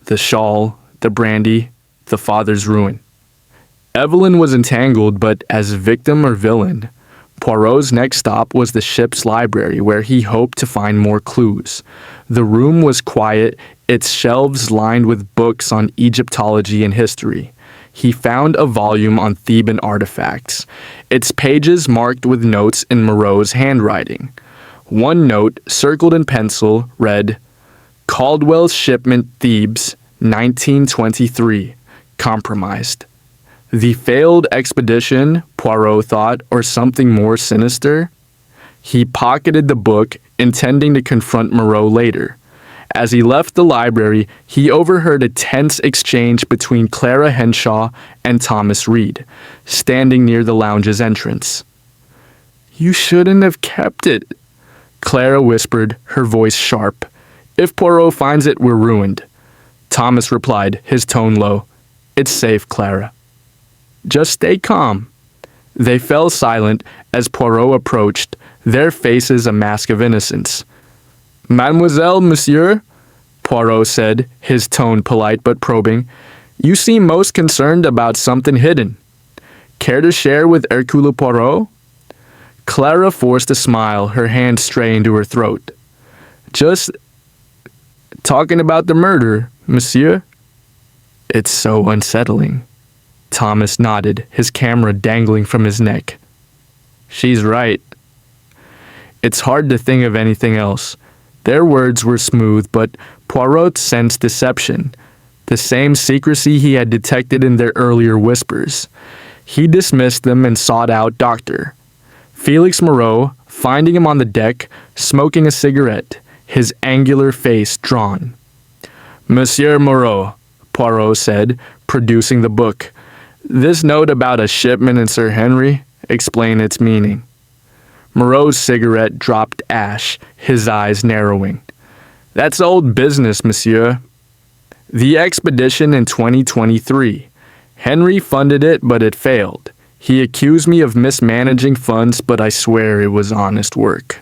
[SPEAKER 1] The shawl, the brandy, the father's ruin. Evelyn was entangled, but as victim or villain, Poirot's next stop was the ship's library, where he hoped to find more clues. The room was quiet, its shelves lined with books on Egyptology and history. He found a volume on Theban artifacts, its pages marked with notes in Moreau's handwriting. One note, circled in pencil, read, Caldwell's shipment Thebes, 1923, compromised. The failed expedition, Poirot thought, or something more sinister? He pocketed the book, intending to confront Moreau later. As he left the library, he overheard a tense exchange between Clara Henshaw and Thomas Reed, standing near the lounge's entrance. You shouldn't have kept it, Clara whispered, her voice sharp. If Poirot finds it, we're ruined. Thomas replied, his tone low. It's safe, Clara. Just stay calm. They fell silent as Poirot approached, their faces a mask of innocence. Mademoiselle, monsieur, Poirot said, his tone polite but probing, you seem most concerned about something hidden. Care to share with Hercule Poirot? Clara forced a smile, her hand straying to her throat. Just talking about the murder, monsieur. It's so unsettling. Thomas nodded, his camera dangling from his neck. She's right. It's hard to think of anything else. Their words were smooth, but Poirot sensed deception, the same secrecy he had detected in their earlier whispers. He dismissed them and sought out Dr. Felix Moreau, finding him on the deck, smoking a cigarette, his angular face drawn. Monsieur Moreau, Poirot said, producing the book. This note about a shipment in Sir Henry, explain its meaning. Moreau's cigarette dropped ash, his eyes narrowing. That's old business, monsieur. The expedition in 2023. Henry funded it, but it failed. He accused me of mismanaging funds, but I swear it was honest work.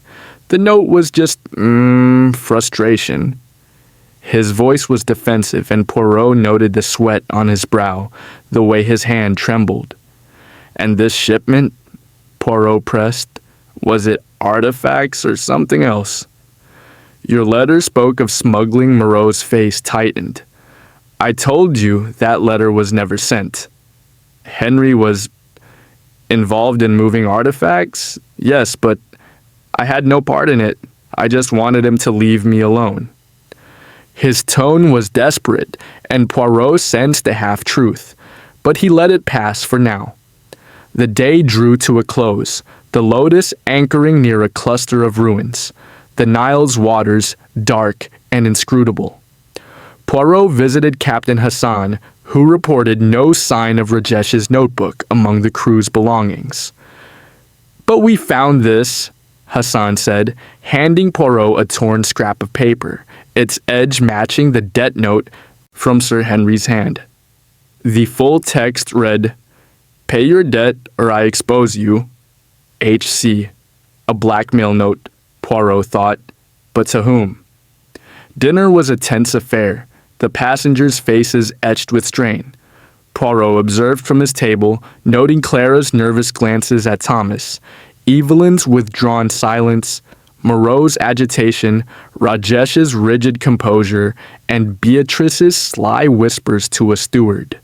[SPEAKER 1] The note was just, frustration. His voice was defensive, and Poirot noted the sweat on his brow, the way his hand trembled. And this shipment, Poirot pressed, was it artifacts or something else? Your letter spoke of smuggling. Moreau's face tightened. I told you that letter was never sent. Henry was involved in moving artifacts? Yes, but I had no part in it. I just wanted him to leave me alone. His tone was desperate, and Poirot sensed a half-truth, but he let it pass for now. The day drew to a close, the Lotus anchoring near a cluster of ruins, the Nile's waters dark and inscrutable. Poirot visited Captain Hassan, who reported no sign of Rajesh's notebook among the crew's belongings. But we found this, Hassan said, handing Poirot a torn scrap of paper, its edge matching the debt note from Sir Henry's hand. The full text read, Pay your debt or I expose you. H.C. A blackmail note, Poirot thought, but to whom? Dinner was a tense affair, the passengers' faces etched with strain. Poirot observed from his table, noting Clara's nervous glances at Thomas, Evelyn's withdrawn silence, Moreau's agitation, Rajesh's rigid composure, and Beatrice's sly whispers to a steward.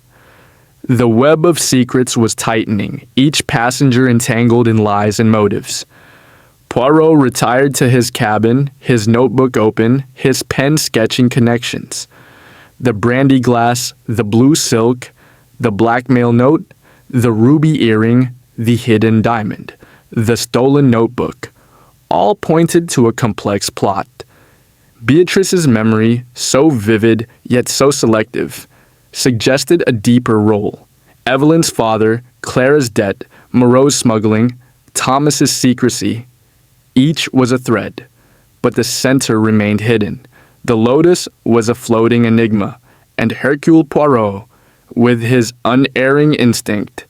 [SPEAKER 1] The web of secrets was tightening, each passenger entangled in lies and motives. Poirot retired to his cabin, his notebook open, his pen sketching connections. The brandy glass, the blue silk, the blackmail note, the ruby earring, the hidden diamond, the stolen notebook, all pointed to a complex plot. Beatrice's memory, so vivid yet so selective, suggested a deeper role. Evelyn's father, Clara's debt, Moreau's smuggling, Thomas's secrecy, each was a thread, but the center remained hidden. The Lotus was a floating enigma, and Hercule Poirot, with his unerring instinct,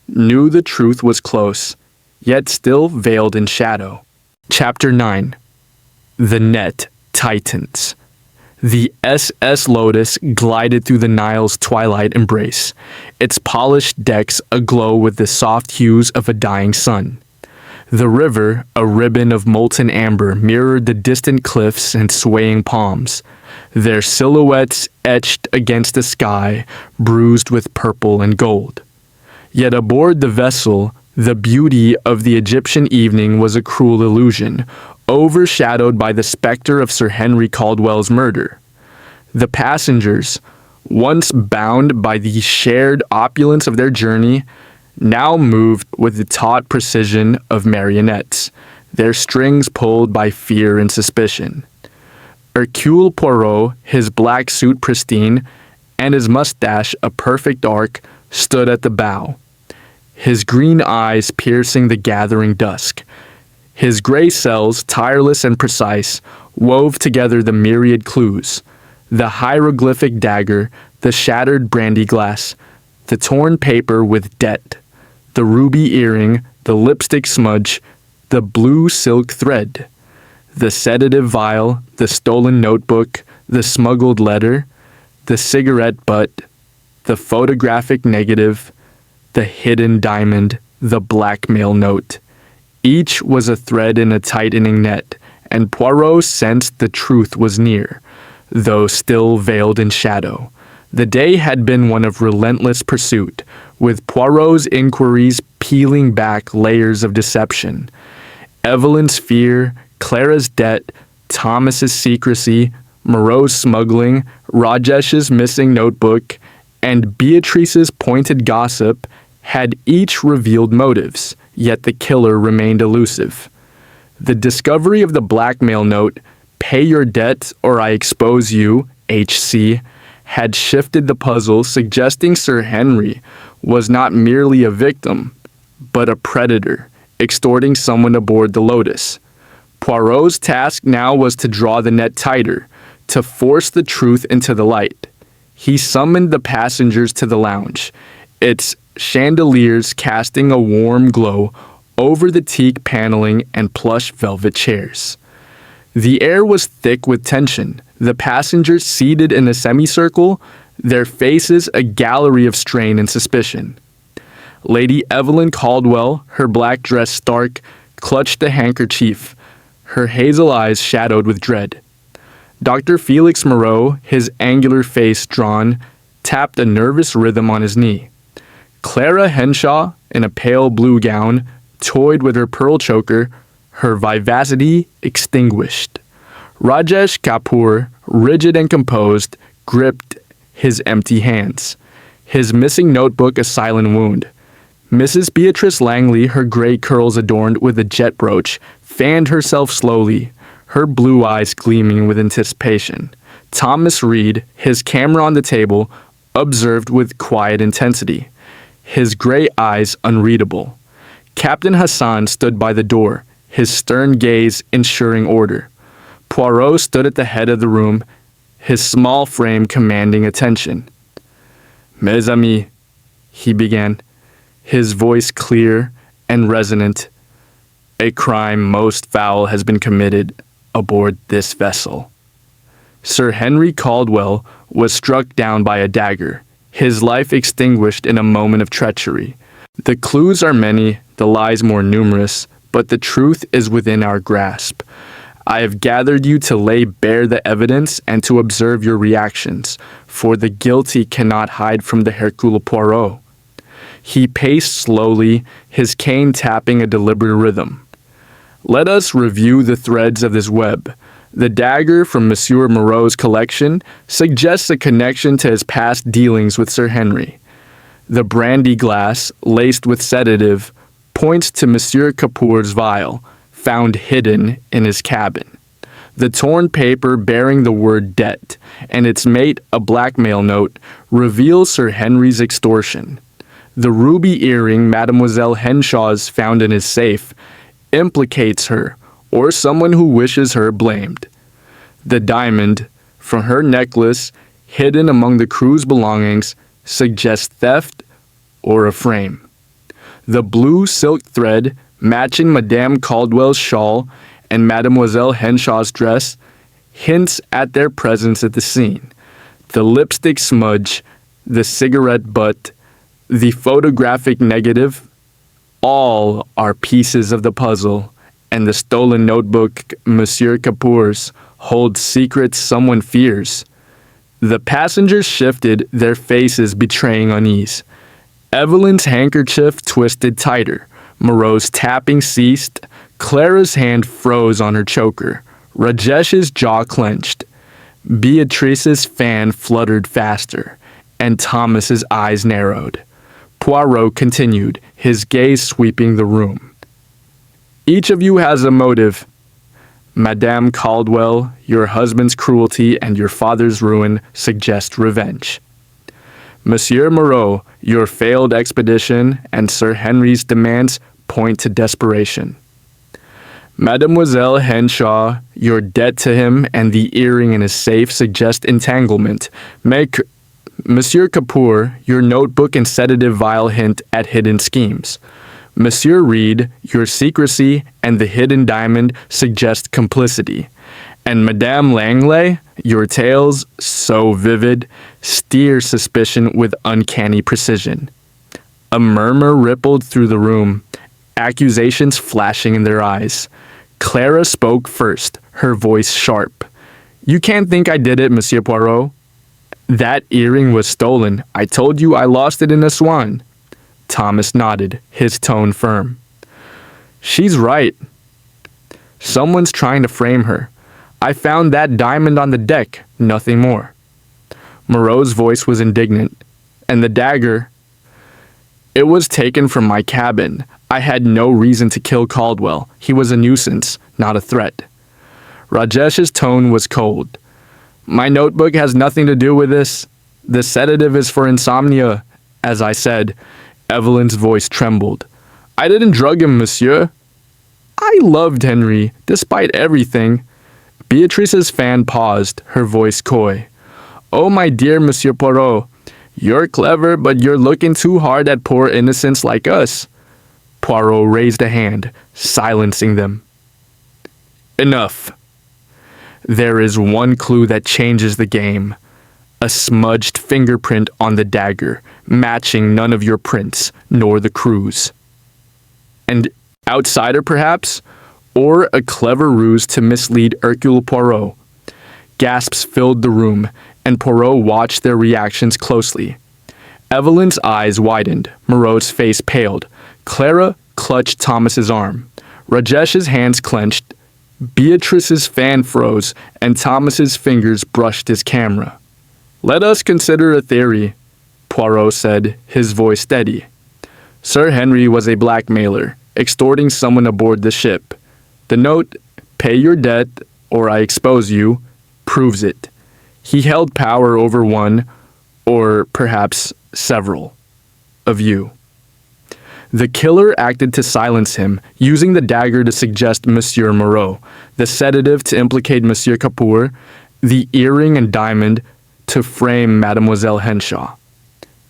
[SPEAKER 1] knew the truth was close, yet still veiled in shadow. Chapter 9. The net tightens. The SS Lotus glided through the Nile's twilight embrace, its polished decks aglow with the soft hues of a dying sun. The river, a ribbon of molten amber, mirrored the distant cliffs and swaying palms, their silhouettes etched against a sky bruised with purple and gold. Yet aboard the vessel, the beauty of the Egyptian evening was a cruel illusion, overshadowed by the specter of Sir Henry Caldwell's murder. The passengers, once bound by the shared opulence of their journey, now moved with the taut precision of marionettes, their strings pulled by fear and suspicion. Hercule Poirot, his black suit pristine, and his mustache a perfect arc, stood at the bow, his green eyes piercing the gathering dusk. His gray cells, tireless and precise, wove together the myriad clues, the hieroglyphic dagger, the shattered brandy glass, the torn paper with debt, the ruby earring, the lipstick smudge, the blue silk thread, the sedative vial, the stolen notebook, the smuggled letter, the cigarette butt, the photographic negative, the hidden diamond, the blackmail note. Each was a thread in a tightening net, and Poirot sensed the truth was near, though still veiled in shadow. The day had been one of relentless pursuit, with Poirot's inquiries peeling back layers of deception. Evelyn's fear, Clara's debt, Thomas's secrecy, Moreau's smuggling, Rajesh's missing notebook, and Beatrice's pointed gossip had each revealed motives, yet the killer remained elusive. The discovery of the blackmail note, "Pay your debt or I expose you, H.C., had shifted the puzzle, suggesting Sir Henry was not merely a victim, but a predator, extorting someone aboard the Lotus. Poirot's task now was to draw the net tighter, to force the truth into the light. He summoned the passengers to the lounge, its chandeliers casting a warm glow over the teak paneling and plush velvet chairs. The air was thick with tension, the passengers seated in a semicircle, their faces a gallery of strain and suspicion. Lady Evelyn Caldwell, her black dress stark, clutched a handkerchief, her hazel eyes shadowed with dread. Dr. Felix Moreau, his angular face drawn, tapped a nervous rhythm on his knee. Clara Henshaw, in a pale blue gown, toyed with her pearl choker, her vivacity extinguished. Rajesh Kapoor, rigid and composed, gripped his empty hands, his missing notebook a silent wound. Mrs. Beatrice Langley, her gray curls adorned with a jet brooch, fanned herself slowly, her blue eyes gleaming with anticipation. Thomas Reed, his camera on the table, observed with quiet intensity, his gray eyes unreadable. Captain Hassan stood by the door, his stern gaze ensuring order. Poirot stood at the head of the room, his small frame commanding attention. "Mes amis," he began, his voice clear and resonant. "A crime most foul has been committed aboard this vessel." Sir Henry Caldwell was struck down by a dagger, his life extinguished in a moment of treachery. The clues are many, the lies more numerous, but the truth is within our grasp. I have gathered you to lay bare the evidence and to observe your reactions, for the guilty cannot hide from the Hercule Poirot. He paced slowly, his cane tapping a deliberate rhythm. Let us review the threads of this web. The dagger from Monsieur Moreau's collection suggests a connection to his past dealings with Sir Henry. The brandy glass, laced with sedative, points to Monsieur Kapoor's vial, found hidden in his cabin. The torn paper bearing the word debt, and its mate a blackmail note, reveals Sir Henry's extortion. The ruby earring Mademoiselle Henshaw's found in his safe implicates her, or someone who wishes her blamed. The diamond, from her necklace, hidden among the crew's belongings, suggests theft or a frame. The blue silk thread, matching Madame Caldwell's shawl and Mademoiselle Henshaw's dress, hints at their presence at the scene. The lipstick smudge, the cigarette butt, the photographic negative, all are pieces of the puzzle, and the stolen notebook Monsieur Kapoor's holds secrets someone fears. The passengers shifted, their faces betraying unease. Evelyn's handkerchief twisted tighter. Moreau's tapping ceased. Clara's hand froze on her choker. Rajesh's jaw clenched. Beatrice's fan fluttered faster, and Thomas's eyes narrowed. Poirot continued, his gaze sweeping the room. Each of you has a motive. Madame Caldwell, your husband's cruelty and your father's ruin suggest revenge. Monsieur Moreau, your failed expedition and Sir Henry's demands point to desperation. Mademoiselle Henshaw, your debt to him and the earring in his safe suggest entanglement. Monsieur Kapoor, your notebook and sedative vial hint at hidden schemes. Monsieur Reed, your secrecy and the hidden diamond suggest complicity. And Madame Langley, your tales, so vivid, steer suspicion with uncanny precision. A murmur rippled through the room, accusations flashing in their eyes. Clara spoke first, her voice sharp. "You can't think I did it, Monsieur Poirot." That earring was stolen. I told you I lost it in a swan. Thomas nodded, his tone firm. She's right. Someone's trying to frame her. I found that diamond on the deck, nothing more. Moreau's voice was indignant. And the dagger? It was taken from my cabin. I had no reason to kill Caldwell. He was a nuisance, not a threat. Rajesh's tone was cold. My notebook has nothing to do with this. The sedative is for insomnia, as I said. Evelyn's voice trembled. I didn't drug him, monsieur. I loved Henry, despite everything. Beatrice's fan paused, her voice coy. Oh, my dear Monsieur Poirot, you're clever, but you're looking too hard at poor innocents like us. Poirot raised a hand, silencing them. Enough. There is one clue that changes the game. A smudged fingerprint on the dagger, matching none of your prints, nor the crew's. An outsider, perhaps? Or a clever ruse to mislead Hercule Poirot? Gasps filled the room, and Poirot watched their reactions closely. Evelyn's eyes widened, Moreau's face paled. Clara clutched Thomas's arm. Rajesh's hands clenched. Beatrice's fan froze, and Thomas's fingers brushed his camera. Let us consider a theory, Poirot said, his voice steady. Sir Henry was a blackmailer, extorting someone aboard the ship. The note, pay your debt or I expose you, proves it. He held power over one, or perhaps several, of you. The killer acted to silence him, using the dagger to suggest Monsieur Moreau, the sedative to implicate Monsieur Kapoor, the earring and diamond to frame Mademoiselle Henshaw.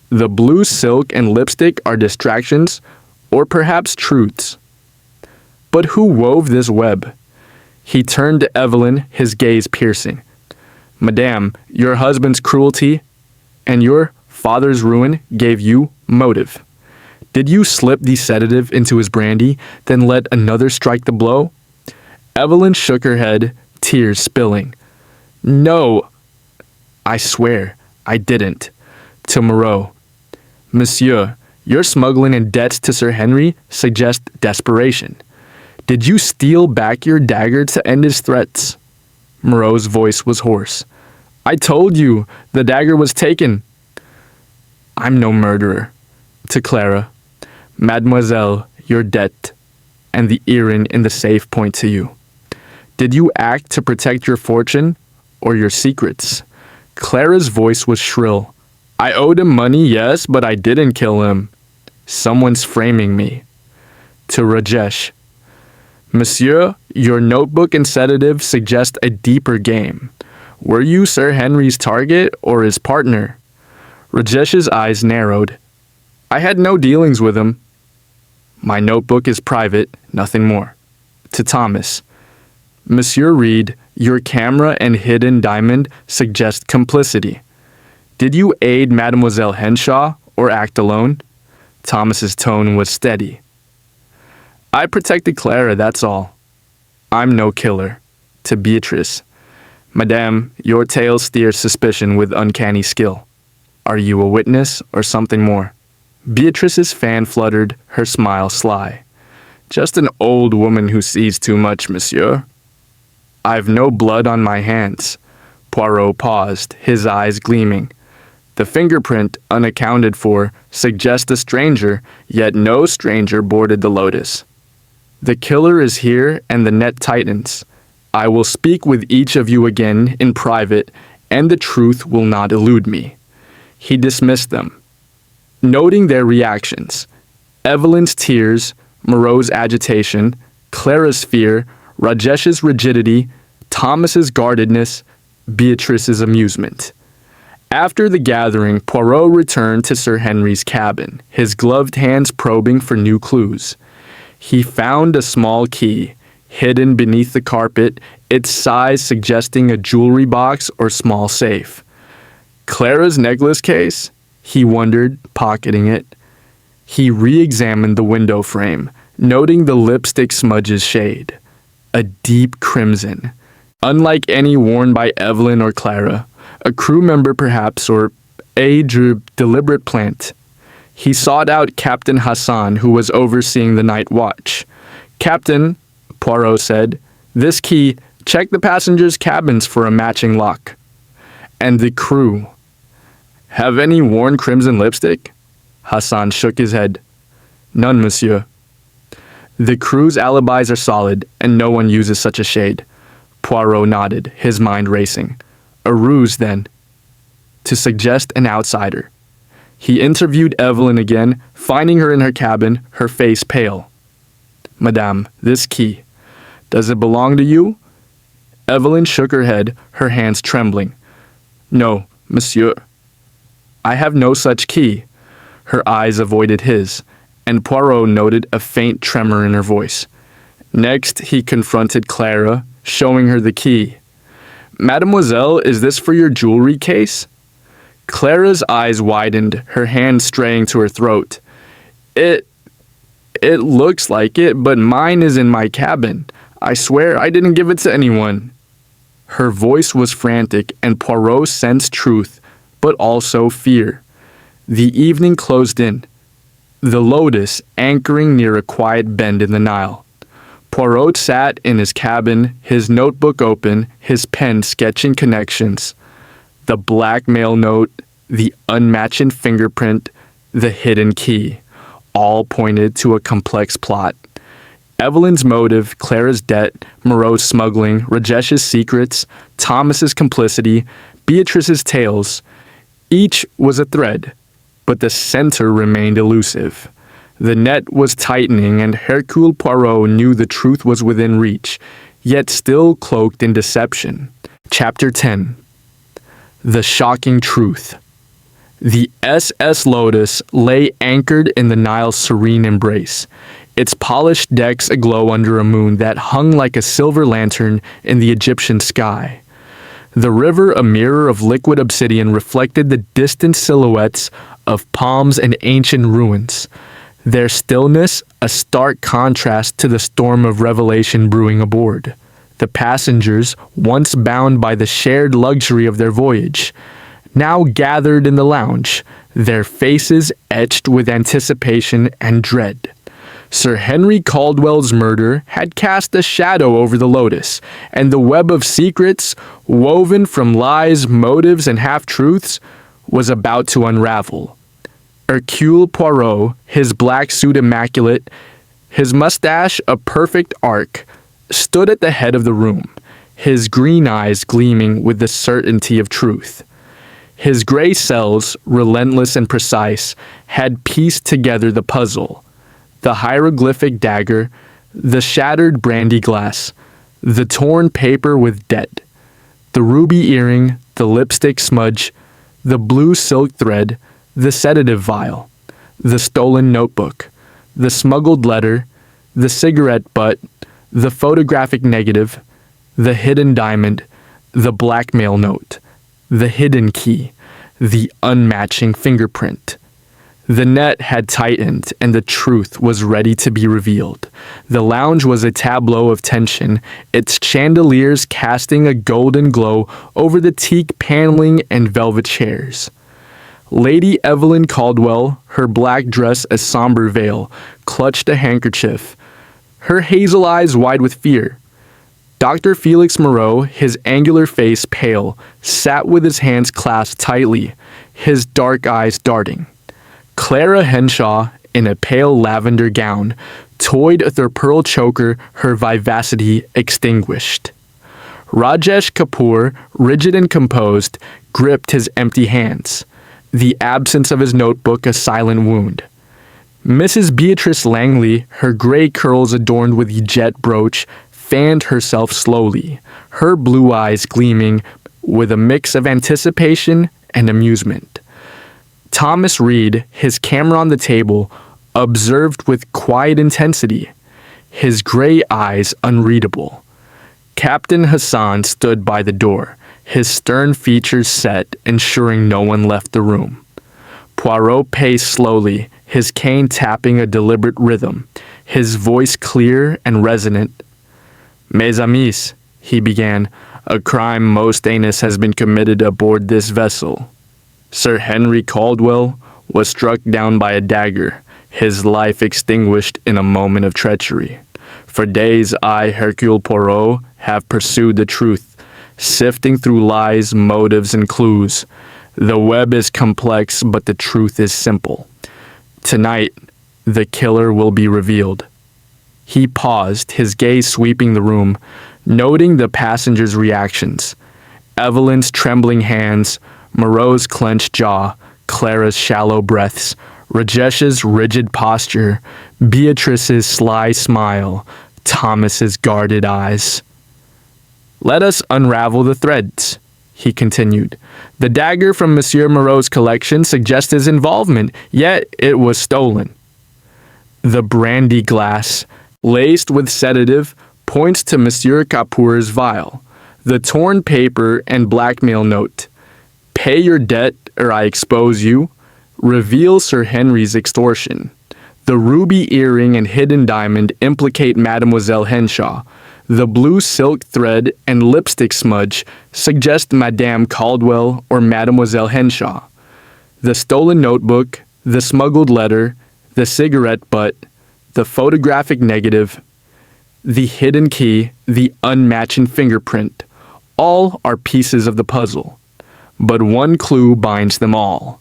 [SPEAKER 1] The blue silk and lipstick are distractions, or perhaps truths. But who wove this web? He turned to Evelyn, his gaze piercing. Madame, your husband's cruelty and your father's ruin gave you motive. Did you slip the sedative into his brandy, then let another strike the blow? Evelyn shook her head, tears spilling. No, I swear, I didn't. To Moreau. Monsieur, your smuggling and debts to Sir Henry suggest desperation. Did you steal back your dagger to end his threats? Moreau's voice was hoarse. I told you, the dagger was taken. I'm no murderer. To Clara. Mademoiselle, your debt, and the earring in the safe point to you. Did you act to protect your fortune or your secrets? Clara's voice was shrill. I owed him money, yes, but I didn't kill him. Someone's framing me. To Rajesh. Monsieur, your notebook and sedative suggest a deeper game. Were you Sir Henry's target or his partner? Rajesh's eyes narrowed. I had no dealings with him. My notebook is private, nothing more. To Thomas. Monsieur Reed, your camera and hidden diamond suggest complicity. Did you aid Mademoiselle Henshaw or act alone? Thomas's tone was steady. I protected Clara, that's all. I'm no killer. To Beatrice. Madame, your tale steers suspicion with uncanny skill. Are you a witness or something more? Beatrice's fan fluttered, her smile sly. Just an old woman who sees too much, monsieur. I've no blood on my hands. Poirot paused, his eyes gleaming. The fingerprint, unaccounted for, suggests a stranger, yet no stranger boarded the Lotus. The killer is here and the net tightens. I will speak with each of you again in private, and the truth will not elude me. He dismissed them. Noting their reactions, Evelyn's tears, Moreau's agitation, Clara's fear, Rajesh's rigidity, Thomas's guardedness, Beatrice's amusement. After the gathering, Poirot returned to Sir Henry's cabin, his gloved hands probing for new clues. He found a small key, hidden beneath the carpet, its size suggesting a jewelry box or small safe. Clara's necklace case? He wondered, pocketing it. He re-examined the window frame, noting the lipstick smudge's shade. A deep crimson. Unlike any worn by Evelyn or Clara. A crew member perhaps, or age or deliberate plant. He sought out Captain Hassan, who was overseeing the night watch. "Captain," Poirot said, "this key, check the passengers' cabins for a matching lock." And the crew. "Have any worn crimson lipstick?" Hassan shook his head. "None, monsieur." The crew's alibis are solid, and no one uses such a shade. Poirot nodded, his mind racing. A ruse, then. To suggest an outsider. He interviewed Evelyn again, finding her in her cabin, her face pale. "Madame, this key. Does it belong to you?" Evelyn shook her head, her hands trembling. "No, monsieur. I have no such key." Her eyes avoided his, and Poirot noted a faint tremor in her voice. Next, he confronted Clara, showing her the key. "Mademoiselle, is this for your jewelry case?" Clara's eyes widened, her hand straying to her throat. It looks like it, but mine is in my cabin. I swear I didn't give it to anyone." Her voice was frantic, and Poirot sensed truth, but also fear. The evening closed in. The Lotus anchoring near a quiet bend in the Nile. Poirot sat in his cabin, his notebook open, his pen sketching connections. The blackmail note, the unmatched fingerprint, the hidden key, all pointed to a complex plot. Evelyn's motive, Clara's debt, Moreau's smuggling, Rajesh's secrets, Thomas's complicity, Beatrice's tales. Each was a thread, but the center remained elusive. The net was tightening, and Hercule Poirot knew the truth was within reach, yet still cloaked in deception. Chapter 10. The Shocking Truth. The SS Lotus lay anchored in the Nile's serene embrace, its polished decks aglow under a moon that hung like a silver lantern in the Egyptian sky. The river, a mirror of liquid obsidian, reflected the distant silhouettes of palms and ancient ruins, their stillness a stark contrast to the storm of revelation brewing aboard. The passengers, once bound by the shared luxury of their voyage, now gathered in the lounge, their faces etched with anticipation and dread. Sir Henry Caldwell's murder had cast a shadow over the Lotus, and the web of secrets, woven from lies, motives, and half-truths, was about to unravel. Hercule Poirot, his black suit immaculate, his mustache a perfect arc, stood at the head of the room, his green eyes gleaming with the certainty of truth. His gray cells, relentless and precise, had pieced together the puzzle. The hieroglyphic dagger, the shattered brandy glass, the torn paper with debt, the ruby earring, the lipstick smudge, the blue silk thread, the sedative vial, the stolen notebook, the smuggled letter, the cigarette butt, the photographic negative, the hidden diamond, the blackmail note, the hidden key, the unmatching fingerprint. The net had tightened, and the truth was ready to be revealed. The lounge was a tableau of tension, its chandeliers casting a golden glow over the teak paneling and velvet chairs. Lady Evelyn Caldwell, her black dress a somber veil, clutched a handkerchief, her hazel eyes wide with fear. Dr. Felix Moreau, his angular face pale, sat with his hands clasped tightly, his dark eyes darting. Clara Henshaw, in a pale lavender gown, toyed with her pearl choker, her vivacity extinguished. Rajesh Kapoor, rigid and composed, gripped his empty hands, the absence of his notebook a silent wound. Mrs. Beatrice Langley, her gray curls adorned with a jet brooch, fanned herself slowly, her blue eyes gleaming with a mix of anticipation and amusement. Thomas Reed, his camera on the table, observed with quiet intensity, his gray eyes unreadable. Captain Hassan stood by the door, his stern features set, ensuring no one left the room. Poirot paced slowly, his cane tapping a deliberate rhythm, his voice clear and resonant. "Mes amis," he began, A crime most heinous has been committed aboard this vessel. Sir Henry Caldwell was struck down by a dagger, his life extinguished in a moment of treachery. For days I, Hercule Poirot, have pursued the truth, sifting through lies, motives, and clues. The web is complex, but the truth is simple. Tonight, the killer will be revealed. He paused, his gaze sweeping the room, noting the passengers' reactions. Evelyn's trembling hands, Moreau's clenched jaw, Clara's shallow breaths, Rajesh's rigid posture, Beatrice's sly smile, Thomas's guarded eyes. "Let us unravel the threads," he continued. "The dagger from Monsieur Moreau's collection suggests his involvement, yet it was stolen. The brandy glass, laced with sedative, points to Monsieur Capour's vial. The torn paper and blackmail note. Pay your debt or I expose you. Reveal Sir Henry's extortion. The ruby earring and hidden diamond implicate Mademoiselle Henshaw. The blue silk thread and lipstick smudge suggest Madame Caldwell or Mademoiselle Henshaw. The stolen notebook, the smuggled letter, the cigarette butt, the photographic negative, the hidden key, the unmatching fingerprint, all are pieces of the puzzle. But one clue binds them all: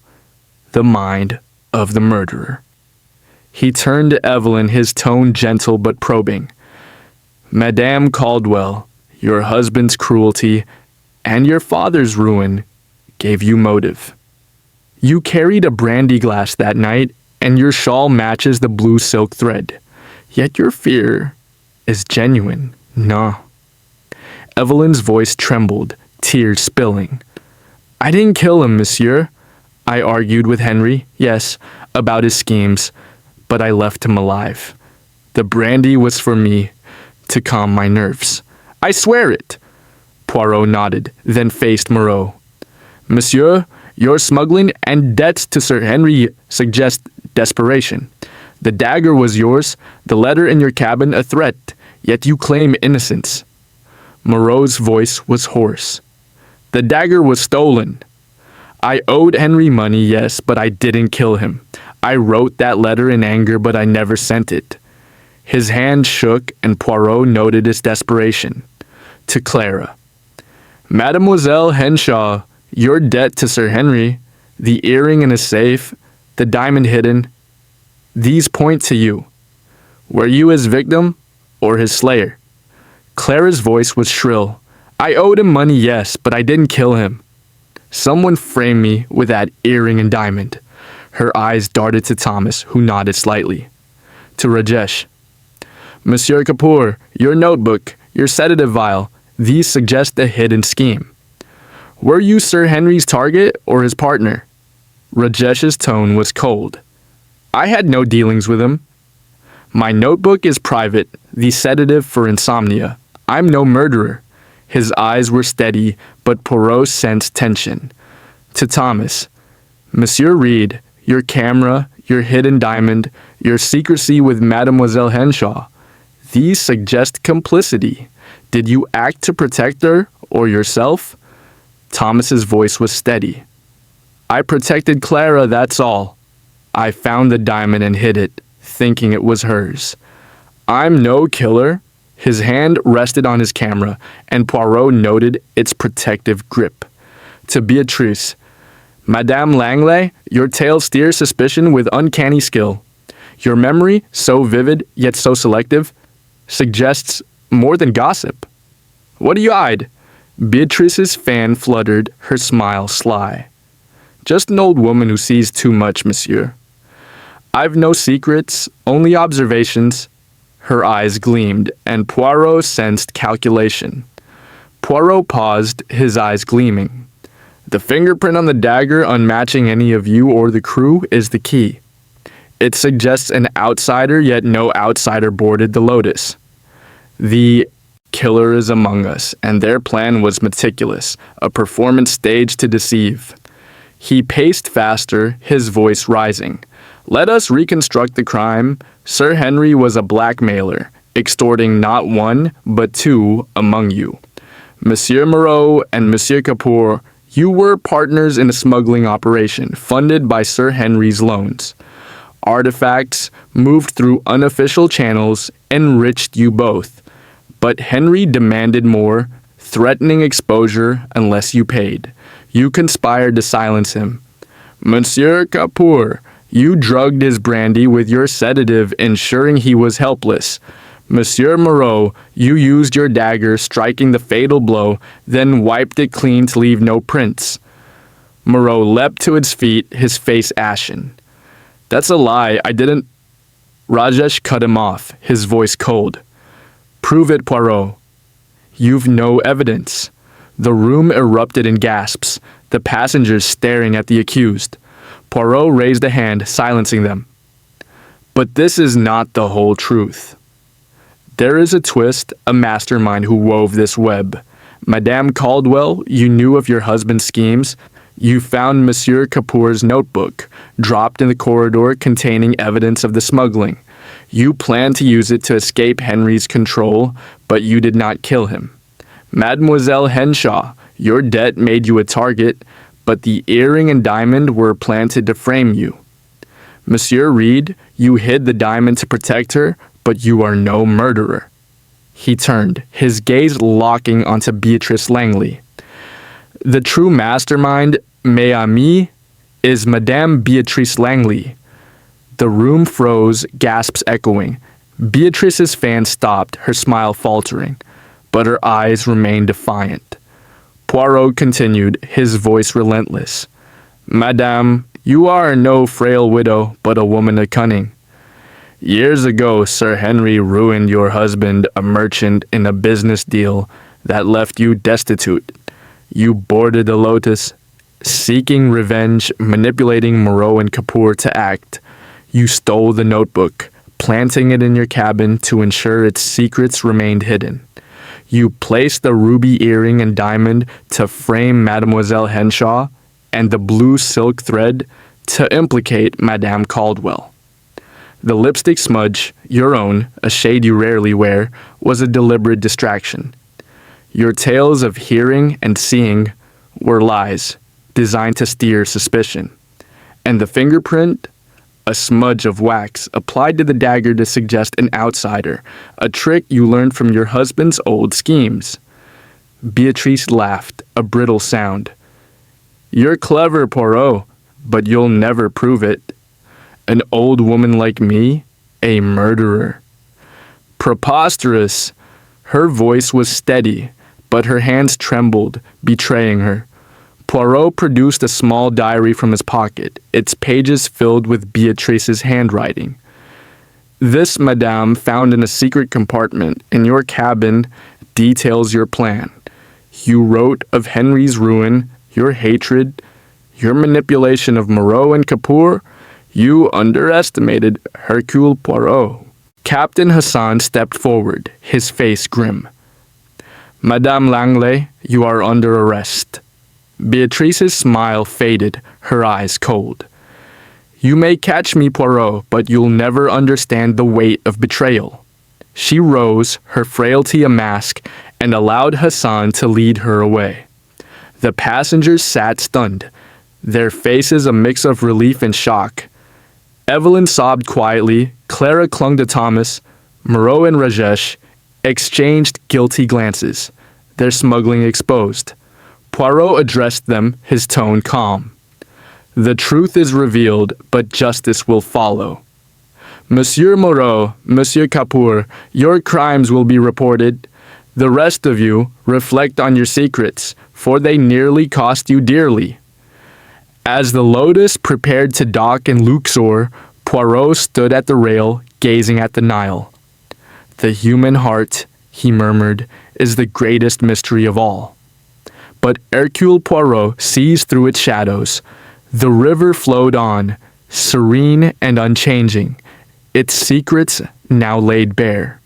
[SPEAKER 1] the mind of the murderer." He turned to Evelyn, his tone gentle but probing. "Madame Caldwell, your husband's cruelty and your father's ruin gave you motive. You carried a brandy glass that night, and your shawl matches the blue silk thread. Yet your fear is genuine, no?" Evelyn's voice trembled, tears spilling. "I didn't kill him, monsieur. I argued with Henry, yes, about his schemes, but I left him alive. The brandy was for me, to calm my nerves. I swear it." Poirot nodded, then faced Moreau. "Monsieur, your smuggling and debts to Sir Henry suggest desperation. The dagger was yours, the letter in your cabin a threat, yet you claim innocence." Moreau's voice was hoarse. "The dagger was stolen. I owed Henry money, yes, but I didn't kill him. I wrote that letter in anger, but I never sent it." His hand shook, and Poirot noted his desperation. To Clara. "Mademoiselle Henshaw, your debt to Sir Henry, the earring in a safe, the diamond hidden, these point to you. Were you his victim or his slayer?" Clara's voice was shrill. "I owed him money, yes, but I didn't kill him. Someone framed me with that earring and diamond." Her eyes darted to Thomas, who nodded slightly. To Rajesh. "Monsieur Kapoor, your notebook, your sedative vial, these suggest a hidden scheme. Were you Sir Henry's target or his partner?" Rajesh's tone was cold. "I had no dealings with him. My notebook is private, the sedative for insomnia. I'm no murderer." His eyes were steady, but Poirot sensed tension. To Thomas. "Monsieur Reed, your camera, your hidden diamond, your secrecy with Mademoiselle Henshaw, these suggest complicity. Did you act to protect her or yourself?" Thomas's voice was steady. "I protected Clara, that's all. I found the diamond and hid it, thinking it was hers. I'm no killer." His hand rested on his camera, and Poirot noted its protective grip. To Beatrice. "Madame Langley, your tale steers suspicion with uncanny skill. Your memory, so vivid yet so selective, suggests more than gossip. What do you hide?" Beatrice's fan fluttered, her smile sly. "Just an old woman who sees too much, monsieur. I've no secrets, only observations." Her eyes gleamed, and Poirot sensed calculation. Poirot paused, his eyes gleaming. "The fingerprint on the dagger unmatching any of you or the crew is the key. It suggests an outsider, yet no outsider boarded the Lotus. The killer is among us, and their plan was meticulous, a performance staged to deceive." He paced faster, his voice rising. "Let us reconstruct the crime. Sir Henry was a blackmailer, extorting not one, but two among you. Monsieur Moreau and Monsieur Kapoor, you were partners in a smuggling operation funded by Sir Henry's loans. Artifacts moved through unofficial channels enriched you both, but Henry demanded more, threatening exposure unless you paid. You conspired to silence him. Monsieur Kapoor, you drugged his brandy with your sedative, ensuring he was helpless. Monsieur Moreau, you used your dagger, striking the fatal blow, then wiped it clean to leave no prints. Moreau leapt to his feet, his face ashen. That's a lie, I didn't. Rajesh cut him off, his voice cold. Prove it, Poirot. You've no evidence. The room erupted in gasps, the passengers staring at the accused. Poirot raised a hand, silencing them. But this is not the whole truth. There is a twist, a mastermind who wove this web. Madame Caldwell, you knew of your husband's schemes. You found Monsieur Kapoor's notebook, dropped in the corridor containing evidence of the smuggling. You planned to use it to escape Henry's control, but you did not kill him. Mademoiselle Henshaw, your debt made you a target, but the earring and diamond were planted to frame you. Monsieur Reed, you hid the diamond to protect her, but you are no murderer. He turned, his gaze locking onto Beatrice Langley. The true mastermind, mes amis, is Madame Beatrice Langley. The room froze, gasps echoing. Beatrice's fan stopped, her smile faltering, but her eyes remained defiant. Poirot continued, his voice relentless. Madame, you are no frail widow, but a woman of cunning. Years ago, Sir Henry ruined your husband, a merchant, in a business deal that left you destitute. You boarded the Lotus, seeking revenge, manipulating Moreau and Kapoor to act. You stole the notebook, planting it in your cabin to ensure its secrets remained hidden. You placed the ruby earring and diamond to frame Mademoiselle Henshaw, and the blue silk thread to implicate Madame Caldwell. The lipstick smudge, your own, a shade you rarely wear, was a deliberate distraction. Your tales of hearing and seeing were lies, designed to steer suspicion. And the fingerprint? A smudge of wax applied to the dagger to suggest an outsider, a trick you learned from your husband's old schemes. Beatrice laughed, a brittle sound. You're clever, Poirot, but you'll never prove it. An old woman like me? A murderer. Preposterous! Her voice was steady, but her hands trembled, betraying her. Poirot produced a small diary from his pocket, its pages filled with Beatrice's handwriting. This, madame, found in a secret compartment in your cabin, details your plan. You wrote of Henry's ruin, your hatred, your manipulation of Moreau and Kapoor. You underestimated Hercule Poirot. Captain Hassan stepped forward, his face grim. Madame Langley, you are under arrest. Beatrice's smile faded, her eyes cold. You may catch me, Poirot, but you'll never understand the weight of betrayal. She rose, her frailty a mask, and allowed Hassan to lead her away. The passengers sat stunned, their faces a mix of relief and shock. Evelyn sobbed quietly, Clara clung to Thomas, Moreau and Rajesh exchanged guilty glances, their smuggling exposed. Poirot addressed them, his tone calm. The truth is revealed, but justice will follow. Monsieur Moreau, Monsieur Kapoor, your crimes will be reported. The rest of you, reflect on your secrets, for they nearly cost you dearly. As the Lotus prepared to dock in Luxor, Poirot stood at the rail, gazing at the Nile. The human heart, he murmured, is the greatest mystery of all. But Hercule Poirot sees through its shadows. The river flowed on, serene and unchanging, its secrets now laid bare.